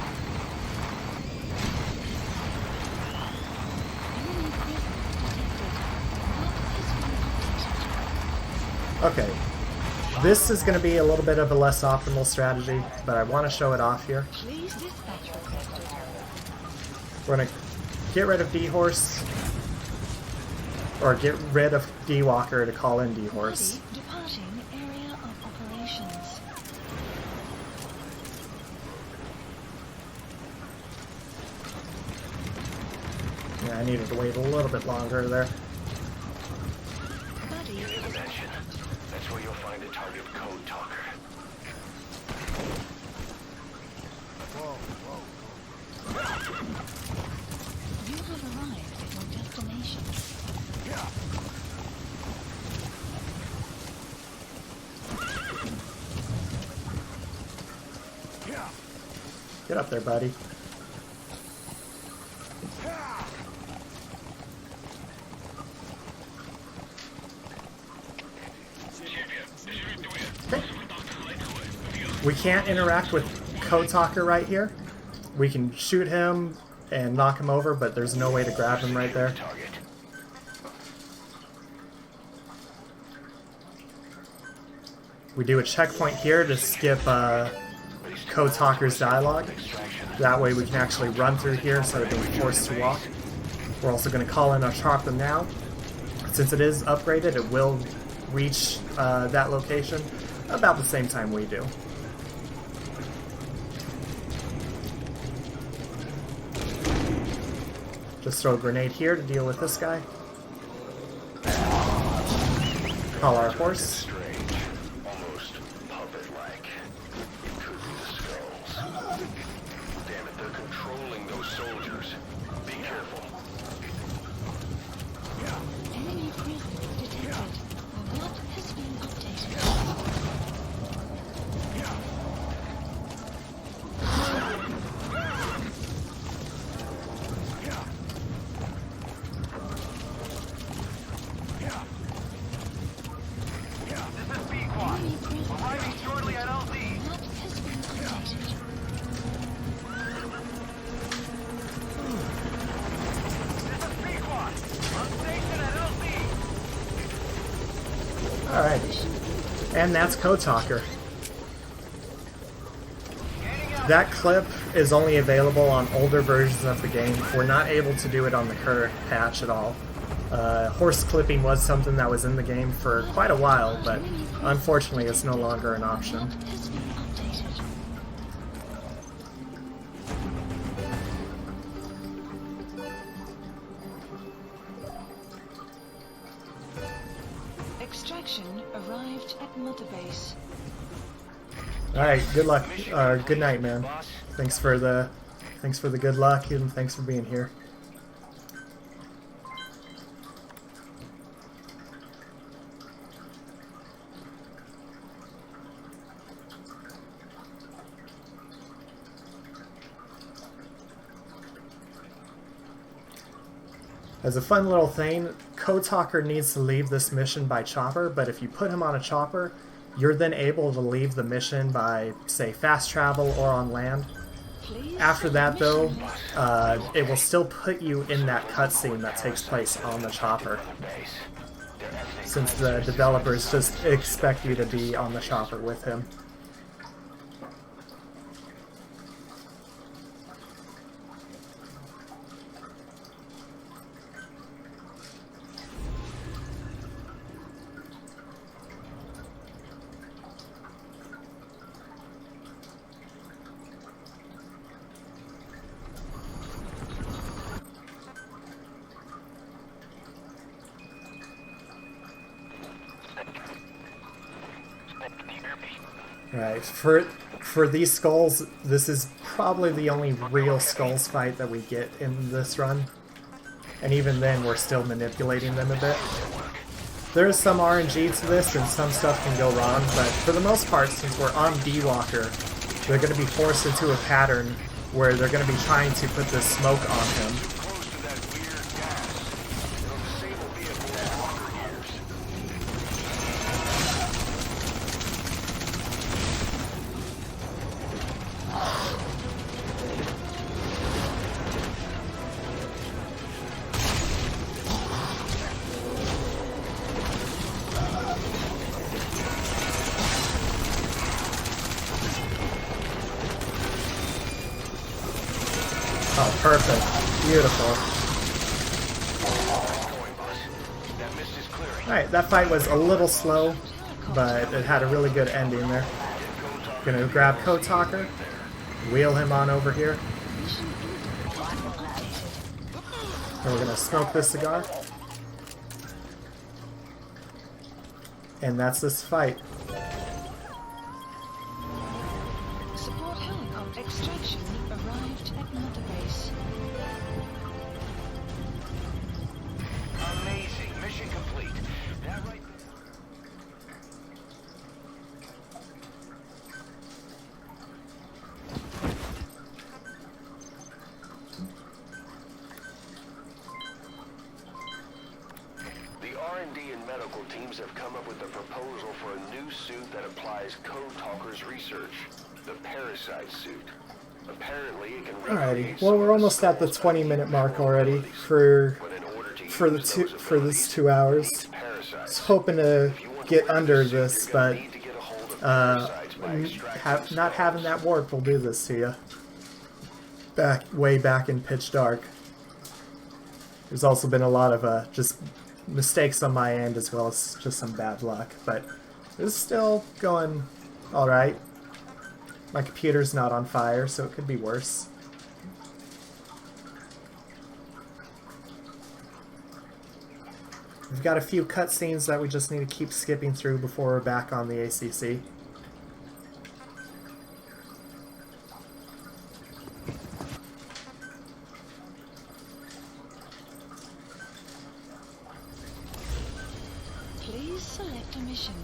Okay, this is going to be a little bit of a less optimal strategy, but I want to show it off here.
Please dispatch requested.
We're going to get rid of D-Horse, or get rid of D-Walker to call in D-Horse.
Body departing area of operations.
Yeah, I needed to wait a little bit longer there.
Body
New dimension. That's where you'll find a target Code Talker.
You have arrived at your destination.
Get up there, buddy. Okay. We can't interact with Code Talker right here. We can shoot him and knock him over, but there's no way to grab him right there.
Target.
We do a checkpoint here to skip Code Talker's dialogue. That way we can actually run through here instead of being forced to walk. We're also going to call in our chopper now. Since it is upgraded, it will reach that location about the same time we do. Just throw a grenade here to deal with this guy. Call our horse.
Almost puppet-like. It could be the skulls. Damn it, they're controlling those soldiers. Be careful.
Enemy presence detected. The map has been updated.
This is Pequod.
Enemy presence
Arriving
detected.
shortly at LZ.
The map has been updated.
This is Pequod. On station at LZ.
Alright. And that's Code Talker.
Scanning out.
That clip is only available on older versions of the game. We're not able to do it on the current patch at all. Horse clipping was something that was in the game for quite a while, but unfortunately it's no longer an option.
Map has been updated. Extraction arrived at Mother Base.
Alright, good luck, good night, man. Thanks for the good luck and thanks for being here. As a fun little thing, Code Talker needs to leave this mission by chopper, but if you put him on a chopper, you're then able to leave the mission by, say, fast travel or on land.
Please
After that, though,
submission.
it will still put you in that cutscene that takes place on the chopper, since the developers just expect you to be on the chopper with him. Right, for these skulls, this is probably the only real skulls fight that we get in this run. And even then, we're still manipulating them a bit. There is some RNG to this, and some stuff can go wrong, but for the most part, since we're on D-Walker, they're going to be forced into a pattern where they're going to be trying to put this smoke on him.
Close to that weird gas. It'll disable vehicles for longer years.
Oh, perfect. Beautiful.
Going, boss. That mist is clearing.
Alright, that fight was a little slow, but it had a really good ending there. Gonna grab Code Talker, wheel him on over here,
Mission input has been updated.
and we're gonna smoke this cigar. And that's this fight.
Support helicopter extraction arrived at Mother Base.
Amazing. Mission complete. That right
The R&D and medical teams have come up with a proposal for a new suit that applies Code Talker's research. The parasite suit. Apparently, it can
Alrighty, well we're almost at the 20-minute mark already for this 2 hours. I was hoping to get under this, but Not having that warp will do this to you. Way back in pitch dark. There's also been a lot of just mistakes on my end as well as just some bad luck, but it's still going alright. My computer's not on fire, so it could be worse. We've got a few cutscenes that we just need to keep skipping through before we're back on the ACC.
Please select a mission.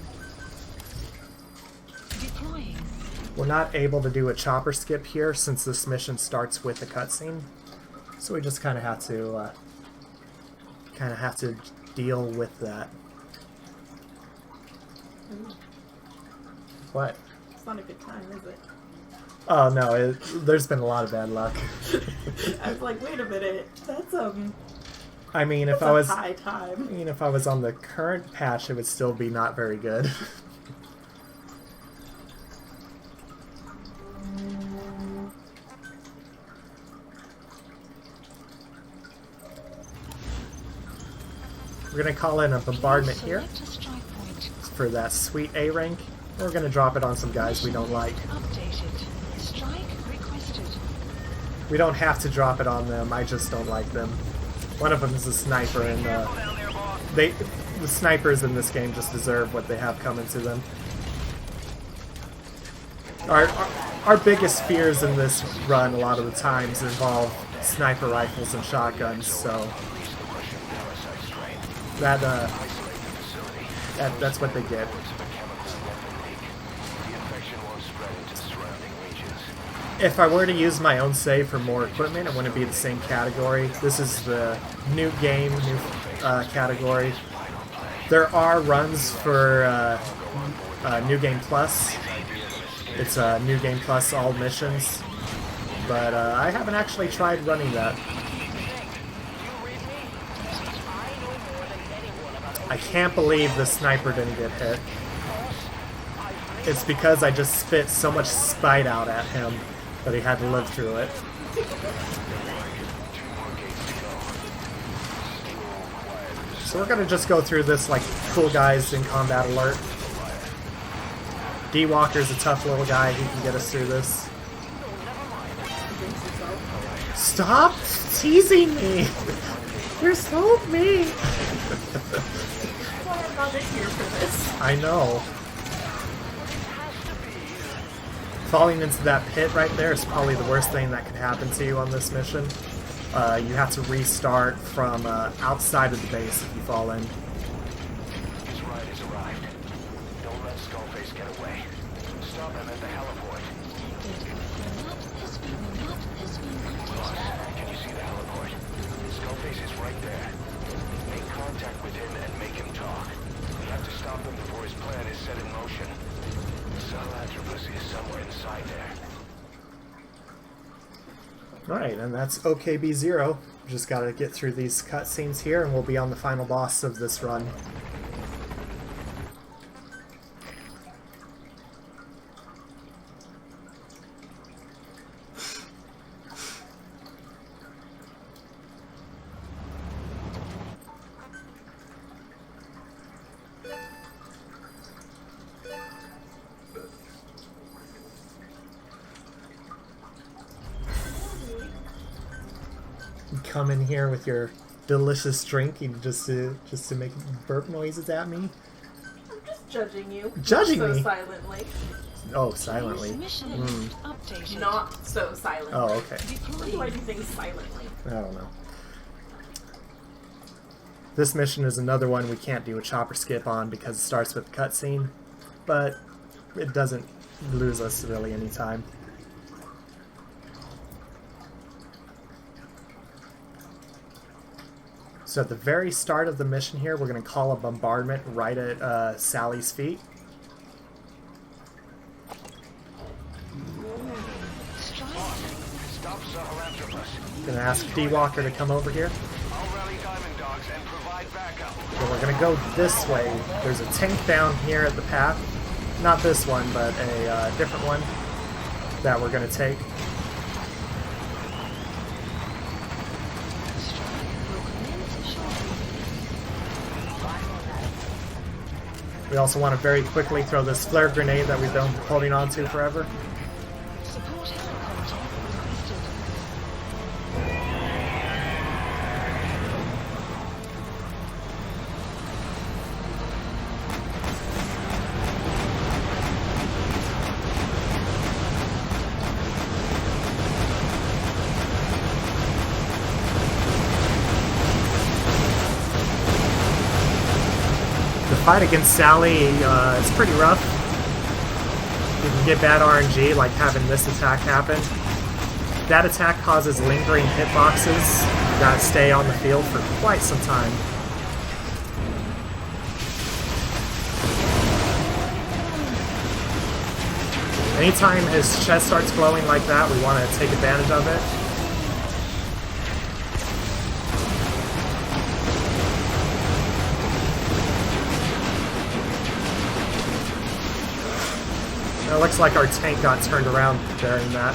Deploying.
We're not able to do a chopper skip here since this mission starts with a cutscene, so we just kind of have to deal with that. What?
It's not a good time, is it?
Oh no, there's been a lot of bad luck.
I was like, wait a minute, that's
I mean, if
that's
I was,
high time.
I mean, if I was on the current patch, it would still be not very good. We're gonna call in a bombardment here
Select a strike point.
for that sweet A rank. We're gonna drop it on some guys we don't like.
Updated. Strike requested.
We don't have to drop it on them. I just don't like them. One of them is a sniper, and
Down there, boss.
the snipers in this game just deserve what they have coming to them. Our biggest fears in this run a lot of the times involve sniper rifles and shotguns, so that's what they get. If I were to use my own save for more equipment, it wouldn't be the same category. This is the new game, new category. There are runs for New Game Plus. It's New Game Plus all missions, but I haven't actually tried running that. I can't believe the sniper didn't get hit. It's because I just spit so much spite out at him that he had to live through it. So we're gonna just go through this like cool guys in combat alert. D-Walker's a tough little guy, he can get us through this. Stop teasing me! You're so mean!
Why am I not here for this?
I know. Falling into that pit right there is probably the worst thing that could happen to you on this mission. You have to restart from outside of the base if you fall in.
His ride has arrived. Don't let Skullface get away. Stop him at the heliport.
Map has been
Boss,
updated.
can you see the heliport? Skullface is right there. Make contact with him and make him talk. We have to stop him before his plan is set in motion. Sahelanthropus is somewhere inside there.
Alright, and that's OKB0. Just gotta get through these cutscenes here and we'll be on the final boss of this run. Come in here with your delicious drink and just to make burp noises at me.
I'm just judging you.
Judging
so
me?
silently.
Oh, silently.
Mission updated.
Not so silently.
Oh, okay.
Why do I do things silently?
I don't know. This mission is another one we can't do a chopper skip on because it starts with a cutscene, but it doesn't lose us really any time. So at the very start of the mission here, we're going to call a bombardment right at Sally's feet.
Stop Sahelanthropus.
Going to ask D-Walker to come over here.
I'll rally Diamond Dogs and provide backup.
So we're going to go this way. There's a tank down here at the path. not this one, but a different one that we're going to take. We also want to very quickly throw this flare grenade that we've been holding on to forever.
Support helicopter requested.
The fight against Sally is pretty rough. You can get bad RNG, like having this attack happen. That attack causes lingering hitboxes that stay on the field for quite some time. Anytime his chest starts glowing like that, we want to take advantage of it. It looks like our tank got turned around during that.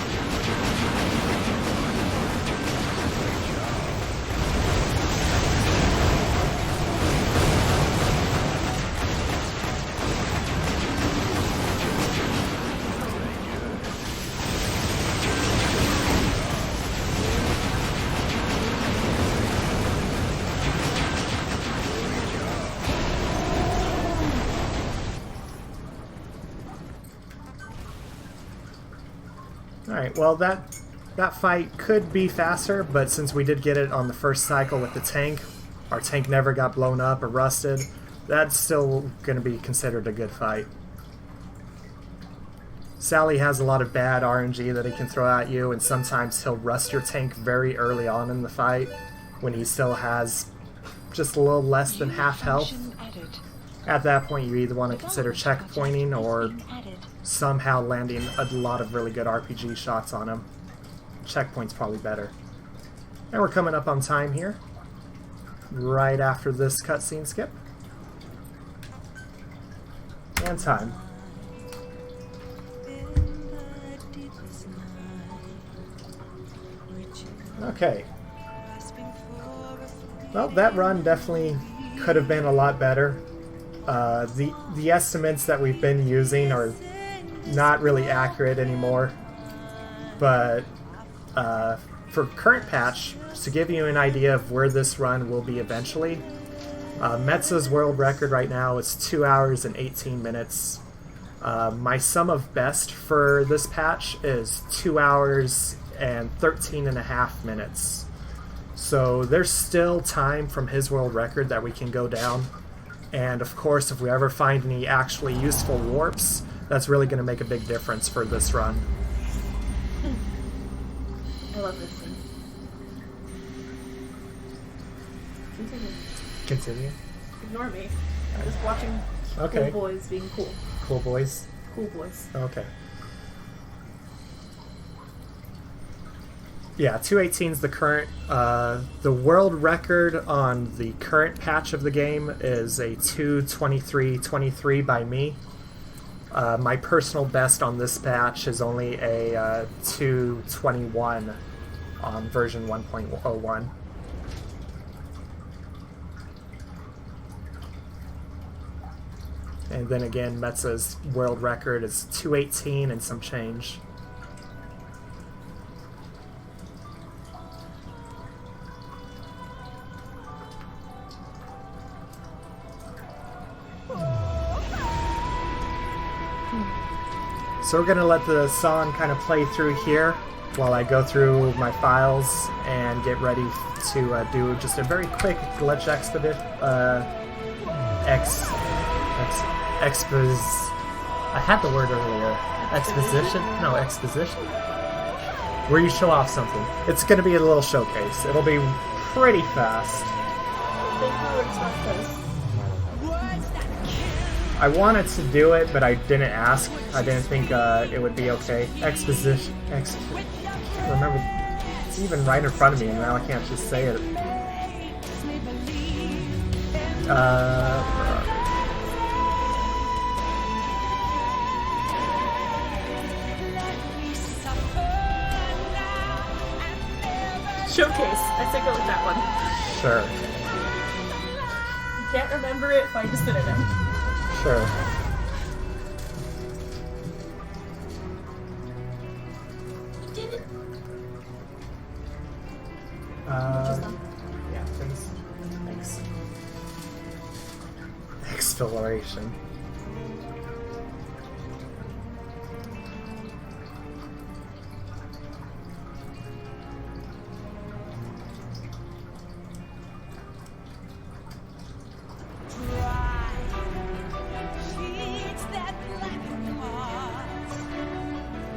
Alright, well that fight could be faster, but since we did get it on the first cycle with the tank, our tank never got blown up or rusted, that's still going to be considered a good fight. Sally has a lot of bad RNG that he can throw at you, and sometimes he'll rust your tank very early on in the fight when he still has just a little less than half health. At that point, you either want to consider checkpointing or somehow landing a lot of really good RPG shots on him. Checkpoint's probably better. And we're coming up on time here. Right after this cutscene skip. And time. Okay. Well, that run definitely could have been a lot better. The estimates that we've been using are not really accurate anymore, but for current patch, to give you an idea of where this run will be eventually, Metza's world record right now is 2 hours and 18 minutes. My sum of best for this patch is 2 hours and 13.5 minutes. So there's still time from his world record that we can go down. And of course, if we ever find any actually useful warps, that's really going to make a big difference for this run.
I love this scene. Continue.
Continue.
Ignore me. I'm just watching
Okay.
cool boys being cool.
Cool boys.
Cool boys.
Okay. Yeah, 218 is the current. The world record on the current patch of the game is a 2:23:23 by me. My personal best on this patch is only a 2:21 on version 1.01. And then again, Metza's world record is 2:18 and some change. So we're going to let the song kind of play through here while I go through my files and get ready to do just a very quick glitch expedition. I had the word earlier. Exposition? No, exposition. Where you show off something. It's going to be a little showcase. It'll be pretty fast. I wanted to do it, but I didn't ask. I didn't think it would be okay. Exposition. Remember, it's even right in front of me, and now I can't just say it.
showcase. I say go with that one.
Sure.
You can't remember it, find a synonym.
Sure.
You did it.
Yeah, please. Thanks. Exploration.
Sheets that blacken hearts,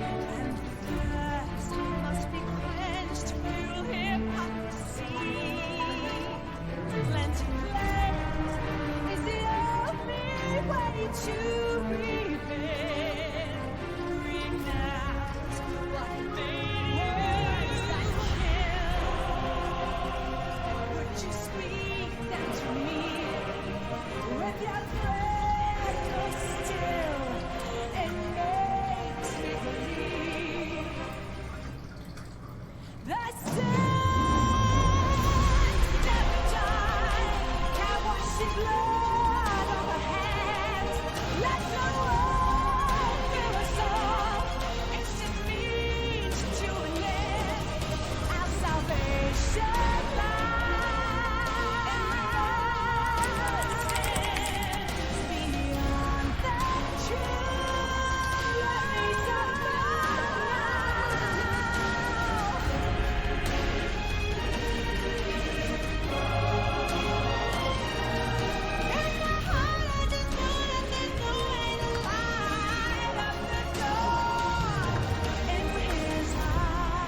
and thirst must be quenched through hypocrisy. Plenty place is the only way to prevent. Renounce what made you kill. Would you speak that to me? With your breath goes still and makes me believe the sun never die. Can wash his blood on the hands. Let no one fill us all. Instant means to an end. Our salvation lies. Beyond the truth, let me survive. In my heart, I just know that there's no way to light up the door in his eyes.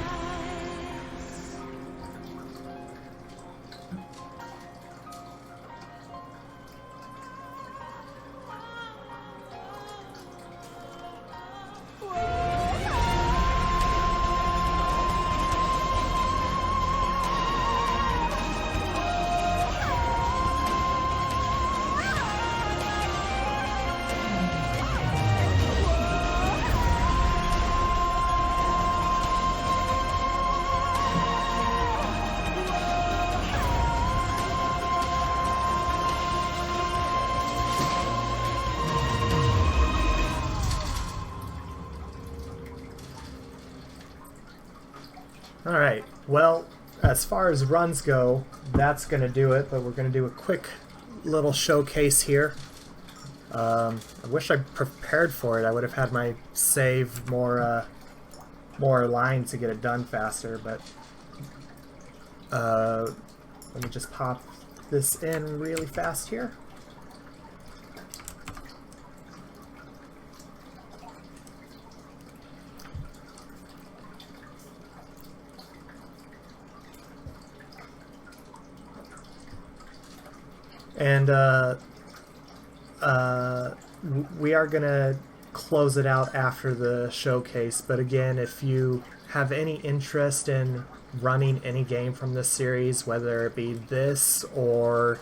Alright, well, as far as runs go, that's going to do it, but we're going to do a quick little showcase here. I wish I prepared for it. I would have had my save more lines to get it done faster, but let me just pop this in really fast here. And we are gonna close it out after the showcase, but again, if you have any interest in running any game from this series, whether it be this or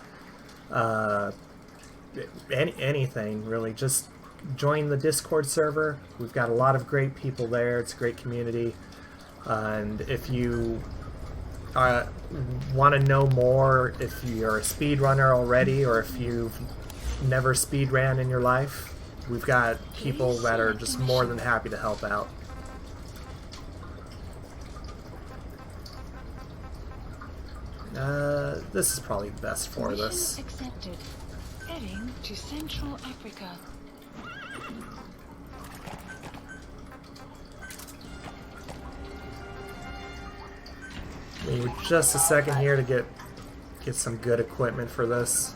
anything really, just join the Discord server. We've got a lot of great people there. It's a great community, and if you want to know more, if you're a speedrunner already or if you've never speedran in your life, we've got people that are just more than happy to help out. This is probably best for this.
Mission accepted. Heading to Central Africa.
Need just a second here to get some good equipment for this.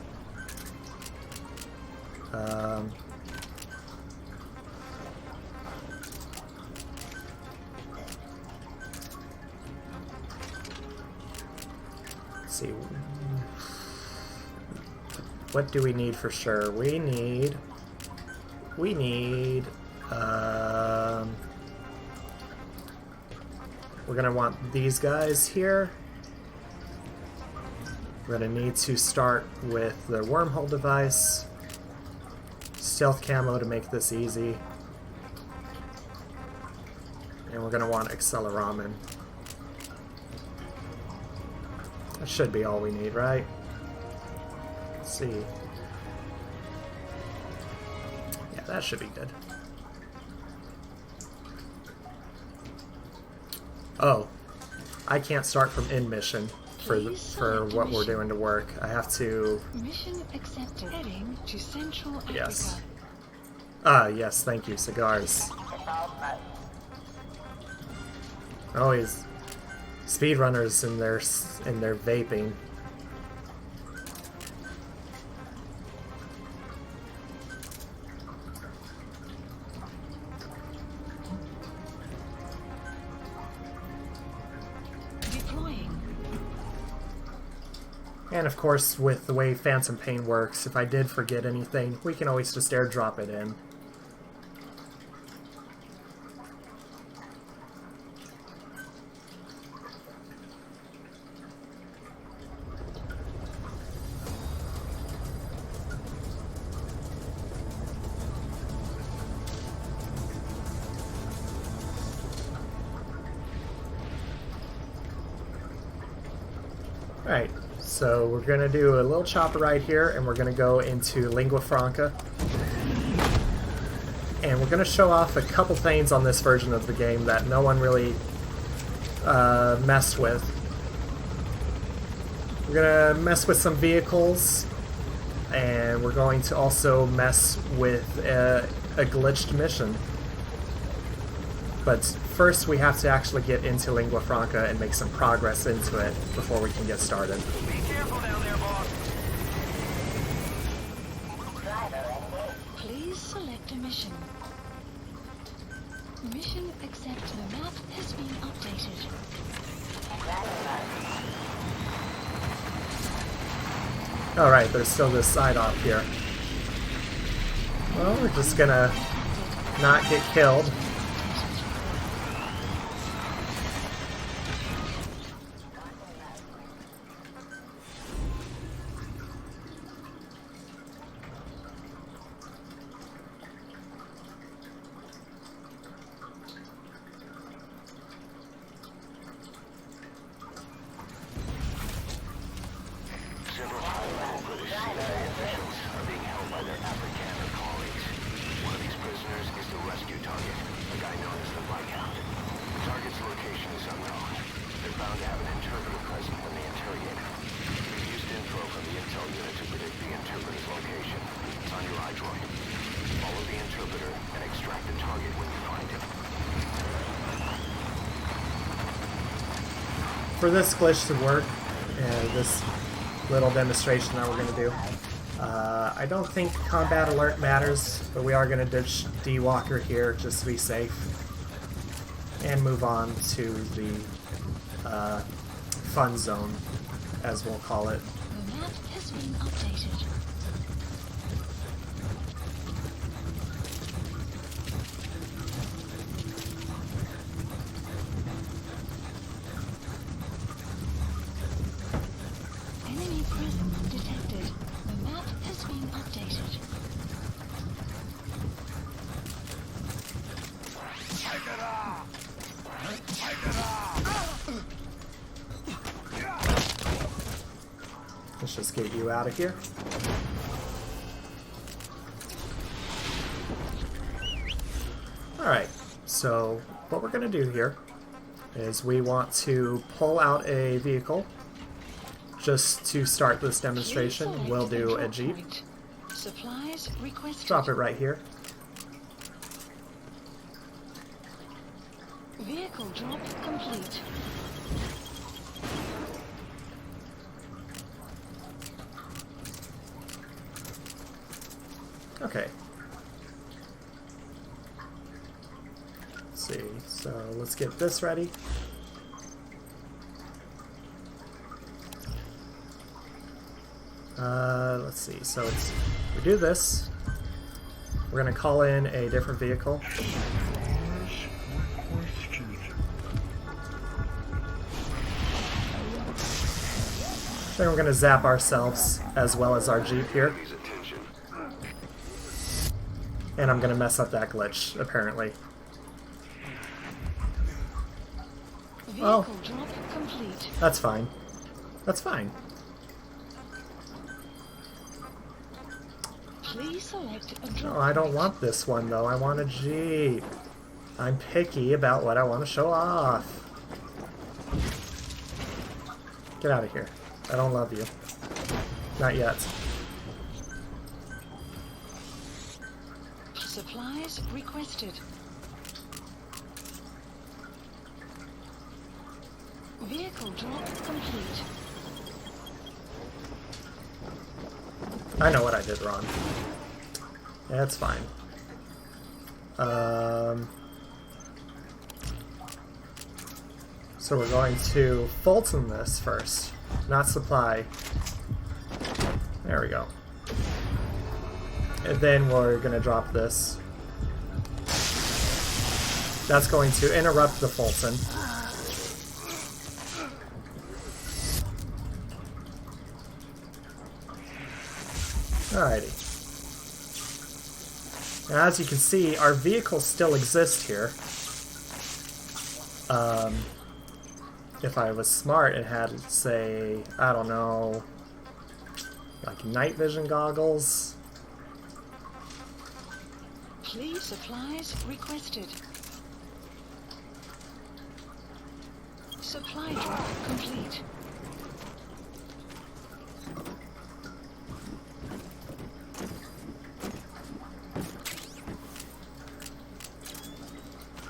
Let's see. What do we need for sure? We need we're gonna want these guys here. We're gonna need to start with the wormhole device, stealth camo to make this easy, and we're gonna want acceleromin. That should be all we need, right? Let's see. Yeah, that should be good. Oh, I can't start from in mission for what we're doing to work. I have to.
Mission accepted. Heading to Central Africa.
Yes. Yes. Thank you. Cigars. Always speedrunners in their vaping. And of course, with the way Phantom Pain works, if I did forget anything, we can always just airdrop it in. Alright. So we're going to do a little chopper right here, and we're going to go into Lingua Franca. And we're going to show off a couple things on this version of the game that no one really messed with. We're going to mess with some vehicles, and we're going to also mess with a glitched mission. But first we have to actually get into Lingua Franca and make some progress into it before we can get started.
Be careful down there, boss.
Please select a mission. Mission accepted. The map has been updated.
Alright, there's still this side off here. Well, we're just gonna not get killed.
Several high-level British CIA officials are being held by their Afrikaner colleagues. One of these prisoners is the rescue target, a guy known as the Viscount. The target's location is unknown. They're bound to have an interpreter present when they interrogate him. We've used info from the intel unit to predict the interpreter's location. It's on your iDroid. Follow the interpreter and extract the target when you find him.
For this glitch to work, this little demonstration that we're going to do, I don't think combat alert matters, but we are going to ditch D-Walker here just to be safe and move on to the fun zone, as we'll call it.
The map has been updated. Enemy presence detected. The map has been updated.
Let's just get you out of here. Alright, so what we're going to do here is we want to pull out a vehicle just to start this demonstration.
Please
We'll
select
do
the
a
drop
Jeep.
point. Supplies requested.
Drop it right here.
Vehicle drop complete.
Okay. Let's see, so let's get this ready. Let's see, so we do this. We're going to call in a different vehicle. Then we're going to zap ourselves as well as our Jeep here. And I'm going to mess up that glitch, apparently.
Vehicle drop complete.
That's fine. That's fine.
Please select a drop.
Oh, I don't want this one though. I want a Jeep. I'm picky about what I want to show off. Get out of here. I don't love you. Not yet.
Supplies requested. Vehicle drop complete.
I know what I did wrong. Yeah, it's fine. So we're going to Fulton this first, not supply. There we go. And then we're going to drop this. That's going to interrupt the Fulton. Alrighty. Now, as you can see, our vehicles still exist here. If I was smart and had, say, I don't know, like night vision goggles.
Please supplies requested. Supply drop complete.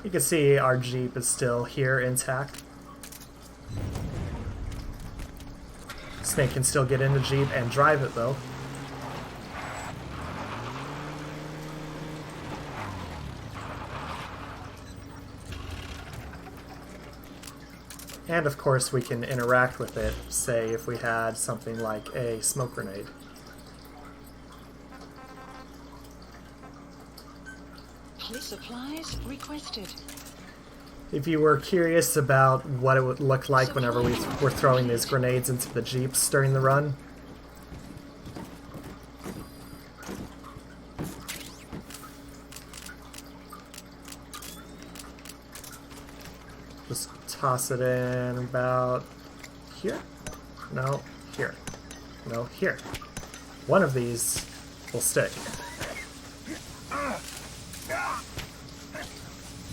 You can see our Jeep is still here intact. Snake can still get in the Jeep and drive it though. And of course we can interact with it, say if we had something like a smoke grenade.
Please supplies requested.
If you were curious about what it would look like whenever we were throwing these grenades into the Jeeps during the run, just toss it in about here? No, here. No, here. One of these will stick.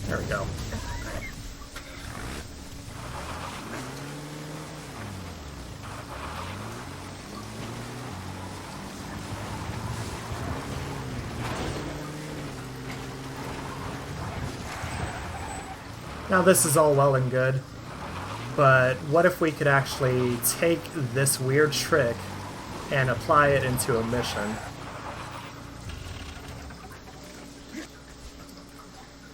There we go. Now this is all well and good, but what if we could actually take this weird trick and apply it into a mission?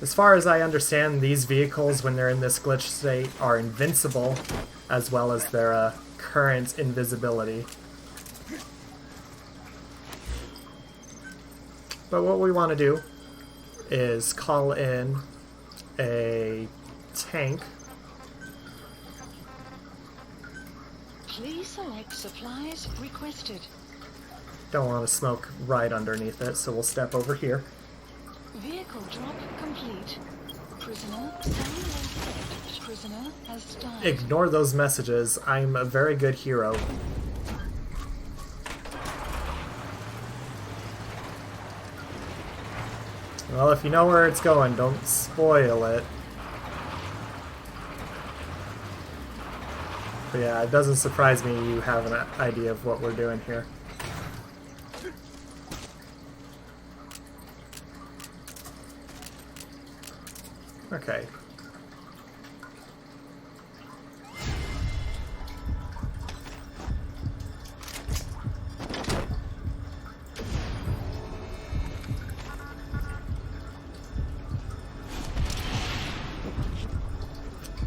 As far as I understand, these vehicles, when they're in this glitch state, are invincible, as well as their current invisibility. But what we want to do is call in a tank.
Please select supplies requested.
Don't want to smoke right underneath it, so we'll step over here.
Vehicle drop complete. Prisoner standing. Prisoner has died.
Ignore those messages. I'm a very good hero. Well, if you know where it's going, don't spoil it. But yeah, it doesn't surprise me you have an idea of what we're doing here. Okay.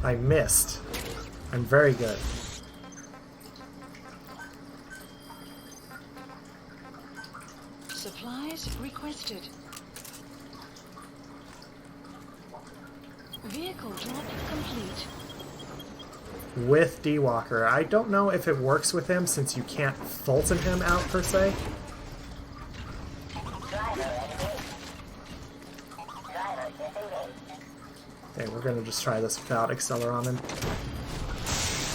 I missed. I'm very good.
Supplies requested. Vehicle drop complete.
With D-Walker. I don't know if it works with him since you can't Fulton him out per se. Okay, we're gonna just try this without Acceler on him.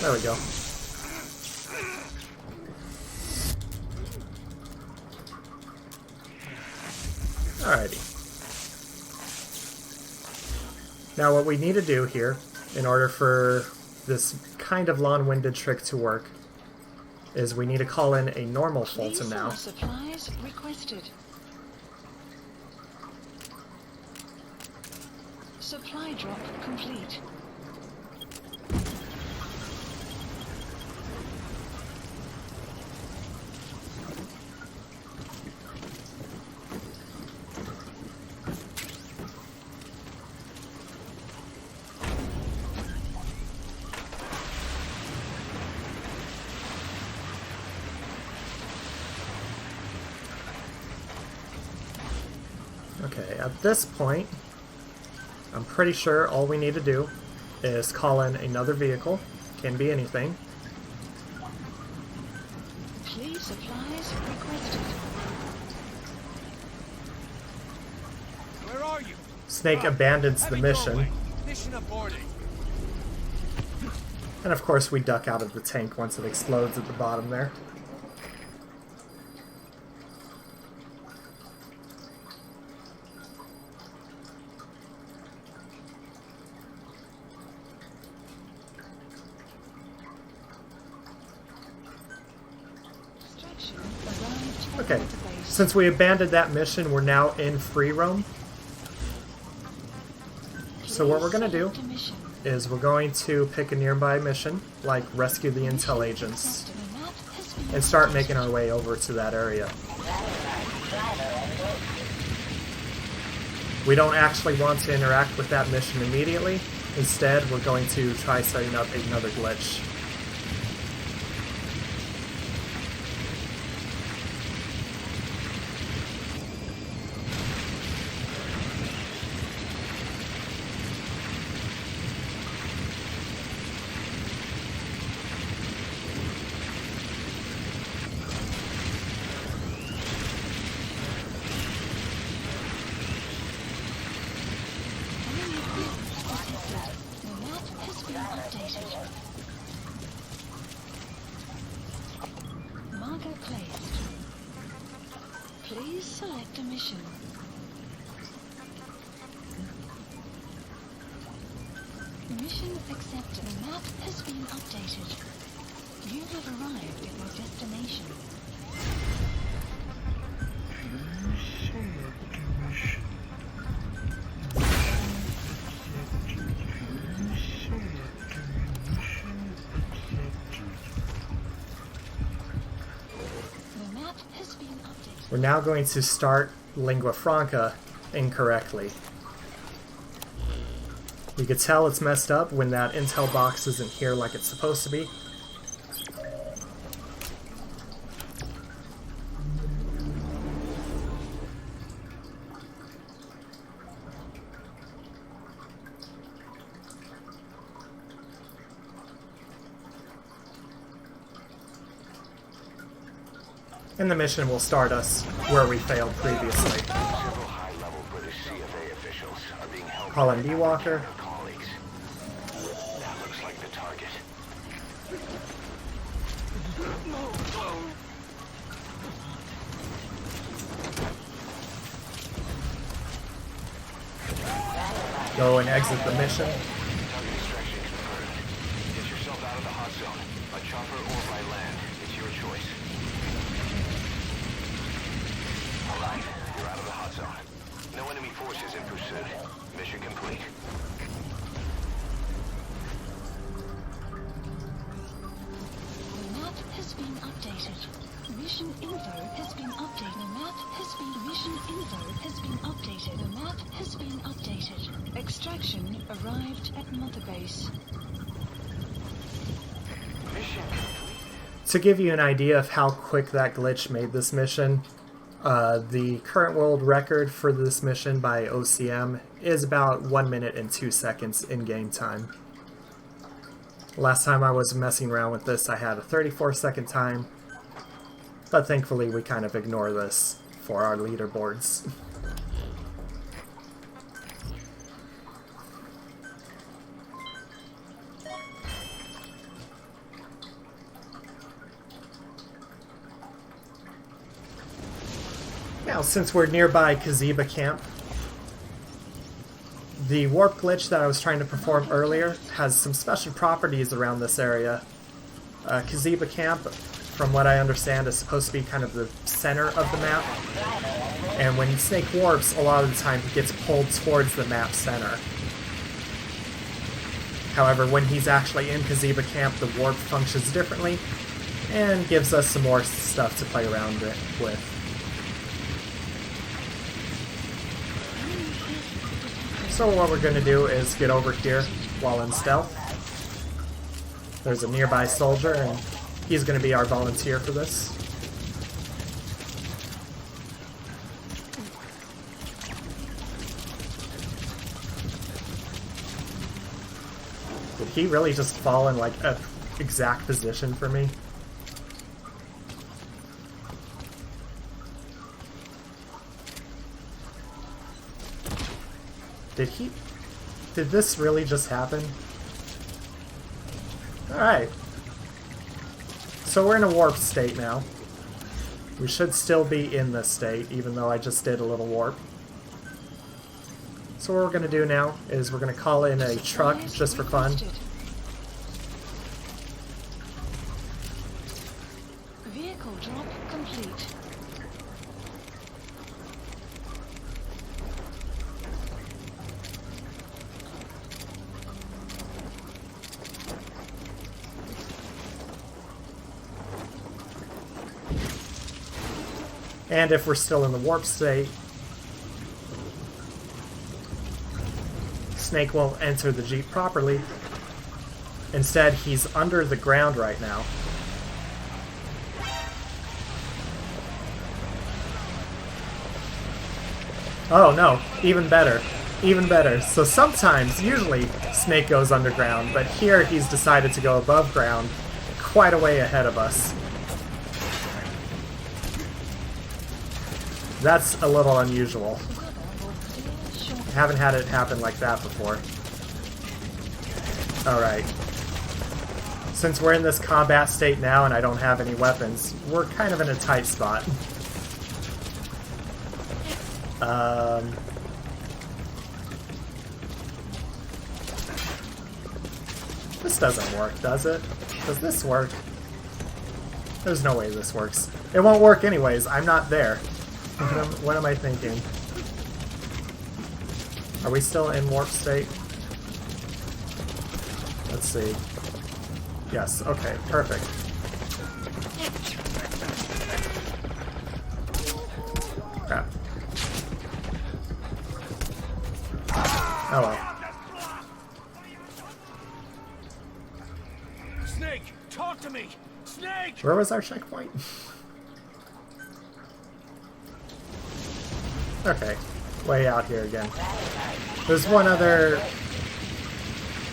There we go. Alrighty. Now what we need to do here, in order for this kind of long-winded trick to work, is we need to call in a normal Fulton now.
Supplies requested. Supply drop complete.
Okay, at this point, I'm pretty sure all we need to do is call in another vehicle. Can be anything.
Please supplies requested.
Where are you?
Snake abandons the
Heavy
mission,
doorway. Mission aborted.
and of course we duck out of the tank once it explodes at the bottom there.
Extraction arrived at
Okay,
database.
since we abandoned that mission, we're now in free roam. So what we're going to do
Select a mission.
is we're going to pick a nearby mission, like rescue the intel agents,
Accepted. A map has been
and start
updated.
making our way over to that area. We don't actually want to interact with that mission immediately. Instead, we're going to try setting up another glitch.
The map has been updated. Marker placed. Please select a mission. Mission accepted. The map has been updated. You have arrived at your destination. The map has been updated.
We're now going to start Lingua Franca incorrectly. You could tell it's messed up when that intel box isn't here like it's supposed to be. And the mission will start us where we failed previously.
Several high-level British CFA officials are being held
Call in D-Walker.
by their colleagues. That looks like the target.
Go and exit the mission.
Target extraction confirmed. Get yourself out of the hot zone. By chopper or by land. It's your choice. Alright, you're out of the hot zone. No enemy forces in pursuit. Mission complete.
The map has been updated. Mission info has been updated. The map has been mission info has been updated. The map has been updated. Extraction arrived at Mother Base.
Mission complete.
To give you an idea of how quick that glitch made this mission, the current world record for this mission by OCM is about 1 minute and 2 seconds in game time. Last time I was messing around with this, I had a 34-second time, but thankfully we kind of ignore this for our leaderboards. Now, since we're nearby Kaziba Camp, the warp glitch that I was trying to perform earlier has some special properties around this area. Kaziba Camp, from what I understand, is supposed to be kind of the center of the map, and when Snake warps, a lot of the time he gets pulled towards the map center. However, when he's actually in Kaziba Camp, the warp functions differently, and gives us some more stuff to play around with. So what we're going to do is get over here while in stealth. There's a nearby soldier, and he's going to be our volunteer for this. Did he really just fall in like an exact position for me? Did this really just happen? Alright. So we're in a warp state now. We should still be in this state, even though I just did a little warp. So what we're going to do now is we're going to call in a truck just for fun.
Vehicle drop complete.
And if we're still in the warp state, Snake won't enter the Jeep properly. Instead, he's under the ground right now. Oh no, even better. Even better. So sometimes, usually, Snake goes underground, but here he's decided to go above ground, quite a way ahead of us. That's a little unusual. I haven't had it happen like that before. Alright. Since we're in this combat state now and I don't have any weapons, we're kind of in a tight spot. This doesn't work, does it? Does this work? There's no way this works. It won't work anyways, I'm not there. What am I thinking? Are we still in warp state? Let's see. Yes, okay, perfect. Crap. Oh well.
Snake, talk to me! Snake!
Where was our checkpoint? Okay, way out here again. There's one other...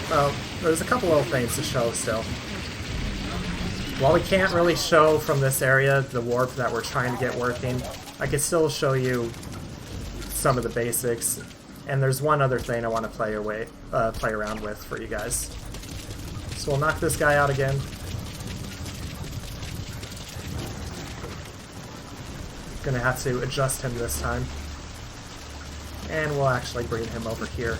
Well, there's a couple little things to show still. While we can't really show from this area the warp that we're trying to get working, I can still show you some of the basics. And there's one other thing I want to play around with for you guys. So we'll knock this guy out again. Gonna have to adjust him this time. And we'll actually bring him over here.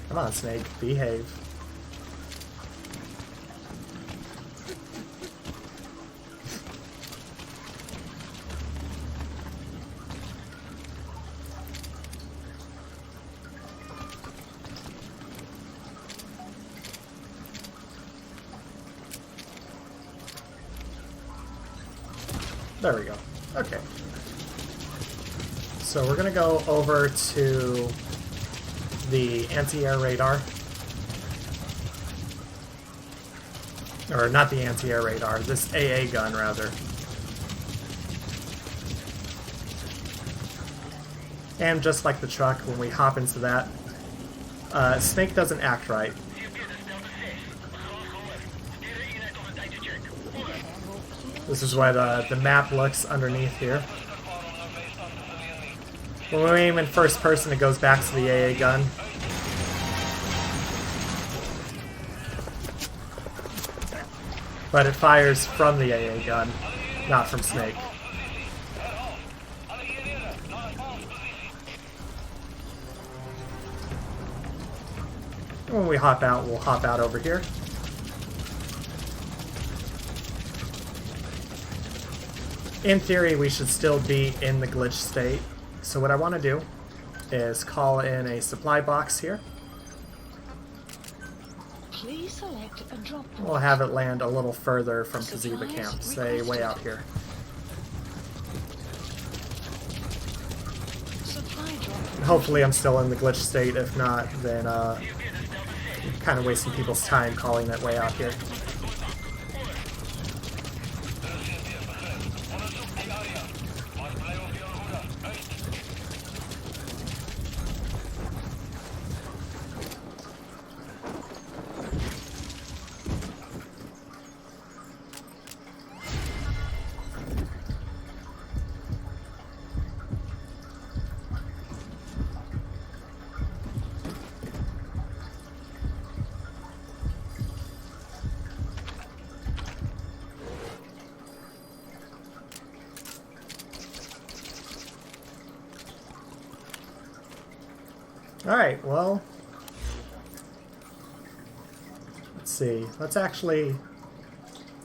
Come on, Snake, behave. There we go. Okay. So we're gonna go over to the anti-air radar. Or not the anti-air radar, this AA gun rather. And just like the truck, when we hop into that, Snake doesn't act right. This is what the map looks underneath here. When we aim in first person, it goes back to the AA gun. But it fires from the AA gun, not from Snake. When we hop out, we'll hop out over here. In theory, we should still be in the glitch state. So what I want to do is call in a supply box here.
Please select a drop point.
We'll have it land a little further from Kaziba Camp, say way out here.
Supply drop.
Hopefully I'm still in the glitch state. If not, then kind of wasting people's time calling it way out here. Alright, well, let's see. Let's actually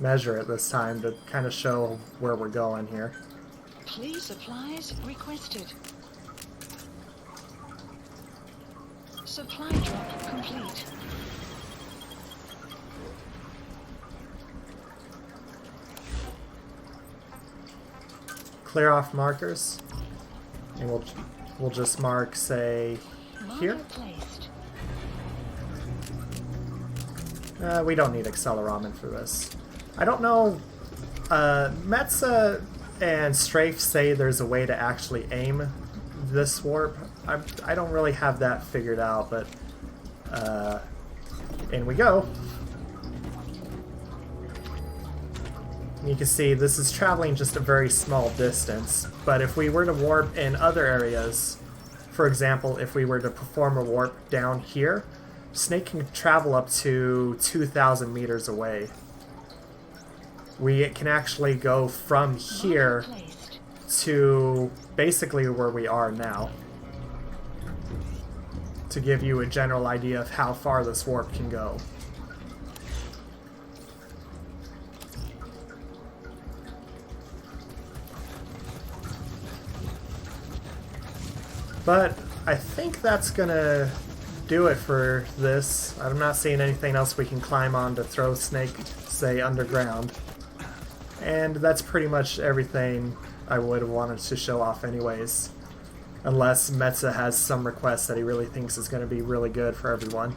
measure it this time to kind of show where we're going here.
Please supplies requested. Supply drop complete.
Clear off markers, and we'll just mark, say, here.
Marker placed.
We don't need accelerometer for this. I don't know. Metza and Strafe say there's a way to actually aim this warp. I don't really have that figured out, but in we go. You can see this is traveling just a very small distance, but if we were to warp in other areas, for example, if we were to perform a warp down here, Snake can travel up to 2,000 meters away. We can actually go from here to basically where we are now, to give you a general idea of how far this warp can go. But I think that's gonna do it for this. I'm not seeing anything else we can climb on to throw Snake, say, underground. And that's pretty much everything I would have wanted to show off anyways. Unless Metza has some request that he really thinks is going to be really good for everyone.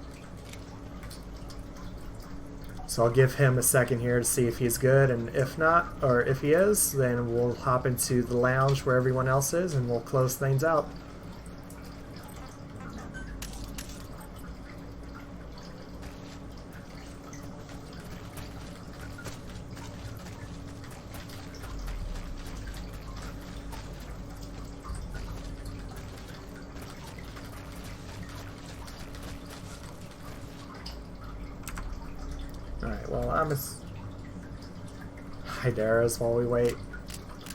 So I'll give him a second here to see if he's good, and if not, or if he is, then we'll hop into the lounge where everyone else is and we'll close things out. Alright, well, I'm just hide arrows while we wait.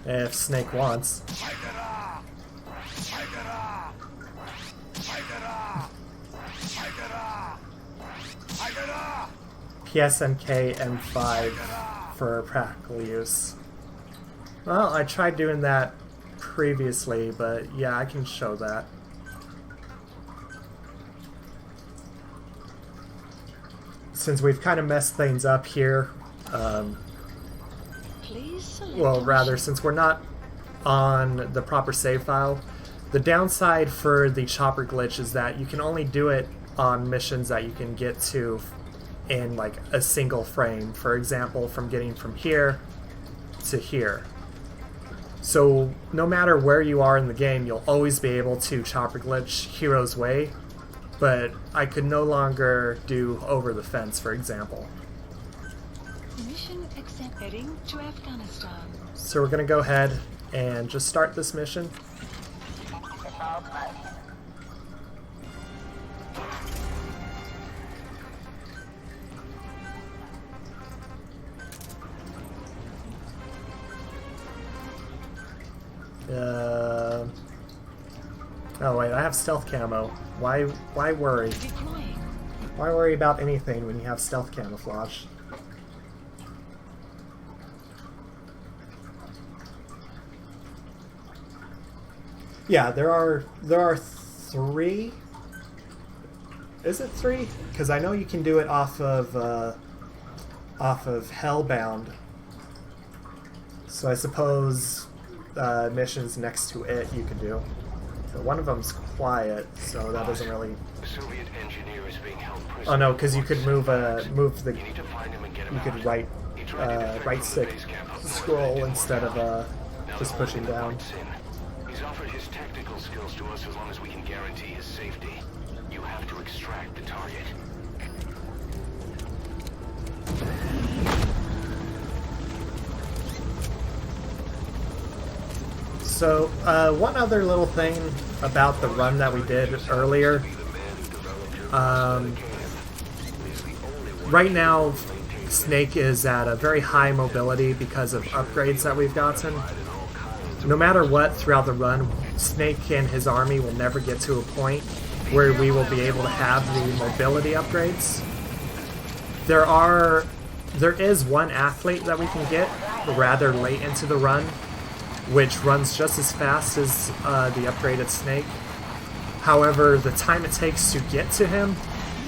If Snake wants. PSMK M5 for practical use. Well, I tried doing that previously, but yeah, I can show that. Since we've kind of messed things up here, well, rather, since we're not on the proper save file, the downside for the chopper glitch is that you can only do it on missions that you can get to in like a single frame. For example, from getting from here to here. So no matter where you are in the game, you'll always be able to chopper glitch Hero's Way. But I could no longer do Over the Fence, for example.
Mission accept. Heading to Afghanistan.
So we're gonna go ahead and just start this mission. Oh wait, I have stealth camo. Why worry?
Deploying.
Why worry about anything when you have stealth camouflage? Yeah, there are 3. Is it 3? Because I know you can do it off of Hellbound. So I suppose missions next to it you can do. So one of them's quiet, so that doesn't really.
The Soviet engineer is being held prisoner.
Oh no, because you could move the.
You need to find him and get him
You
out.
could right
He tried to defect from the
stick
base camp up north
scroll
and
instead of
Now
just
the
pushing
whole
down.
thing points in. He's offered his technical skills to us as long as we can guarantee his safety. You have to extract the target.
So one other little thing about the run that we did earlier. Right now, Snake is at a very high mobility because of upgrades that we've gotten. No matter what throughout the run, Snake and his army will never get to a point where we will be able to have the mobility upgrades. There is one athlete that we can get rather late into the run, which runs just as fast as the upgraded Snake. However, the time it takes to get to him,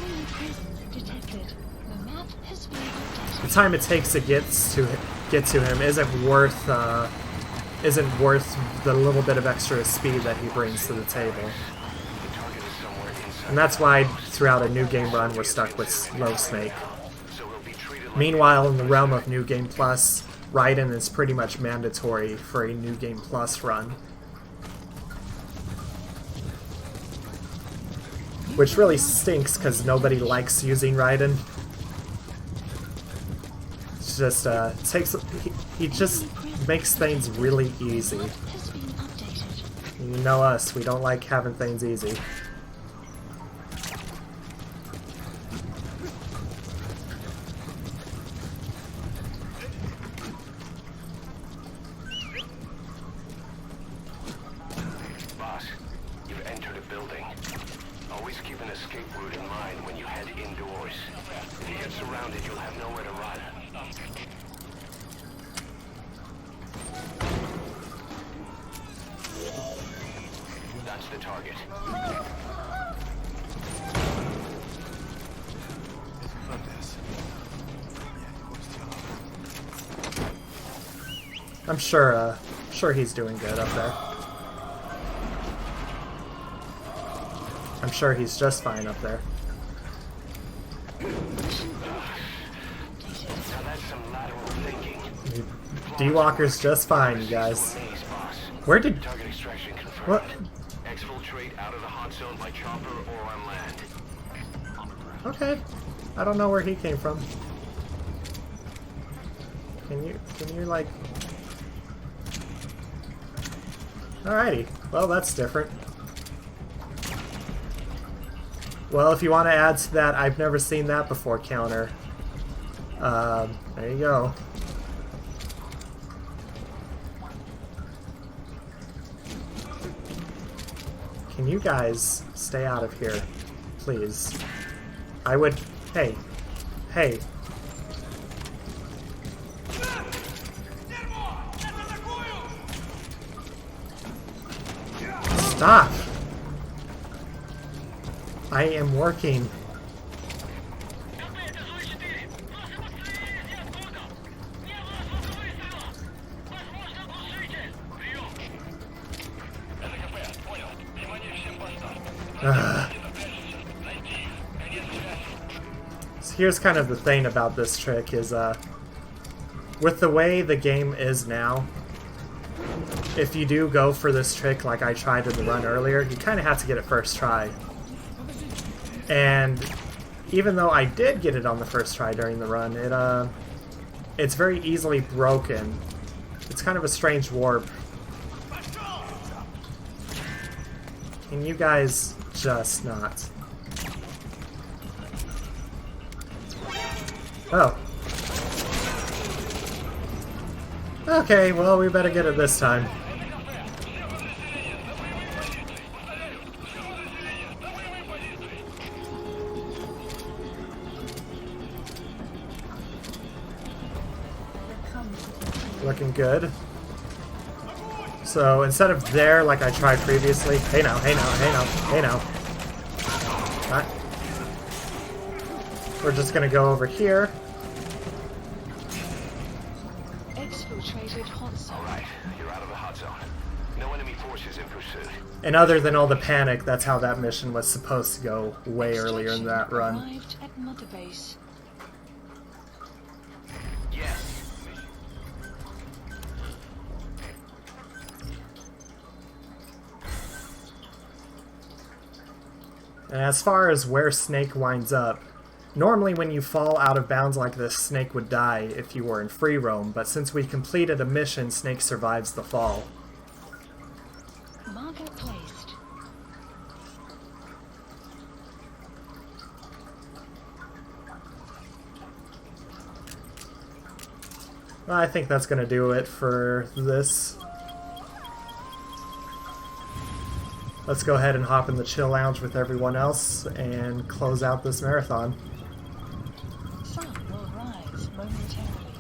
Enemy presence detected. The map has been updated.
the time it takes to get to him isn't worth the little bit of extra speed that he brings to the table.
The target is somewhere inside.
And that's why throughout a new game run we're stuck with slow Snake.
So he'll be treated like
Meanwhile, in the realm of New Game Plus, Raiden is pretty much mandatory for a New Game Plus run. Which really stinks because nobody likes using Raiden. It's just he just makes things really easy.
Map has been updated.
You know us, we don't like having things easy.
Boss, you've entered a building. Always keep an escape route in mind when you head indoors. If you get surrounded, you'll have nowhere to run. That's the target.
I'm sure he's doing good up there. I'm sure he's just fine up there.
Now that's some lateral thinking.
D-Walker's just fine, you guys.
Maze, boss.
Where did...
Target extraction confirmed.
What?
Exfiltrate out of the hot zone by chopper or on land.
Okay. I don't know where he came from. Can you like... Alrighty. Well, that's different. Well, if you want to add to that, I've never seen that before counter. There you go. Can you guys stay out of here, please? I would... Hey. Hey. Stop! I am working. Ugh. So here's kind of the thing about this trick is, with the way the game is now, if you do go for this trick like I tried in the run earlier, you kind of have to get it first try. And even though I did get it on the first try during the run, it's very easily broken. It's kind of a strange warp. Can you guys just not? Oh. Okay, well, we better get it this time. Looking good. So instead of there, like I tried previously, hey now, hey now, hey now, hey now. Right. We're just gonna go over here.
Exfiltrated hot zone.
Alright, you're out of the hot zone. No enemy forces in pursuit.
And other than all the panic, that's how that mission was supposed to go way earlier in that run.
Arrived at Mother Base.
Yes.
And as far as where Snake winds up, normally when you fall out of bounds like this, Snake would die if you were in free roam, but since we completed a mission, Snake survives the fall.
Marker placed.
Well, I think that's going to do it for this. Let's go ahead and hop in the chill lounge with everyone else and close out this marathon.
Sun will rise momentarily.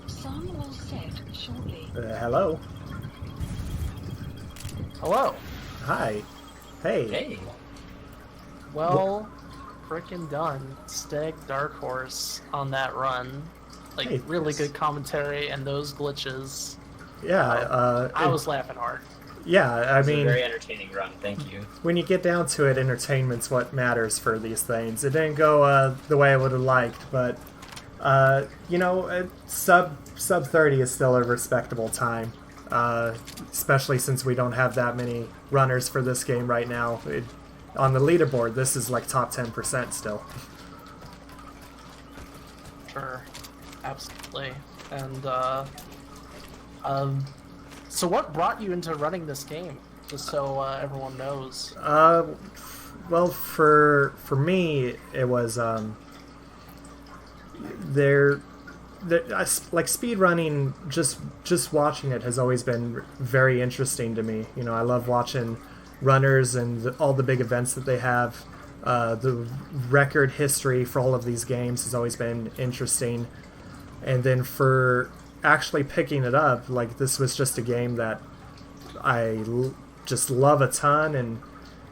Sun will set shortly.
Hello.
Hello.
Hi. Hey.
Hey. Well, frickin' done. StegDarkhorse on that run. Like,
Hey,
really
thanks.
good commentary and those glitches.
Yeah,
I was laughing hard.
yeah, I
It's a
mean,
very entertaining run. Thank you.
when you get down to it, entertainment's what matters for these things. It didn't go the way I would have liked, but you know, sub 30 is still a respectable time. Especially since we don't have that many runners for this game right now. On the leaderboard, this is like top 10% still.
Sure. Absolutely. And, so what brought you into running this game? Just so everyone knows.
Well, for me, it was like speedrunning. Just watching it has always been very interesting to me. You know, I love watching runners and all the big events that they have. The record history for all of these games has always been interesting. And then for actually picking it up, like, this was just a game that I just love a ton, and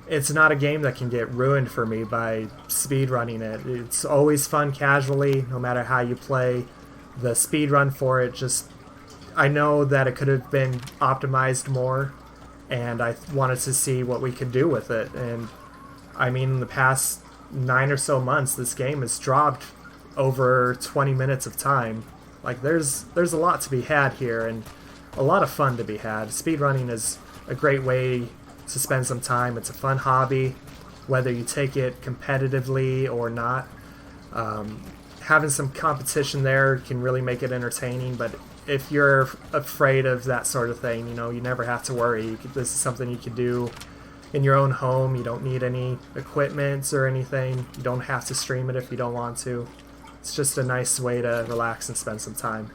it's not a game that can get ruined for me by speedrunning it. It's always fun casually, no matter how you play. The speedrun for it, just, I know that it could have been optimized more, and I wanted to see what we could do with it. And I mean, in the past 9 or so months, this game has dropped over 20 minutes of time. Like, there's a lot to be had here, and a lot of fun to be had. Speedrunning is a great way to spend some time. It's a fun hobby, whether you take it competitively or not. Having some competition there can really make it entertaining, but if you're afraid of that sort of thing, you know, you never have to worry. This is something you can do in your own home. You don't need any equipment or anything. You don't have to stream it if you don't want to. It's just a nice way to relax and spend some time.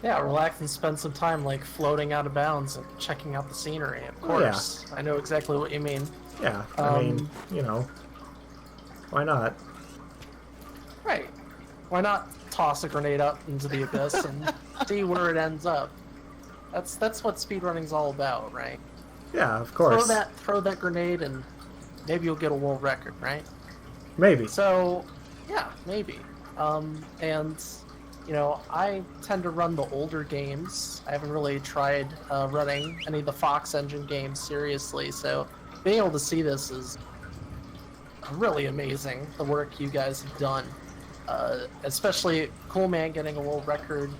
Yeah, relax and spend some time, like, floating out of bounds and checking out the scenery, of course.
Yeah.
I know exactly what you mean.
Yeah, I mean, you know, why not?
Right. Why not toss a grenade up into the abyss and see where it ends up? That's what speedrunning's all about, right?
Yeah, of course.
Throw that grenade and maybe you'll get a world record, right?
Maybe.
So, yeah, maybe. And, you know, I tend to run the older games. I haven't really tried running any of the Fox Engine games seriously, so being able to see this is really amazing, the work you guys have done. Especially Cool Man getting a world record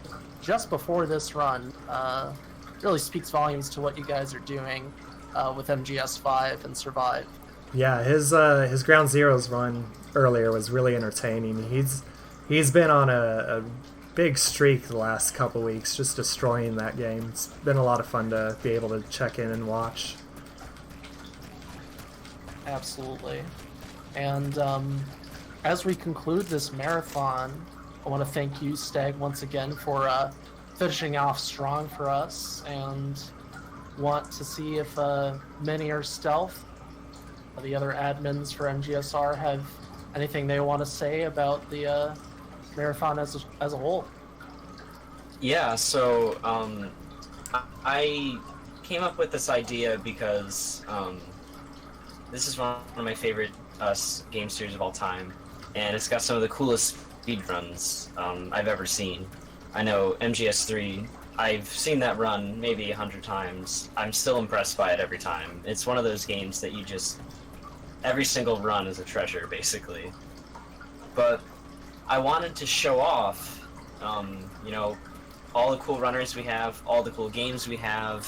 just before this run. really speaks volumes to what you guys are doing with MGS5 and Survive.
Yeah, his Ground Zeroes run earlier was really entertaining. He's been on a big streak the last couple weeks, just destroying that game. It's been a lot of fun to be able to check in and watch.
Absolutely. And as we conclude this marathon, I want to thank you, Steg, once again for finishing off strong for us, and want to see if Mini or Stealth, the other admins for MGSR, have anything they want to say about the marathon as a whole.
Yeah, so I came up with this idea because this is one of my favorite game series of all time, and it's got some of the coolest speedruns I've ever seen. I know MGS3, I've seen that run maybe 100 times. I'm still impressed by it every time. It's one of those games that you just... every single run is a treasure, basically. But I wanted to show off, you know, all the cool runners we have, all the cool games we have,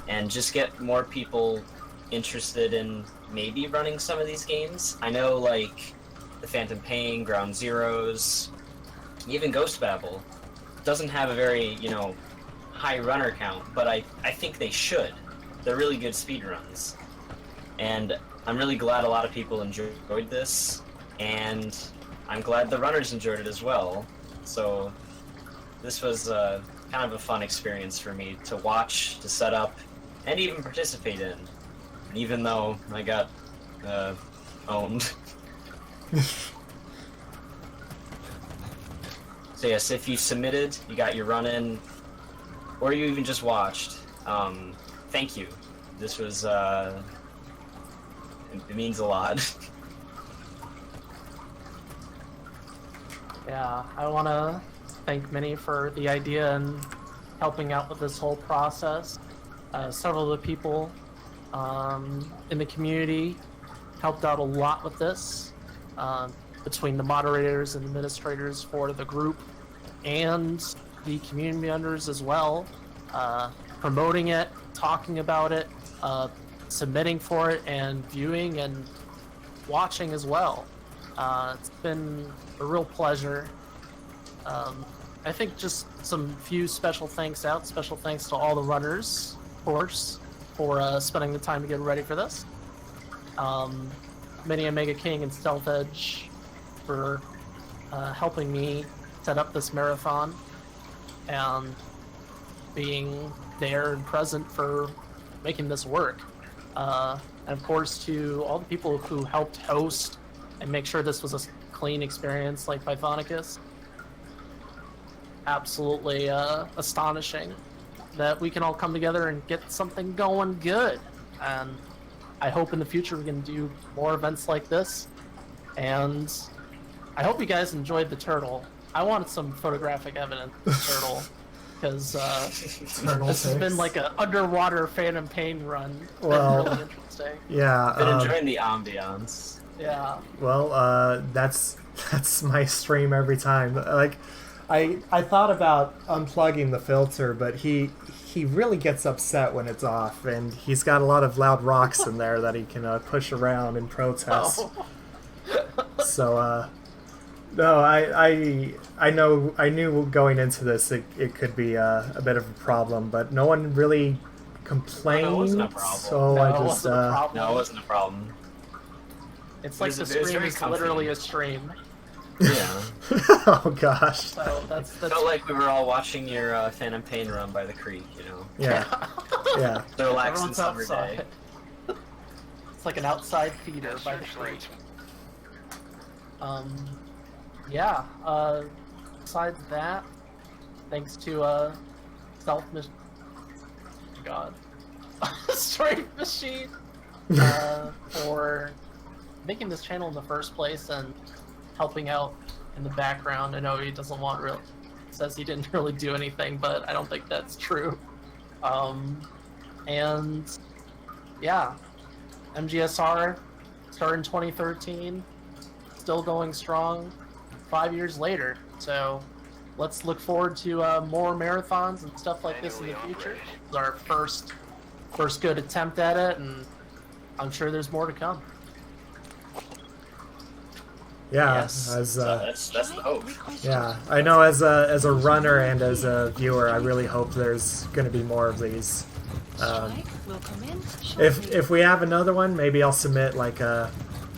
and just get more people interested in maybe running some of these games. I know, like, the Phantom Pain, Ground Zeroes, even Ghost Babel doesn't have a very, you know, high runner count, but I think they should. They're really good speedruns. And I'm really glad a lot of people enjoyed this, and I'm glad the runners enjoyed it as well. So this was kind of a fun experience for me to watch, to set up, and even participate in, even though I got owned. So yes, if you submitted, you got your run in, or you even just watched, thank you. This was, it means a lot.
Yeah, I want to thank Minnie for the idea and helping out with this whole process. Several of the people in the community helped out a lot with this, between the moderators and administrators for the group and the community members as well, promoting it, talking about it, submitting for it, and viewing and watching as well. It's been a real pleasure. I think just some few special thanks out. Special thanks to all the runners, of course, for spending the time to get ready for this. Mini Omega King and Stealth Edge for helping me set up this marathon and being there and present for making this work. And of course to all the people who helped host and make sure this was a clean experience, like Pythonicus. Absolutely astonishing that we can all come together and get something going good. And I hope in the future we can do more events like this. And I hope you guys enjoyed the turtle. I wanted some photographic evidence of the turtle, because this has been like an underwater Phantom Pain run. It's
Well,
been really interesting.
Yeah.
Been enjoying the ambiance.
Yeah.
Well, that's my stream every time. Like, I thought about unplugging the filter, but he really gets upset when it's off, and he's got a lot of loud rocks in there that he can push around in protest.
Oh.
So, no, I knew going into this it could be a bit of a problem, but no one really complained.
No, it wasn't a problem.
So
No,
I
it
just
wasn't a problem.
No, it wasn't a problem.
It's
It
like
was-
the
it was
stream
very
is
comfy.
literally a stream.
Yeah.
oh gosh.
So that's
Felt like we were all watching your Phantom Pain run by the creek, you know?
Yeah. Yeah.
The relaxing
everyone's
summer
outside.
day.
It's like an outside feeder by the creek. Yeah. Besides that, thanks to God, Strength Machine, for making this channel in the first place and helping out in the background. I know he doesn't want real, says he didn't really do anything, but I don't think that's true. And yeah, MGSR started in 2013, still going strong 5 years later. So let's look forward to more marathons and stuff like this in the future. It's our first good attempt at it, and I'm sure there's more to come.
Yeah,
Yes.
as
So that's the hope.
yeah, I know as a runner and as a viewer, I really hope there's going to be more of these.
Strike will commence shortly.
If we have another one, maybe I'll submit like a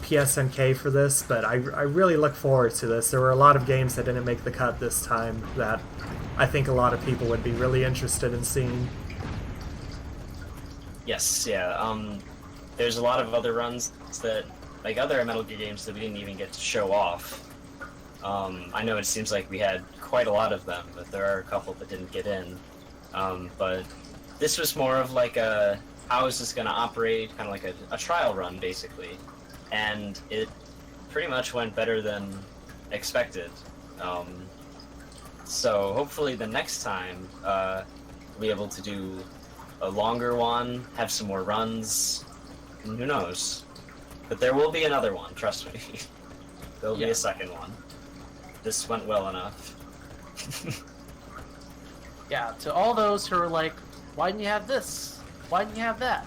PSNK for this. But I really look forward to this. There were a lot of games that didn't make the cut this time that I think a lot of people would be really interested in seeing.
Yes, yeah. There's a lot of other runs that, like other Metal Gear games that we didn't even get to show off. I know it seems like we had quite a lot of them, but there are a couple that didn't get in. But this was more of like a, how is this going to operate, kind of like a trial run, basically. And it pretty much went better than expected. So hopefully the next time we'll be able to do a longer one, have some more runs, and who knows. But there will be another one, trust me. There'll be a second one. This went well enough.
Yeah, to all those who are like, why didn't you have this? Why didn't you have that?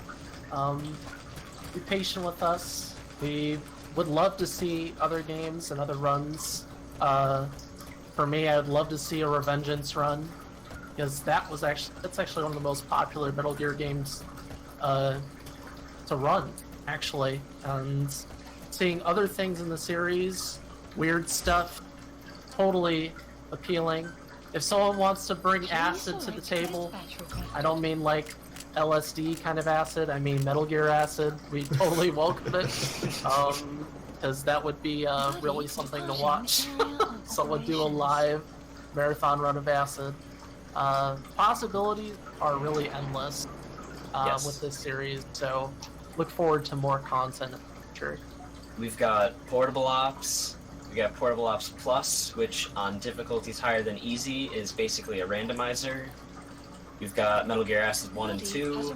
Be patient with us. We would love to see other games and other runs. For me, I would love to see a Revengeance run, because that's actually one of the most popular Metal Gear games to run, actually. And seeing other things in the series, weird stuff, totally appealing. If someone wants to bring acid to the table, I don't mean like LSD kind of acid, I mean Metal Gear acid, we totally welcome it. Because that would be really something to watch. Someone do a live marathon run of acid. Possibilities are really endless with this series, so look forward to more content in the future.
We've got Portable Ops. We got Portable Ops Plus, which on difficulties higher than easy is basically a randomizer. We've got Metal Gear Acid 1 and 2.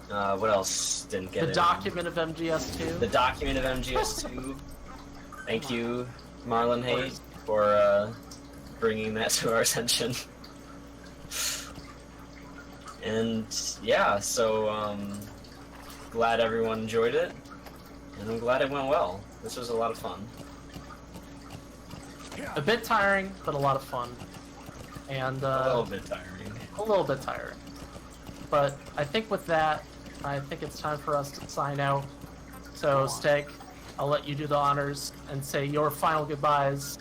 What else didn't get
The
in?
document of MGS2.
The document of MGS2. Thank you, Marlon Hayes, for bringing that to our attention. And yeah, so glad everyone enjoyed it, and I'm glad it went well. This was a lot of fun.
A bit tiring, but a lot of fun. And
A little bit tiring.
a little bit tiring. But I think with that, I think it's time for us to sign out. So, Steg, I'll let you do the honors and say your final goodbyes.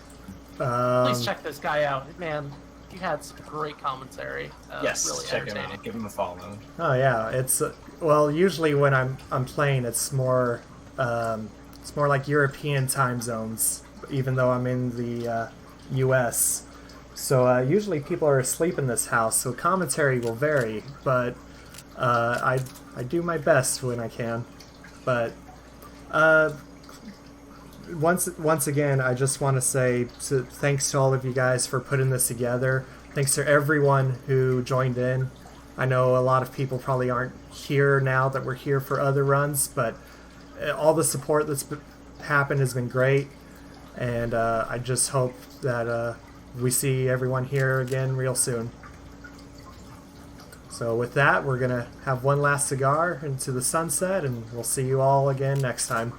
Please check this guy out. Man, you had some great commentary.
Yes,
really
check him
entertaining.
out. Give him a follow.
Oh yeah, it's well usually when I'm playing, it's more like European time zones, even though I'm in the U.S. So usually people are asleep in this house, so commentary will vary, but I do my best when I can. But once again, I just want to say thanks to all of you guys for putting this together. Thanks to everyone who joined in. I know a lot of people probably aren't here now that we're here for other runs, but all the support that's happened has been great, and I just hope that we see everyone here again real soon. So with that, we're going to have one last cigar into the sunset, and we'll see you all again next time.